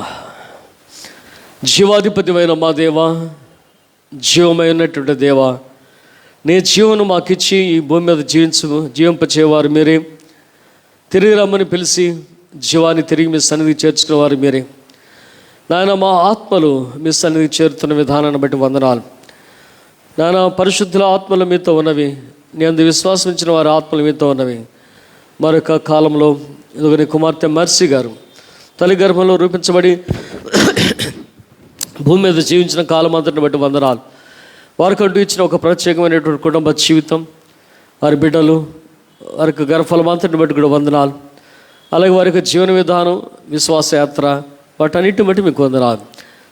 జీవాధిపతిమైన మా దేవా, జీవమైనటువంటి దేవా, నీ జీవను మాకిచ్చి ఈ భూమి మీద జీవింపచేవారు మీరే. తిరిగి రమ్మని పిలిచి జీవాన్ని తిరిగి మీ సన్నిధికి చేర్చుకునేవారు మీరే. నాయన, మా ఆత్మలు మీ సన్నిధికి చేరుతున్న విధానాన్ని బట్టి వందనాలు. నాయన, పరిశుద్ధుల ఆత్మలు మీతో ఉన్నవి, నీ అందు విశ్వాసం ఇచ్చిన వారి ఆత్మలు మీతో ఉన్నవి. మరొక కాలంలో నీ కుమార్తె మెర్సీ గారు తల్లి గర్భంలో రూపించబడి భూమి మీద జీవించిన కాలం అంతటిని బట్టి వందనాలు. వారికంటూ ఇచ్చిన ఒక ప్రత్యేకమైనటువంటి కుటుంబ జీవితం, వారి బిడ్డలు, వారికి గర్భఫలం అంతటిని బట్టి కూడా వందనాలు. అలాగే వారి యొక్క జీవన విధానం, విశ్వాసయాత్ర, వాటన్నిటిని బట్టి మీకు వందనాలు.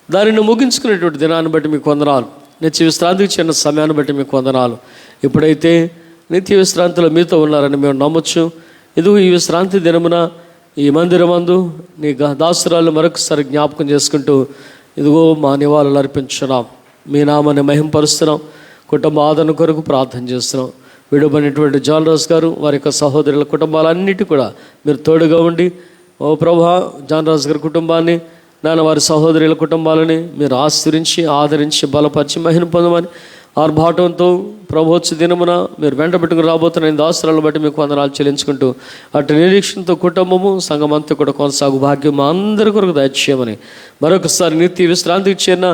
దానిని ముగించుకునేటువంటి దినాన్ని బట్టి మీకు వందనాలు. నిత్య విశ్రాంతికి చెందిన సమయాన్ని బట్టి మీకు వందనాలు. ఇప్పుడైతే నిత్య విశ్రాంతిలో మీతో ఉన్నారని మేము నమ్మొచ్చు. ఇదిగో ఈ విశ్రాంతి దినమున ఈ మందిరమందు నీ దాసురాలు మరొకసారి జ్ఞాపకం చేసుకుంటూ ఇదిగో మా నివాళులు అర్పించున్నాం. మీ నామాన్ని మహింపరుస్తున్నాం. కుటుంబ ఆదరణ కొరకు ప్రార్థన చేస్తున్నాం. విడుబడినటువంటి జాన్ రాజు గారు వారి యొక్క సహోదరుల కుటుంబాలన్నిటి కూడా మీరు తోడుగా ఉండి, ఓ ప్రభా జాన్ రాజు గారి కుటుంబాన్ని, నాన్న వారి సహోదరుల కుటుంబాలని మీరు ఆశ్రయించి ఆదరించి బలపరిచి మహిమ పొందమని ఆర్భాటంతో ప్రభోత్సవ దినమున మీరు వెంట పెట్టుకుని రాబోతున్న దాసరాలను బట్టి మీకు వందనాలు చెల్లించుకుంటూ అటు నిరీక్షణతో కుటుంబము సంఘమంతా కూడా కొనసాగు భాగ్యం మా అందరి కొరకు దయచేయమని మరొకసారి నిత్య విశ్రాంతికి చేరిన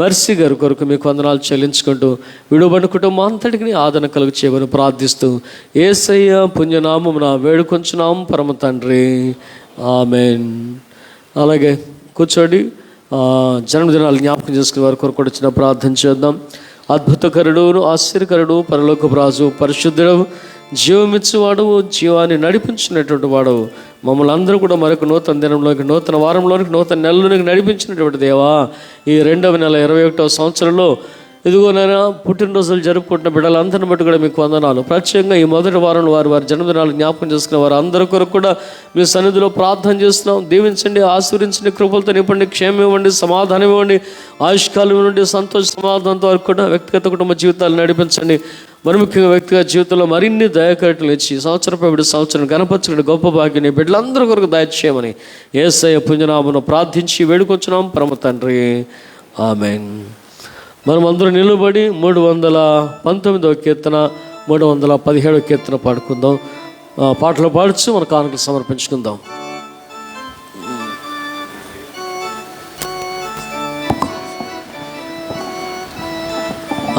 మర్సీ గారి కొరకు మీకు వందనాలు చెల్లించుకుంటూ విడుబడిన కుటుంబం అంతటికి ఆదరణ కలుగు చేయమని ప్రార్థిస్తూ యేసయ్య పుణ్యనామమున వేడుకొంచున్నాం పరమ తండ్రి, ఆమెన్. అలాగే కూర్చోండి. జన్మదినాలు జ్ఞాపకం చేసుకునే వారి కొరకు కూడా చిన్న ప్రార్థన చేద్దాం. అద్భుతకరుడు, ఆశ్చర్యకరుడు, పరలోకపు రాజు, పరిశుద్ధుడు, జీవమిచ్చువాడు, జీవాన్ని నడిపించినటువంటి వాడు, మమ్మల్ని అందరూ కూడా మరొక నూతన దినంలోకి, నూతన వారంలోనికి, నూతన నెలలోనికి నడిపించినటువంటి దేవా, ఈ 2వ నెల 21వ సంవత్సరంలో ఇదిగో నేను పుట్టినరోజులు జరుపుకుంటున్న బిడ్డలందరిని బట్టి కూడా మీకు వందనాలు. ప్రత్యేకంగా ఈ మొదటి వారంలో వారి జన్మదినాలు జ్ఞాపకం చేసుకున్న వారు అందరి కొరకు కూడా మీ సన్నిధిలో ప్రార్థన చేస్తున్నాం. దీవించండి, ఆశీర్వించండి, కృపలతో నింపండి, క్షేమం ఇవ్వండి, సమాధానం ఇవ్వండి, ఆయుష్కాలం ఇవ్వండి, సంతోష సమాధానంతో వరకు కూడా వ్యక్తిగత కుటుంబ జీవితాలు నడిపించండి. మరి ముఖ్యంగా వ్యక్తిగత జీవితంలో మరిన్ని దయాకరటలు ఇచ్చి సంవత్సరం గణపరచుకునే గొప్ప భాగ్యం బిడ్డలందరి కొరకు దయచేయమని యేసయ్య పుణ్యనామమున ప్రార్థించి వేడుకొంచున్నాం పరమ తండ్రి, ఆమెన్. మనం అందరూ నిలబడి 319వ కీర్తన 317వ కీర్తన పాడుకుందాం. పాటలు పాడుచు మన కానుకలు సమర్పించుకుందాం.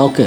ఓకే.